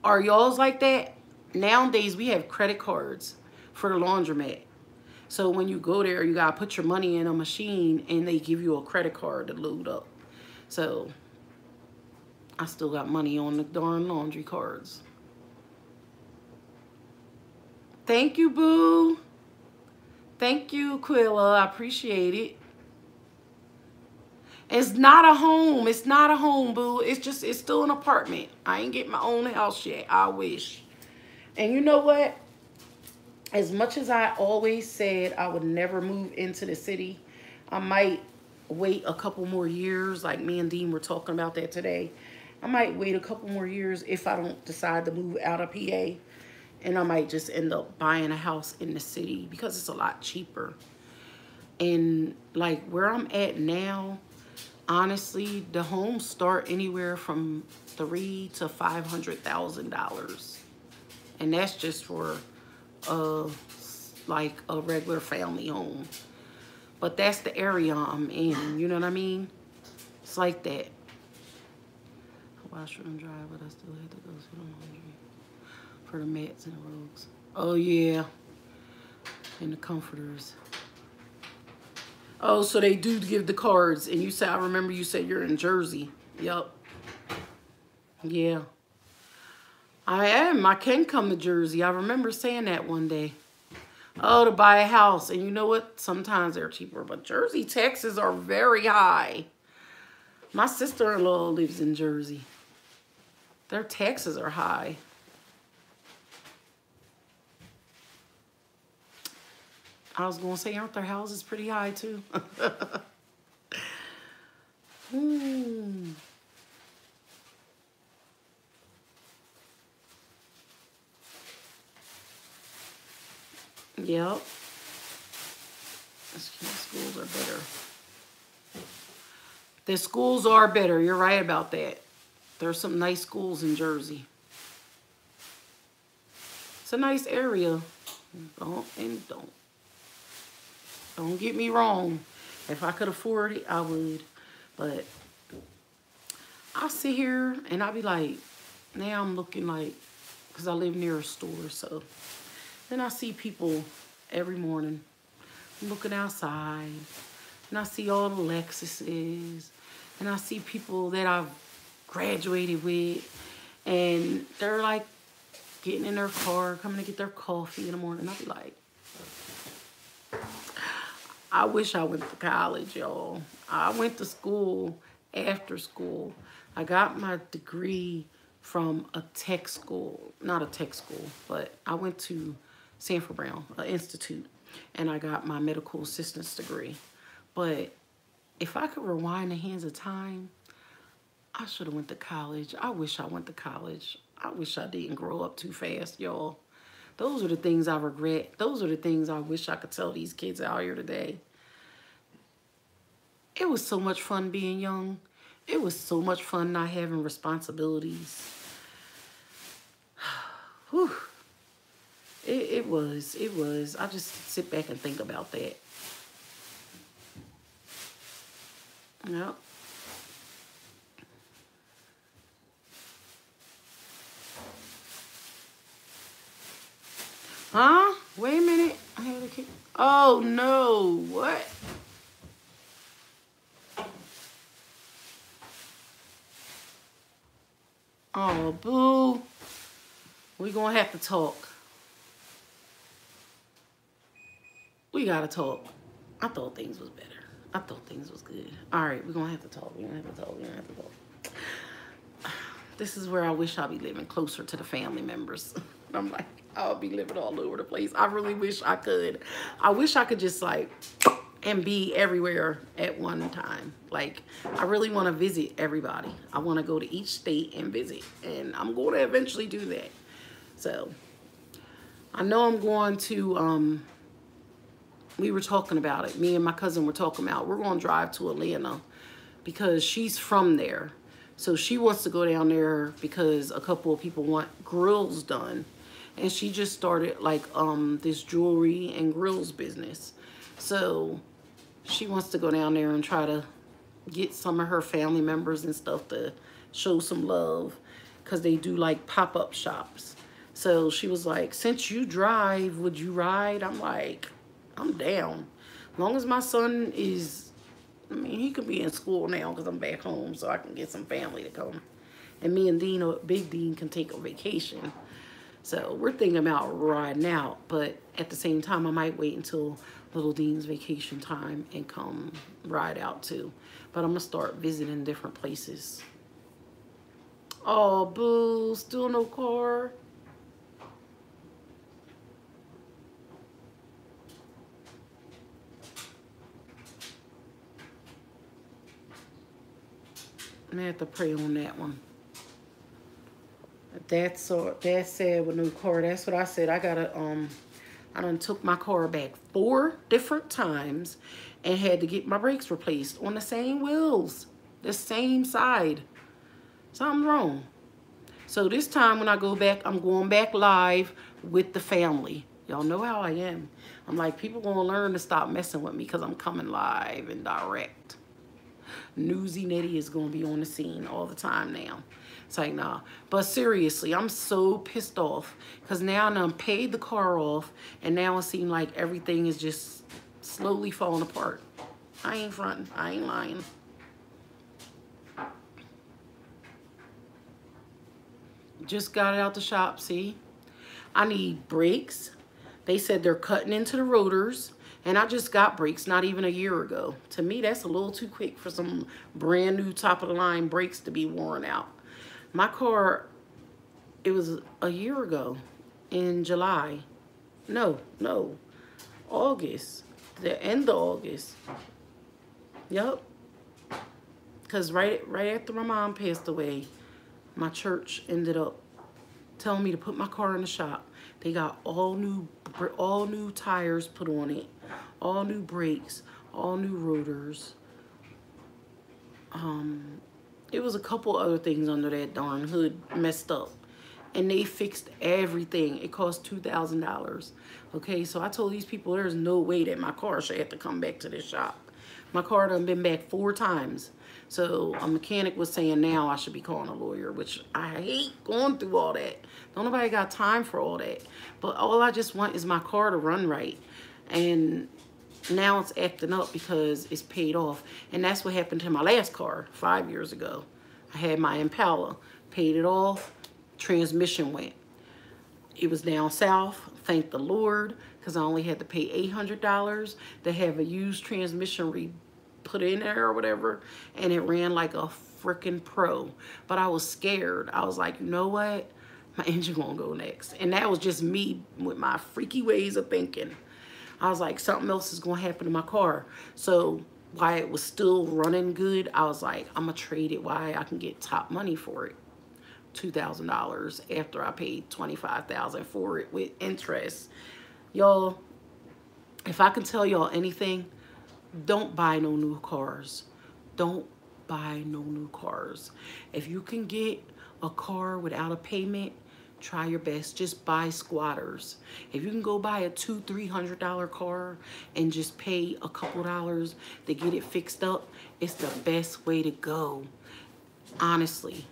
Speaker 1: Are y'all's like that? Nowadays we have credit cards for the laundromat. So when you go there, you gotta put your money in a machine and they give you a credit card to load up. So I still got money on the darn laundry cards. Thank you, boo. Thank you, Quilla. I appreciate it. It's not a home. It's not a home, boo. It's still an apartment. I ain't get my own house yet. I wish. And you know what? As much as I always said I would never move into the city, I might wait a couple more years. Like me and Dean were talking about that today. I might wait a couple more years if I don't decide to move out of PA. And I might just end up buying a house in the city because it's a lot cheaper. And like where I'm at now, honestly, the homes start anywhere from $300,000 to $500,000. And that's just for like a regular family home. But that's the area I'm in, you know what I mean? It's like that. I wash and dry, but I still had to go to the laundry for the mats and the rugs. Oh yeah, and the comforters. Oh, so they do give the cards. And you said, I remember you said you're in Jersey. Yup. Yeah. I am. I can come to Jersey. I remember saying that one day. Oh, to buy a house. And you know what? Sometimes they're cheaper. But Jersey taxes are very high. My sister-in-law lives in Jersey. Their taxes are high. I was going to say, aren't their houses pretty high, too? Yep. Schools are better. The schools are better. You're right about that. There's some nice schools in Jersey. It's a nice area. Don't get me wrong. If I could afford it, I would. But I sit here and I be like, now I'm looking like, because I live near a store, so. Then I see people every morning. I'm looking outside. And I see all the Lexuses. And I see people that I've graduated with. And they're like getting in their car, coming to get their coffee in the morning. I'll be like, I wish I went to college, y'all. I went to school after school. I got my degree from a tech school. Not a tech school, but I went to Sanford Brown Institute, and I got my medical assistance degree. But if I could rewind the hands of time, I should have went to college. I wish I went to college. I wish I didn't grow up too fast, y'all. Those are the things I regret. Those are the things I wish I could tell these kids out here today. It was so much fun being young. It was so much fun not having responsibilities. Whew. It was. I just sit back and think about that. Yep. Huh? Wait a minute. I had a kick. Oh, no. What? Oh, boo. We're going to have to talk. We got to talk. I thought things was better. I thought things was good. All right, we're going to have to talk. We're going to have to talk. We're going to have to talk. This is where I wish I'd be living closer to the family members. I'm like, I'll be living all over the place. I really wish I could. I wish I could just like, and be everywhere at one time. Like, I really want to visit everybody. I want to go to each state and visit. And I'm going to eventually do that. So, I know I'm going to, we were talking about it. Me and my cousin were talking about, we're going to drive to Atlanta because she's from there. So she wants to go down there because a couple of people want grills done. And she just started like this jewelry and grills business. So she wants to go down there and try to get some of her family members and stuff to show some love because they do like pop-up shops. So she was like, since you drive, would you ride? I'm like, I'm down. As long as my son is, I mean, he could be in school now because I'm back home so I can get some family to come And me and Dean, Big Dean, can take a vacation. So we're thinking about riding out. But at the same time, I might wait until Little Dean's vacation time and come ride out too. But I'm going to start visiting different places. Oh, boo. Still no car. I have to pray on that one. That's sad with no car. That's what I said. I done took my car back 4 different times and had to get my brakes replaced on the same wheels, the same side. Something's wrong. So this time when I go back, I'm going back live with the family. Y'all know how I am. I'm like, people gonna learn to stop messing with me because I'm coming live and direct. Newsy Nettie is going to be on the scene all the time now. It's like, nah. But seriously, I'm so pissed off because now I done paid the car off and now it seems like everything is just slowly falling apart. I ain't fronting. I ain't lying. Just got it out the shop, see? I need brakes. They said they're cutting into the rotors. And I just got brakes not even a year ago. To me, that's a little too quick for some brand new top-of-the-line brakes to be worn out. My car, it was a year ago in July. No, August. The end of August. Yup. Because right after my mom passed away, my church ended up telling me to put my car in the shop. They got all new tires put on it. All new brakes, all new rotors. It was a couple other things under that darn hood messed up. And they fixed everything. It cost $2,000. Okay, so I told these people there's no way that my car should have to come back to this shop. My car done been back 4 times. So a mechanic was saying now I should be calling a lawyer, which I hate going through all that. Don't nobody got time for all that. But all I just want is my car to run right. And now it's acting up because it's paid off. And that's what happened to my last car 5 years ago. I had my Impala, paid it off, transmission went. It was down south, thank the Lord, because I only had to pay $800 to have a used transmission put in there or whatever. And it ran like a freaking pro. But I was scared. I was like, you know what? My engine gonna go next. And that was just me with my freaky ways of thinking. I was like, something else is going to happen to my car. So while it was still running good, I was like, I'm going to trade it while I can get top money for it. $2,000 after I paid $25,000 for it with interest. Y'all, if I can tell y'all anything, don't buy no new cars. Don't buy no new cars. If you can get a car without a payment, try your best. Just buy squatters. If you can go buy a $200-300 car and just pay a couple dollars to get it fixed up, it's the best way to go, honestly.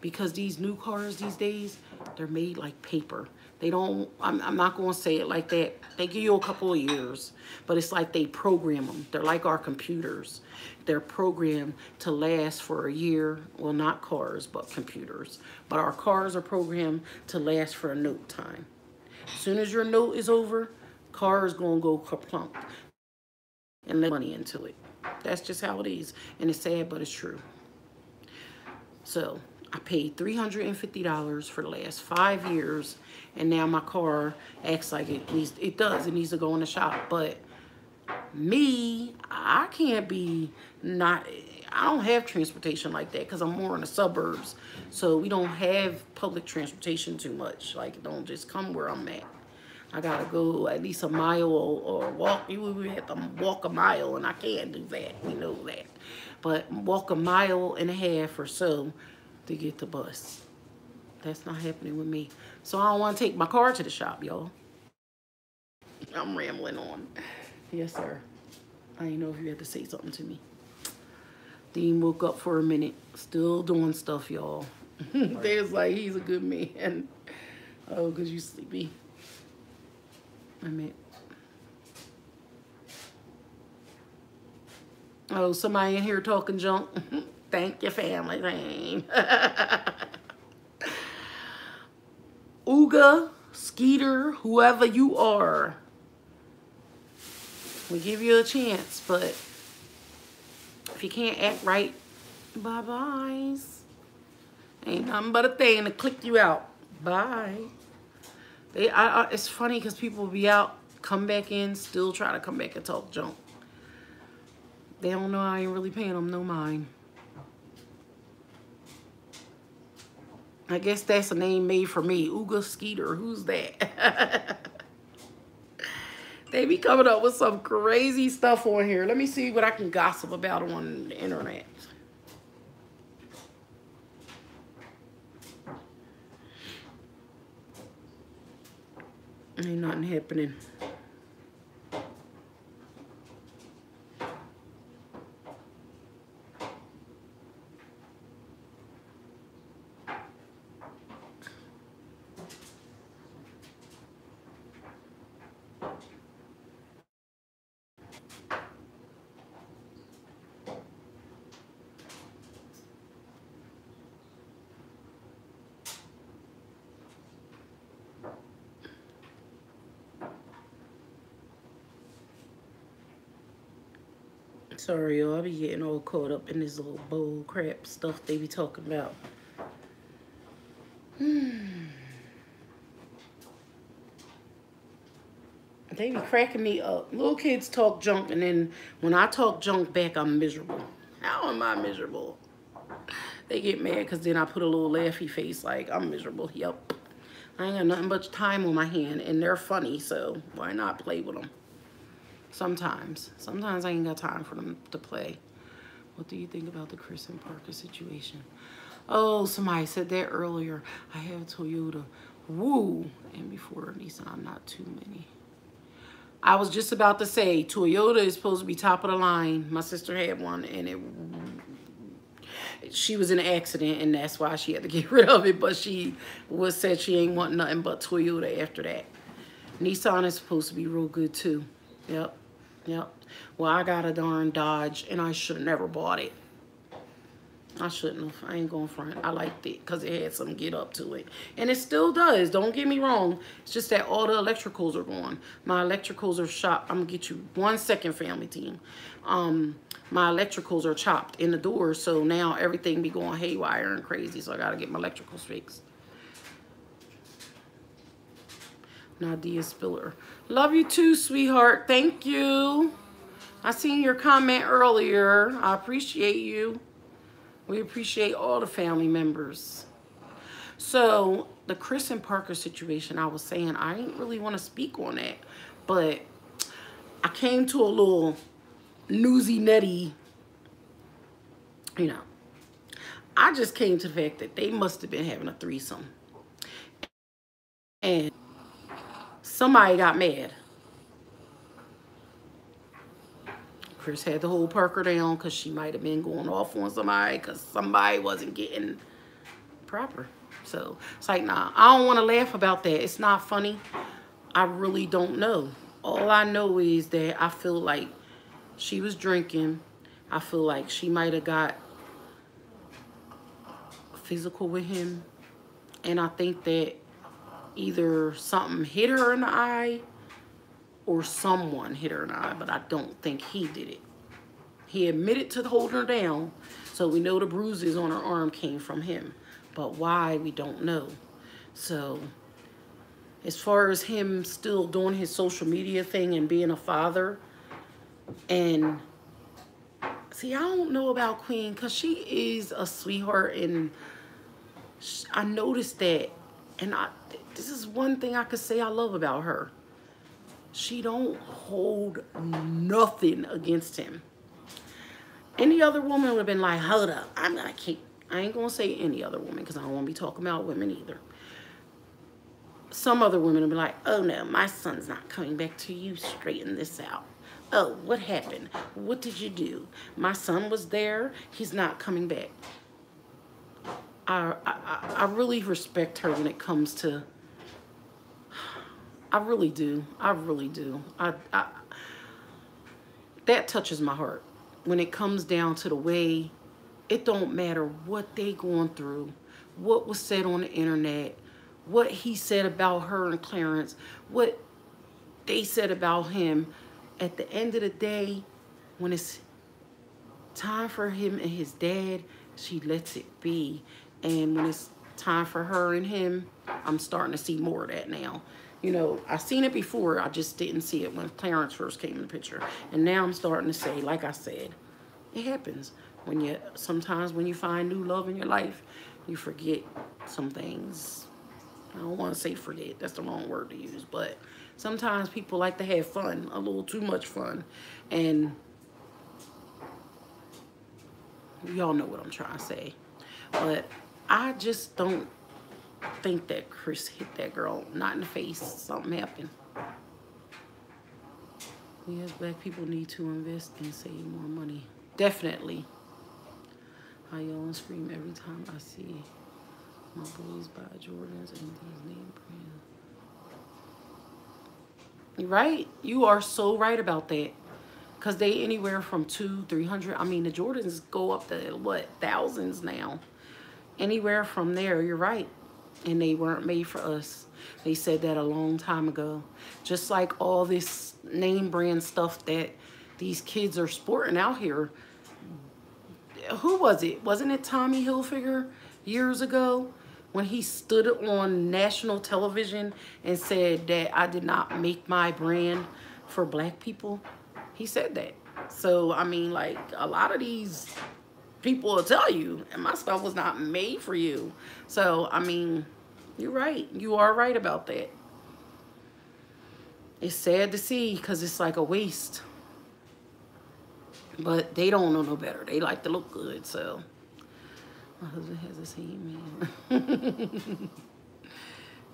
Speaker 1: Because these new cars these days, they're made like paper. They don't, I'm not going to say it like that. They give you a couple of years, but it's like they program them. They're like our computers. They're programmed to last for a year. Well, not cars, but computers. But our cars are programmed to last for a note time. As soon as your note is over, car is going to go kerplunk and let money into it. That's just how it is. And it's sad, but it's true. So I paid $350 for the last 5 years, and now my car acts like it needs to go in the shop. But me, I can't be not, I don't have transportation like that because I'm more in the suburbs. So we don't have public transportation too much. Like, it don't just come where I'm at. I gotta go at least a mile or walk. You would have to walk a mile, and I can't do that. We know that. But walk a mile and a half or so to get the bus. That's not happening with me. So I don't want to take my car to the shop, y'all. I'm rambling on. Yes, sir. I didn't know if you had to say something to me. Dean woke up for a minute. Still doing stuff, y'all. They was like, he's a good man. Oh, because you sleepy. I meant. Oh, somebody in here talking junk. Thank you, family. Thank Uga, Skeeter, whoever you are. We give you a chance, but if you can't act right, bye-byes. Ain't nothing but a thing to click you out. Bye. It's funny because people be out, come back in, still try to come back and talk junk. They don't know I ain't really paying them no mind. I guess that's a name made for me. Uga Skeeter. Who's that? They be coming up with some crazy stuff on here. Let me see what I can gossip about on the internet. Ain't nothing happening. Sorry, y'all. I be getting all caught up in this little bull crap stuff they be talking about. They be cracking me up. Little kids talk junk, and then when I talk junk back, I'm miserable. How am I miserable? They get mad because then I put a little laughy face like, I'm miserable. Yep. I ain't got nothing but time on my hand, and they're funny, so why not play with them? Sometimes I ain't got time for them to play. What do you think about the Chris and Parker situation? Oh, somebody said that earlier. I have a Toyota. Woo. And before Nissan, not too many. I was just about to say, Toyota is supposed to be top of the line. My sister had one, and she was in an accident, and that's why she had to get rid of it. But she said she ain't want nothing but Toyota after that. Nissan is supposed to be real good, too. Yep. Yep. Well, I got a darn Dodge, and I should have never bought it. I shouldn't have. I ain't going front. I liked it because it had some get up to it. And it still does. Don't get me wrong. It's just that all the electricals are gone. My electricals are chopped. I'm going to get you 1 second, family team. My electricals are chopped in the door, so now everything be going haywire and crazy, so I got to get my electricals fixed. Nadia Spiller. Love you too, sweetheart. Thank you. I seen your comment earlier. I appreciate you. We appreciate all the family members. So, the Chris and Parker situation, I was saying, I didn't really want to speak on that. But I came to a little newsy netty, you know. I just came to the fact that they must have been having a threesome. And somebody got mad. Chris had to hold Parker down because she might have been going off on somebody because somebody wasn't getting proper. So it's like, nah, I don't want to laugh about that. It's not funny. I really don't know. All I know is that I feel like she was drinking. I feel like she might have got physical with him. And I think that either something hit her in the eye or someone hit her in the eye, but I don't think he did it. He admitted to holding her down, so we know the bruises on her arm came from him. But why, we don't know. So, as far as him still doing his social media thing and being a father, and see, I don't know about Queen, because she is a sweetheart, and I noticed that, and this is one thing I could say I love about her. She don't hold nothing against him. Any other woman would have been like, hold up, I ain't gonna say any other woman because I don't want to be talking about women either. Some other women would be like, oh no, my son's not coming back till you straighten this out. Oh, what happened? What did you do? My son was there, he's not coming back. I really respect her when it comes to, I really do. I really do. That touches my heart. When it comes down to the way, it don't matter what they going through, what was said on the internet, what he said about her and Clarence, what they said about him. At the end of the day, when it's time for him and his dad, she lets it be. And when it's time for her and him, I'm starting to see more of that now. You know, I seen it before, I just didn't see it when Clarence first came in the picture. And now I'm starting to say, like I said, it happens. Sometimes when you find new love in your life, you forget some things. I don't want to say forget, that's the wrong word to use, but sometimes people like to have fun, a little too much fun. And y'all know what I'm trying to say. But I just don't think that Chris hit that girl, not in the face. Something happened. Yes, black people need to invest and save more money. Definitely. I yell and scream every time I see my boys buy Jordans and these name brands. You're right. You are so right about that. Because they anywhere from 200-300. I mean, the Jordans go up to, what, thousands now. Anywhere from there, you're right. And they weren't made for us. They said that a long time ago. Just like all this name brand stuff that these kids are sporting out here. Who was it? Wasn't it Tommy Hilfiger years ago when he stood on national television and said that I did not make my brand for black people? He said that. So, I mean, like, a lot of these people will tell you, and my stuff was not made for you. So, I mean, you're right. You are right about that. It's sad to see because it's like a waste. But they don't know no better. They like to look good, so. My husband has the same man.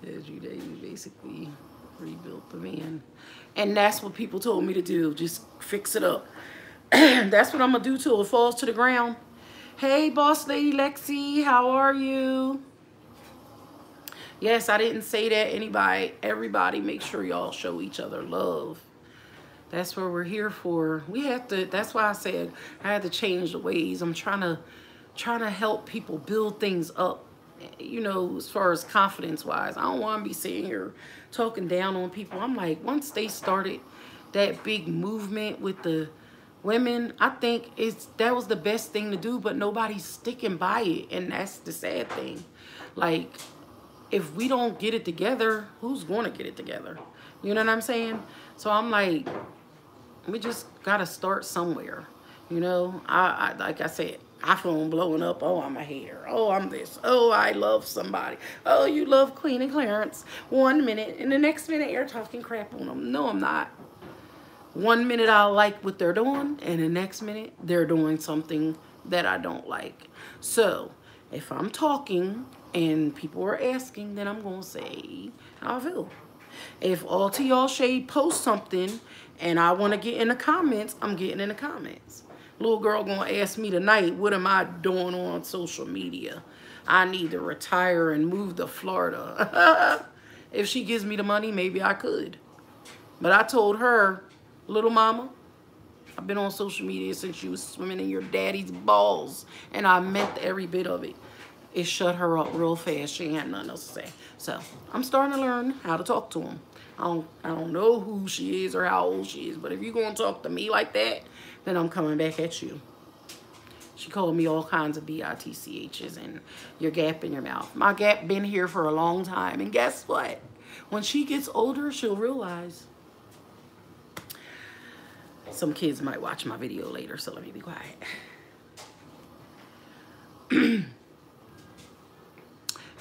Speaker 1: As you basically rebuilt the van. And that's what people told me to do. Just fix it up. That's what I'm going to do till it falls to the ground. Hey, Boss Lady Lexi, how are you? Yes, I didn't say that. Everybody, make sure y'all show each other love. That's what we're here for. We have to, that's why I said I had to change the ways. I'm trying to help people build things up, you know, as far as confidence wise. I don't want to be sitting here talking down on people. I'm like, once they started that big movement with the women, I think that was the best thing to do, but nobody's sticking by it. And that's the sad thing. Like, if we don't get it together, who's going to get it together? You know what I'm saying? So I'm like, we just got to start somewhere. You know, I like I said, iPhone blowing up. Oh, I'm a hater. Oh, I'm this. Oh, I love somebody. Oh, you love Queen and Clarence. 1 minute, and the next minute you're talking crap on them. No, I'm not. 1 minute I like what they're doing, and the next minute they're doing something that I don't like. So if I'm talking and people are asking, then I'm going to say how I feel. If all to y'all shade post something and I want to get in the comments, I'm getting in the comments. Little girl going to ask me tonight, what am I doing on social media? I need to retire and move to Florida. If she gives me the money, maybe I could. But I told her, little mama, I've been on social media since you was swimming in your daddy's balls. And I meant every bit of it. It shut her up real fast. She ain't had nothing else to say. So I'm starting to learn how to talk to him. I don't know who she is or how old she is. But if you're going to talk to me like that, then I'm coming back at you. She called me all kinds of BITCHs and your gap in your mouth. My gap been here for a long time. And guess what? When she gets older, she'll realize. Some kids might watch my video later, so let me be quiet.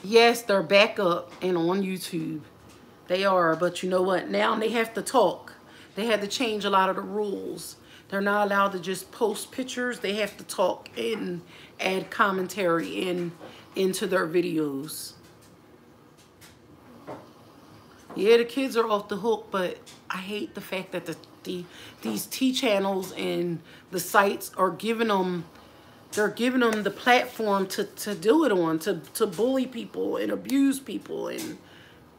Speaker 1: Yes, they're back up and on YouTube. They are, but you know what? Now they have to talk. They had to change a lot of the rules. They're not allowed to just post pictures. They have to talk and add commentary into their videos. Yeah, the kids are off the hook, but I hate the fact that these T channels and the sites are giving them, they're giving them the platform to do it on, to bully people and abuse people and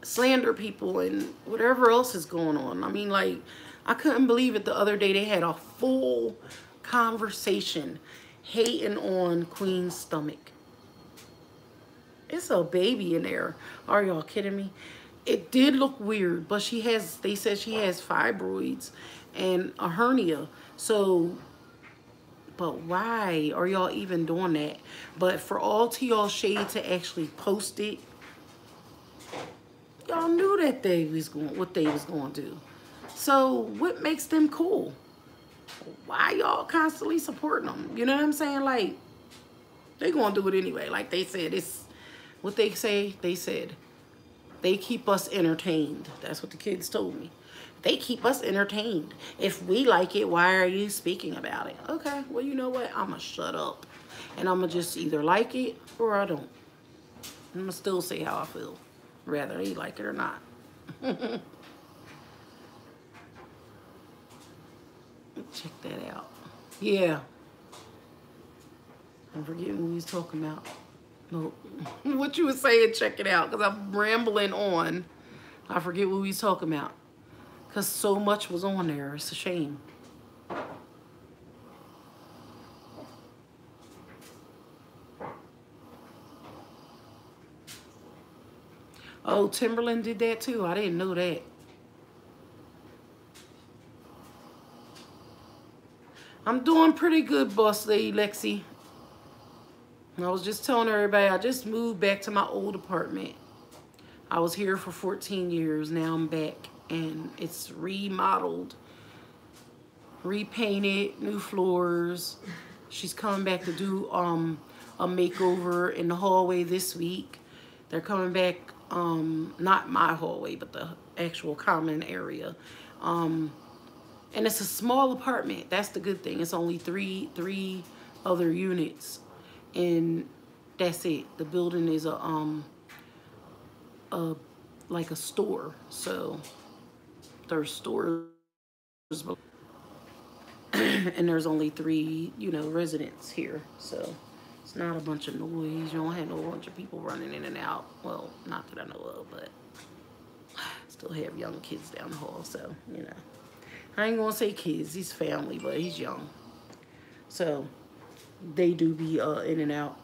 Speaker 1: slander people and whatever else is going on. I mean, like, I couldn't believe it the other day. They had a full conversation hating on Queen's stomach. It's a baby in there. Are y'all kidding me? It did look weird, but she has, they said she has fibroids and a hernia. So, but why are y'all even doing that? But for all to y'all shade to actually post it, y'all knew that they was going, what they was going to do. So what makes them cool? Why y'all constantly supporting them? You know what I'm saying? Like, they gonna do it anyway. Like they said, it's what they say. They said they keep us entertained. That's what the kids told me. They keep us entertained. If we like it, why are you speaking about it? Okay, well, you know what? I'm gonna shut up, and I'm gonna just either like it or I don't. I'm gonna still say how I feel, whether they like it or not. Check that out. Yeah. I'm forgetting what we was talking about. No, what you was saying, check it out, because I'm rambling on. I forget what we was talking about. Because so much was on there. It's a shame. Oh, Timberland did that too. I didn't know that. I'm doing pretty good, boss lady Lexi. I was just telling everybody, I just moved back to my old apartment. I was here for 14 years. Now I'm back, and it's remodeled, repainted, new floors. She's coming back to do a makeover in the hallway this week. They're coming back, not my hallway, but the actual common area. And it's a small apartment. That's the good thing. It's only three other units. And that's it. The building is like a store. So there's stores, and there's only 3, you know, residents here. So it's not a bunch of noise. You don't have no bunch of people running in and out. Well, not that I know of, but still have young kids down the hall. So, you know, I ain't gonna say kids. He's family, but he's young. So they do be in and out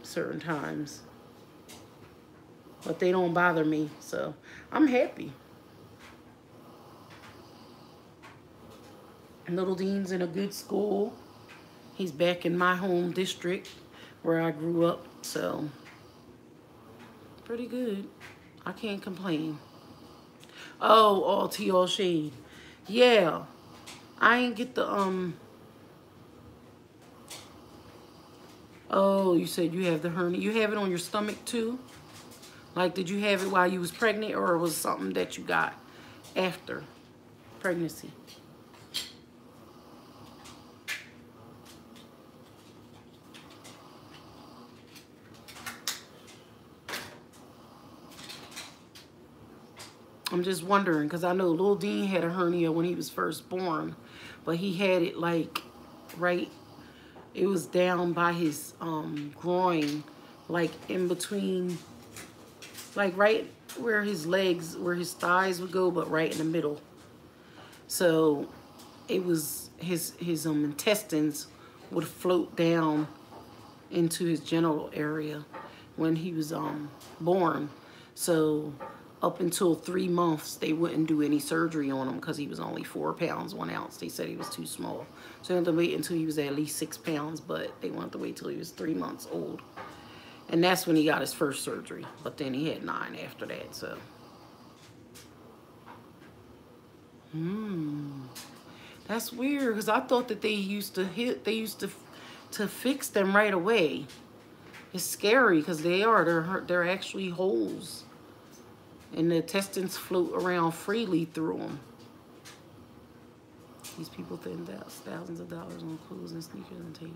Speaker 1: certain times, but they don't bother me, so I'm happy. Little Dean's in a good school. He's back in my home district where I grew up, so pretty good. I can't complain. Oh, all tea, all shade. Yeah, I ain't get the Oh, you said you have the hernia. You have it on your stomach too? Like, did you have it while you was pregnant, or was it something that you got after pregnancy? I'm just wondering, because I know Lil Dean had a hernia when he was first born, but he had it like right, it was down by his groin, like in between, like right where his legs, where his thighs would go, but right in the middle. So it was his intestines would float down into his genital area when he was born. So up until 3 months, they wouldn't do any surgery on him because he was only 4 pounds, 1 ounce. They said he was too small. So they had to wait until he was at least 6 pounds, but they wanted to wait till he was 3 months old. And that's when he got his first surgery. But then he had 9 after that, so. That's weird, because I thought that they used to fix them right away. It's scary, because they're actually holes. And the intestines float around freely through them. These people spend thousands of dollars on clothes and sneakers and take it.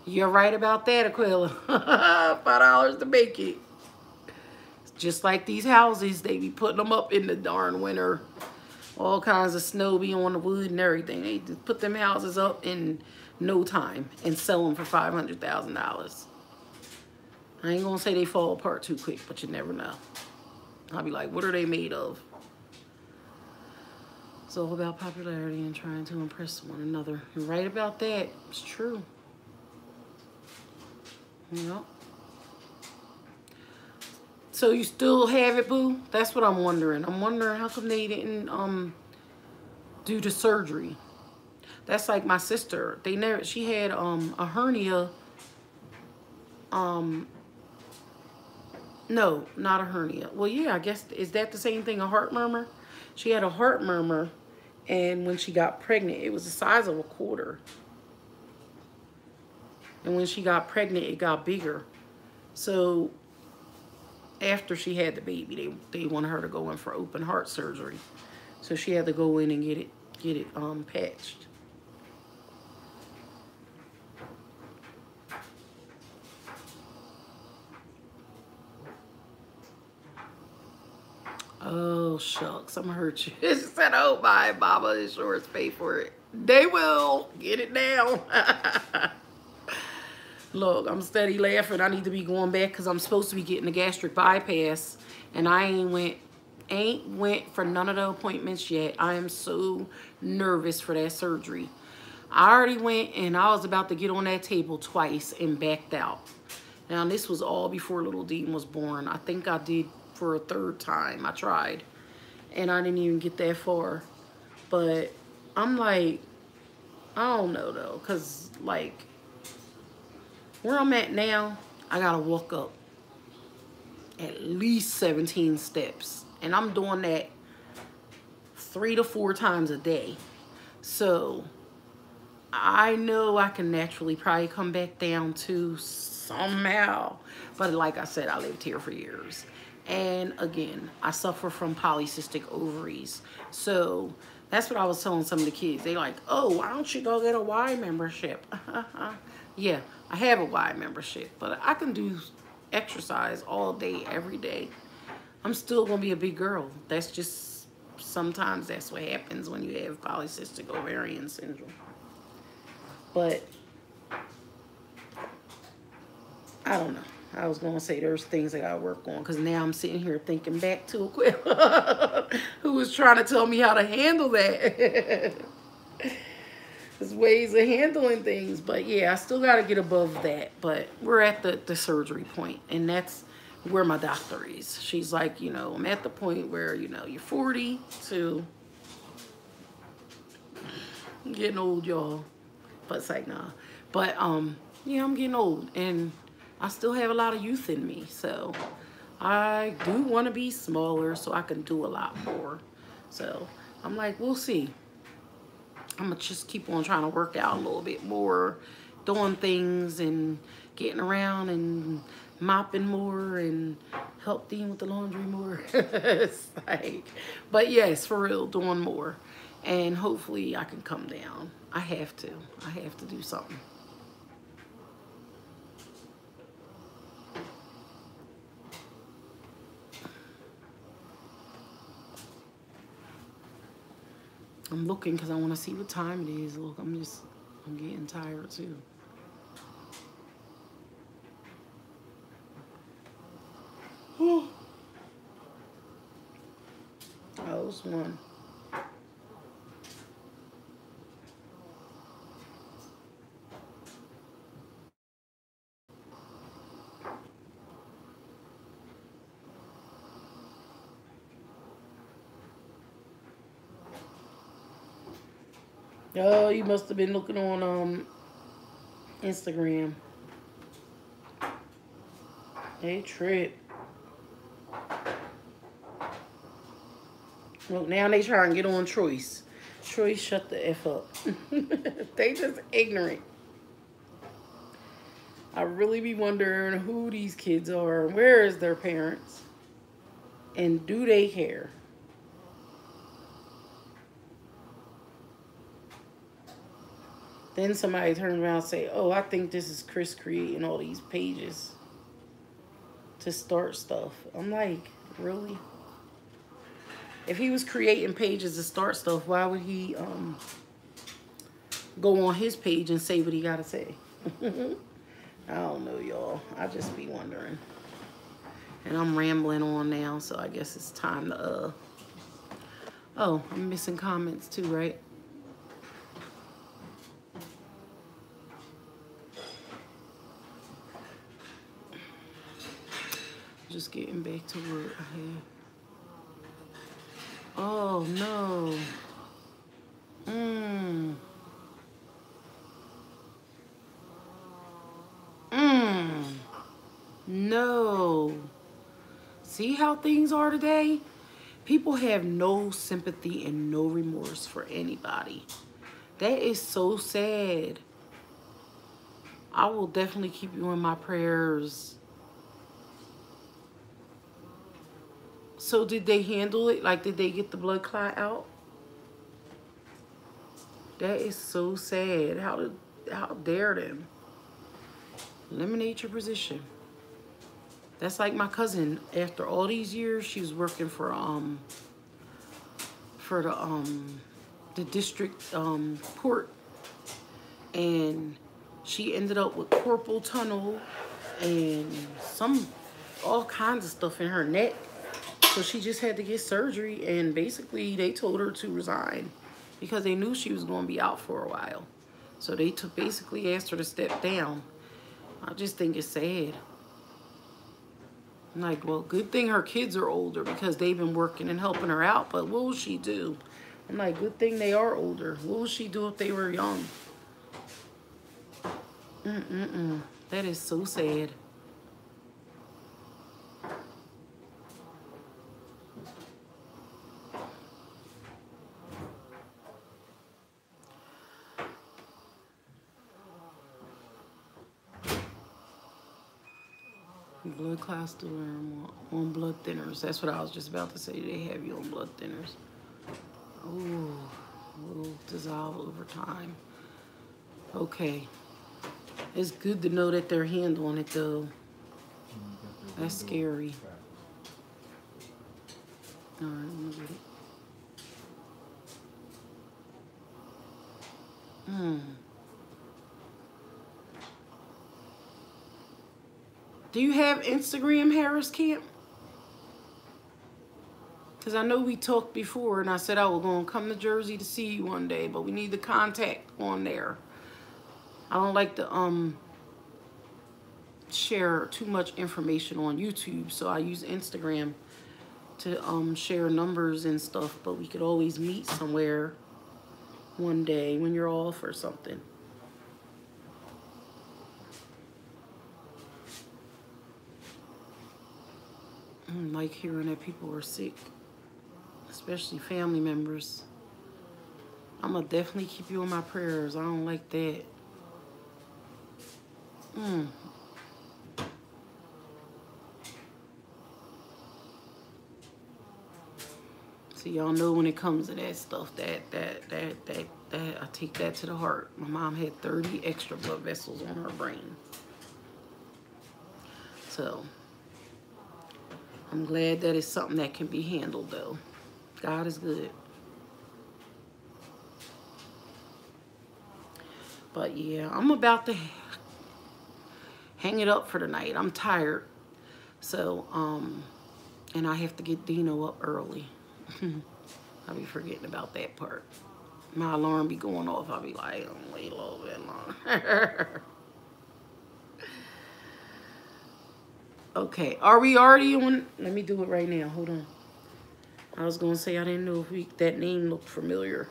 Speaker 1: You're right about that, Aquila. $5 to make it. It's just like these houses, they be putting them up in the darn winter. All kinds of snow be on the wood and everything. They just put them houses up in no time and sell them for $500,000. I ain't gonna say they fall apart too quick, but you never know. I'll be like, what are they made of? It's all about popularity and trying to impress one another. You're right about that. It's true. Yep. So you still have it, boo? That's what I'm wondering. I'm wondering how come they didn't do the surgery. That's like my sister. She had a hernia. No, not a hernia. Well, yeah, I guess, is that the same thing, a heart murmur? She had a heart murmur, and when she got pregnant, it was the size of a quarter. And when she got pregnant, it got bigger. So after she had the baby, they wanted her to go in for open heart surgery. So she had to go in and get it patched. Oh, shucks, I'm gonna hurt you. She said, oh, my mama insurance pay for it. They will. Get it down. Look, I'm steady laughing. I need to be going back because I'm supposed to be getting a gastric bypass. And I ain't went for none of the appointments yet. I am so nervous for that surgery. I already went and I was about to get on that table twice and backed out. Now, this was all before little Dean was born. I think I did for a third time. I tried and I didn't even get that far. But I'm like, I don't know though, because like where I'm at now, I gotta walk up at least 17 steps, and I'm doing that 3 to 4 times a day. So I know I can naturally probably come back down to somehow. But like I said, I lived here for years. And again, I suffer from polycystic ovaries. So that's what I was telling some of the kids. They like, oh, why don't you go get a Y membership? Yeah, I have a Y membership, but I can do exercise all day, every day. I'm still gonna be a big girl. That's just, sometimes that's what happens when you have polycystic ovarian syndrome. But I don't know. I was gonna say there's things I gotta work on, because now I'm sitting here thinking back to a quill who was trying to tell me how to handle that. There's ways of handling things, but yeah, I still gotta get above that. But we're at the surgery point, and that's where my doctor is. She's like, you know, I'm at the point where, you know, you're 40 to I'm getting old, y'all. But it's like, nah. But yeah, I'm getting old, and I still have a lot of youth in me. So I do want to be smaller so I can do a lot more. So I'm like, we'll see. I'm going to just keep on trying to work out a little bit more, doing things and getting around and mopping more and help Dean with the laundry more. It's like, but yes, for real, doing more. And hopefully I can come down. I have to do something. I'm looking because I want to see what time it is. Look, I'm getting tired too. Oh, it's one. Oh, you must have been looking on Instagram. Hey, Trip. Look, now they trying to get on Troyce. Troyce, shut the F up. They just ignorant. I really be wondering who these kids are. Where is their parents? And do they care? Then somebody turns around and say, oh, I think this is Chris creating all these pages to start stuff. I'm like, really? If he was creating pages to start stuff, why would he go on his page and say what he got to say? I don't know, y'all. I just be wondering. And I'm rambling on now, so I guess it's time to... Oh, I'm missing comments too, right? Just getting back to what I had. Oh no. No. See how things are today? People have no sympathy and no remorse for anybody. That is so sad. I will definitely keep you in my prayers. So did they handle it? Like, did they get the blood clot out? That is so sad. How dare them? Eliminate your position. That's like my cousin. After all these years, she was working for the district port, and she ended up with carpal tunnel and all kinds of stuff in her neck. So she just had to get surgery, and basically they told her to resign because they knew she was going to be out for a while. So they basically asked her to step down. I just think it's sad. I'm like, well, good thing her kids are older because they've been working and helping her out. But what will she do? I'm like, good thing they are older. What will she do if they were young? That is so sad. Blood clots still on blood thinners. That's what I was just about to say. They have you on blood thinners. Oh, will dissolve over time. Okay. It's good to know that they're handling it though. That's scary. All right, I'm gonna get it. Do you have Instagram, Harris Camp? Because I know we talked before and I said I was going to come to Jersey to see you one day, but we need the contact on there. I don't like to share too much information on YouTube, so I use Instagram to share numbers and stuff, but we could always meet somewhere one day when you're off or something. I don't like hearing that people are sick, especially family members. I'm going to definitely keep you in my prayers. I don't like that. See, y'all know when it comes to that stuff, that I take that to the heart. My mom had 30 extra blood vessels on her brain. So I'm glad that it's something that can be handled, though. God is good. But yeah, I'm about to hang it up for the night. I'm tired. So, and I have to get Dino up early. I'll be forgetting about that part. My alarm be going off. I'll be like, I'm wait a little bit longer. Okay, are we already on? Let me do it right now. Hold on. I was going to say I didn't know if that name looked familiar.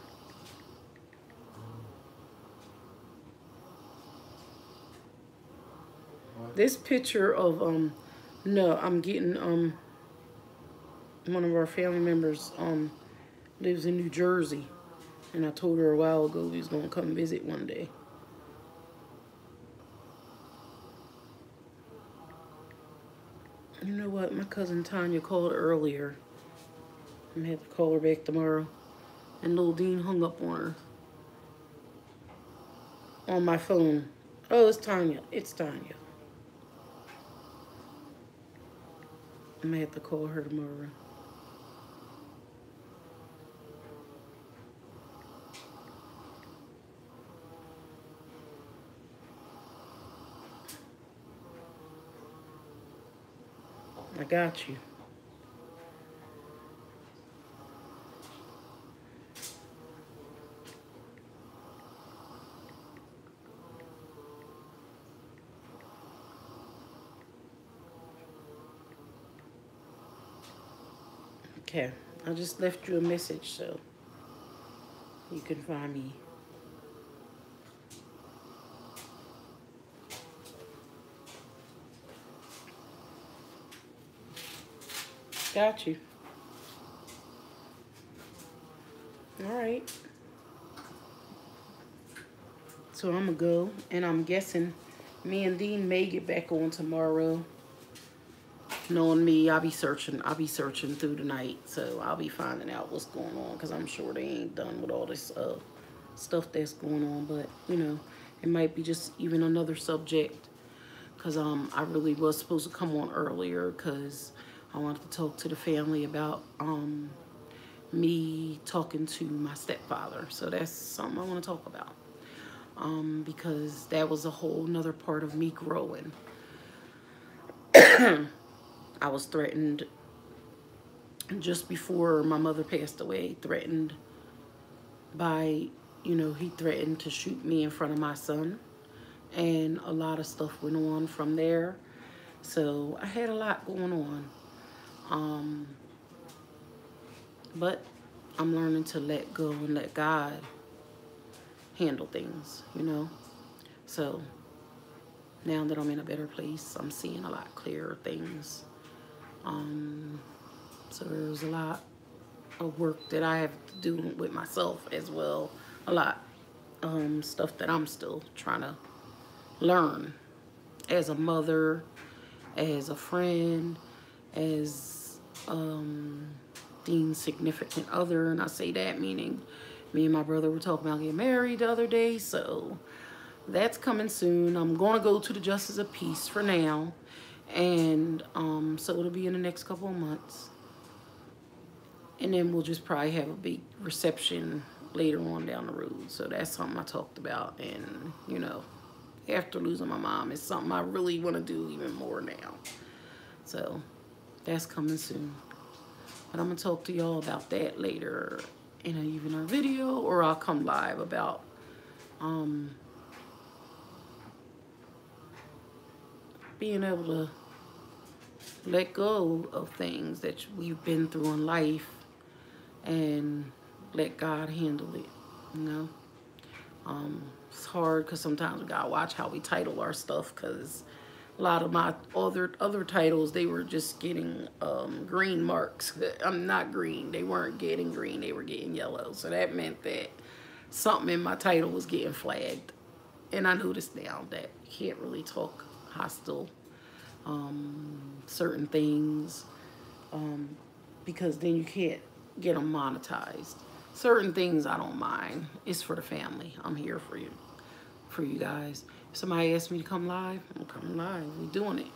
Speaker 1: This picture of, no, I'm getting, one of our family members, lives in New Jersey. And I told her a while ago he was going to come visit one day. You know what? My cousin Tanya called earlier. I'm going to have to call her back tomorrow. And Lil Dean hung up on her. On my phone. Oh, it's Tanya. It's Tanya. I'm going to have to call her tomorrow. I got you. Okay, I just left you a message so you can find me. Got you. All right. So I'm gonna go, and I'm guessing me and Dean may get back on tomorrow. Knowing me, I'll be searching through the night, so I'll be finding out what's going on, because I'm sure they ain't done with all this stuff that's going on. But you know, it might be just even another subject, because I really was supposed to come on earlier because I wanted to talk to the family about me talking to my stepfather. So that's something I want to talk about, because that was a whole nother part of me growing. I was threatened just before my mother passed away, threatened by, you know, he threatened to shoot me in front of my son, and a lot of stuff went on from there. So I had a lot going on. But I'm learning to let go and let God handle things, you know. So now that I'm in a better place, I'm seeing a lot clearer things. So there's a lot of work that I have to do with myself as well. A lot stuff that I'm still trying to learn as a mother, as a friend, as Dean's significant other. And I say that meaning me and my brother were talking about getting married the other day, so that's coming soon. I'm going to go to the Justice of Peace for now, and so it'll be in the next couple of months, and then we'll just probably have a big reception later on down the road. So that's something I talked about, and you know, after losing my mom, it's something I really want to do even more now. So that's coming soon, but I'm gonna talk to y'all about that later in even a video, or I'll come live about being able to let go of things that we've been through in life and let God handle it, you know. It's hard because sometimes we gotta watch how we title our stuff, because a lot of my other titles, they were just getting green marks. I'm not green. They weren't getting green. They were getting yellow. So that meant that something in my title was getting flagged. And I noticed now that you can't really talk hostile certain things, because then you can't get them monetized. Certain things I don't mind. It's for the family. I'm here for you guys. If somebody asks me to come live, I'm coming live. We're doing it.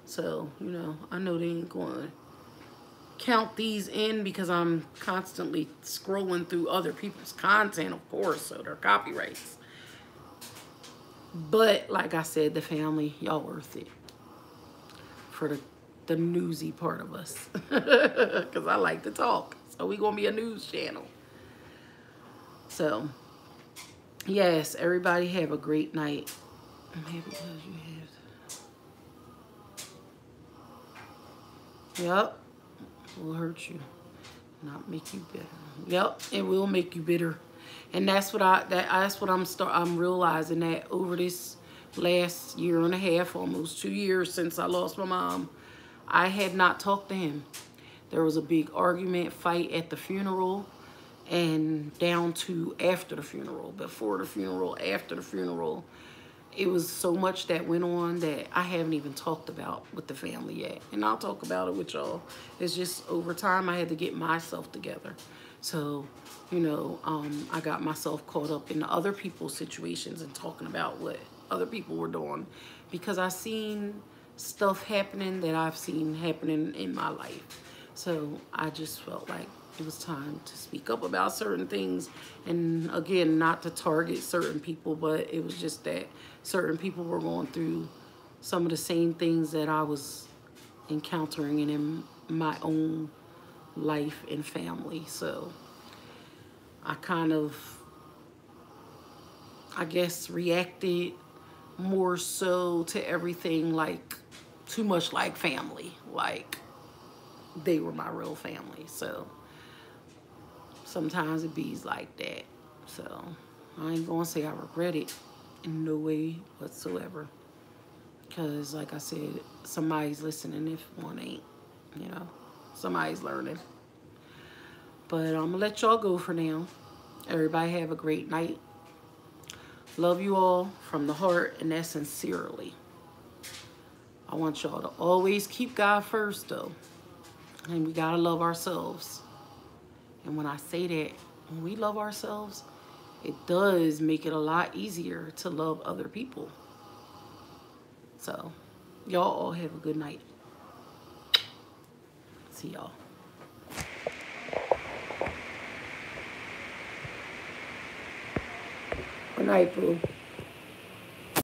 Speaker 1: So, you know, I know they ain't going to count these in because I'm constantly scrolling through other people's content, of course, so they're copyrights. But like I said, the family, y'all worth it for the newsy part of us, because I like to talk. So we gonna be a news channel. So yes, everybody have a great night. I'm happy because you have. Yep, it will hurt you, not make you bitter. Yep, it will make you bitter. And that's what I'm realizing, that over this last year and a half, almost 2 years since I lost my mom, I had not talked to him. There was a big argument, fight at the funeral, and down to after the funeral, before the funeral, after the funeral. It was so much that went on that I haven't even talked about with the family yet. And I'll talk about it with y'all. It's just over time I had to get myself together. So, you know, I got myself caught up in other people's situations and talking about what other people were doing, because I seen stuff happening that I've seen happening in my life. So I just felt like it was time to speak up about certain things. And again, not to target certain people, but it was just that certain people were going through some of the same things that I was encountering in my own life and family. So I kind of, I guess, reacted more so to everything like too much like family. Like, they were my real family. So sometimes it be like that. So I ain't gonna say I regret it in no way whatsoever. Because like I said, somebody's listening if one ain't, you know. Somebody's learning. But I'm gonna let y'all go for now. Everybody have a great night. Love you all from the heart, and that's sincerely. I want y'all to always keep God first, though. And we gotta love ourselves. And when I say that, when we love ourselves, it does make it a lot easier to love other people. So, y'all all have a good night. See y'all. Good night, boo.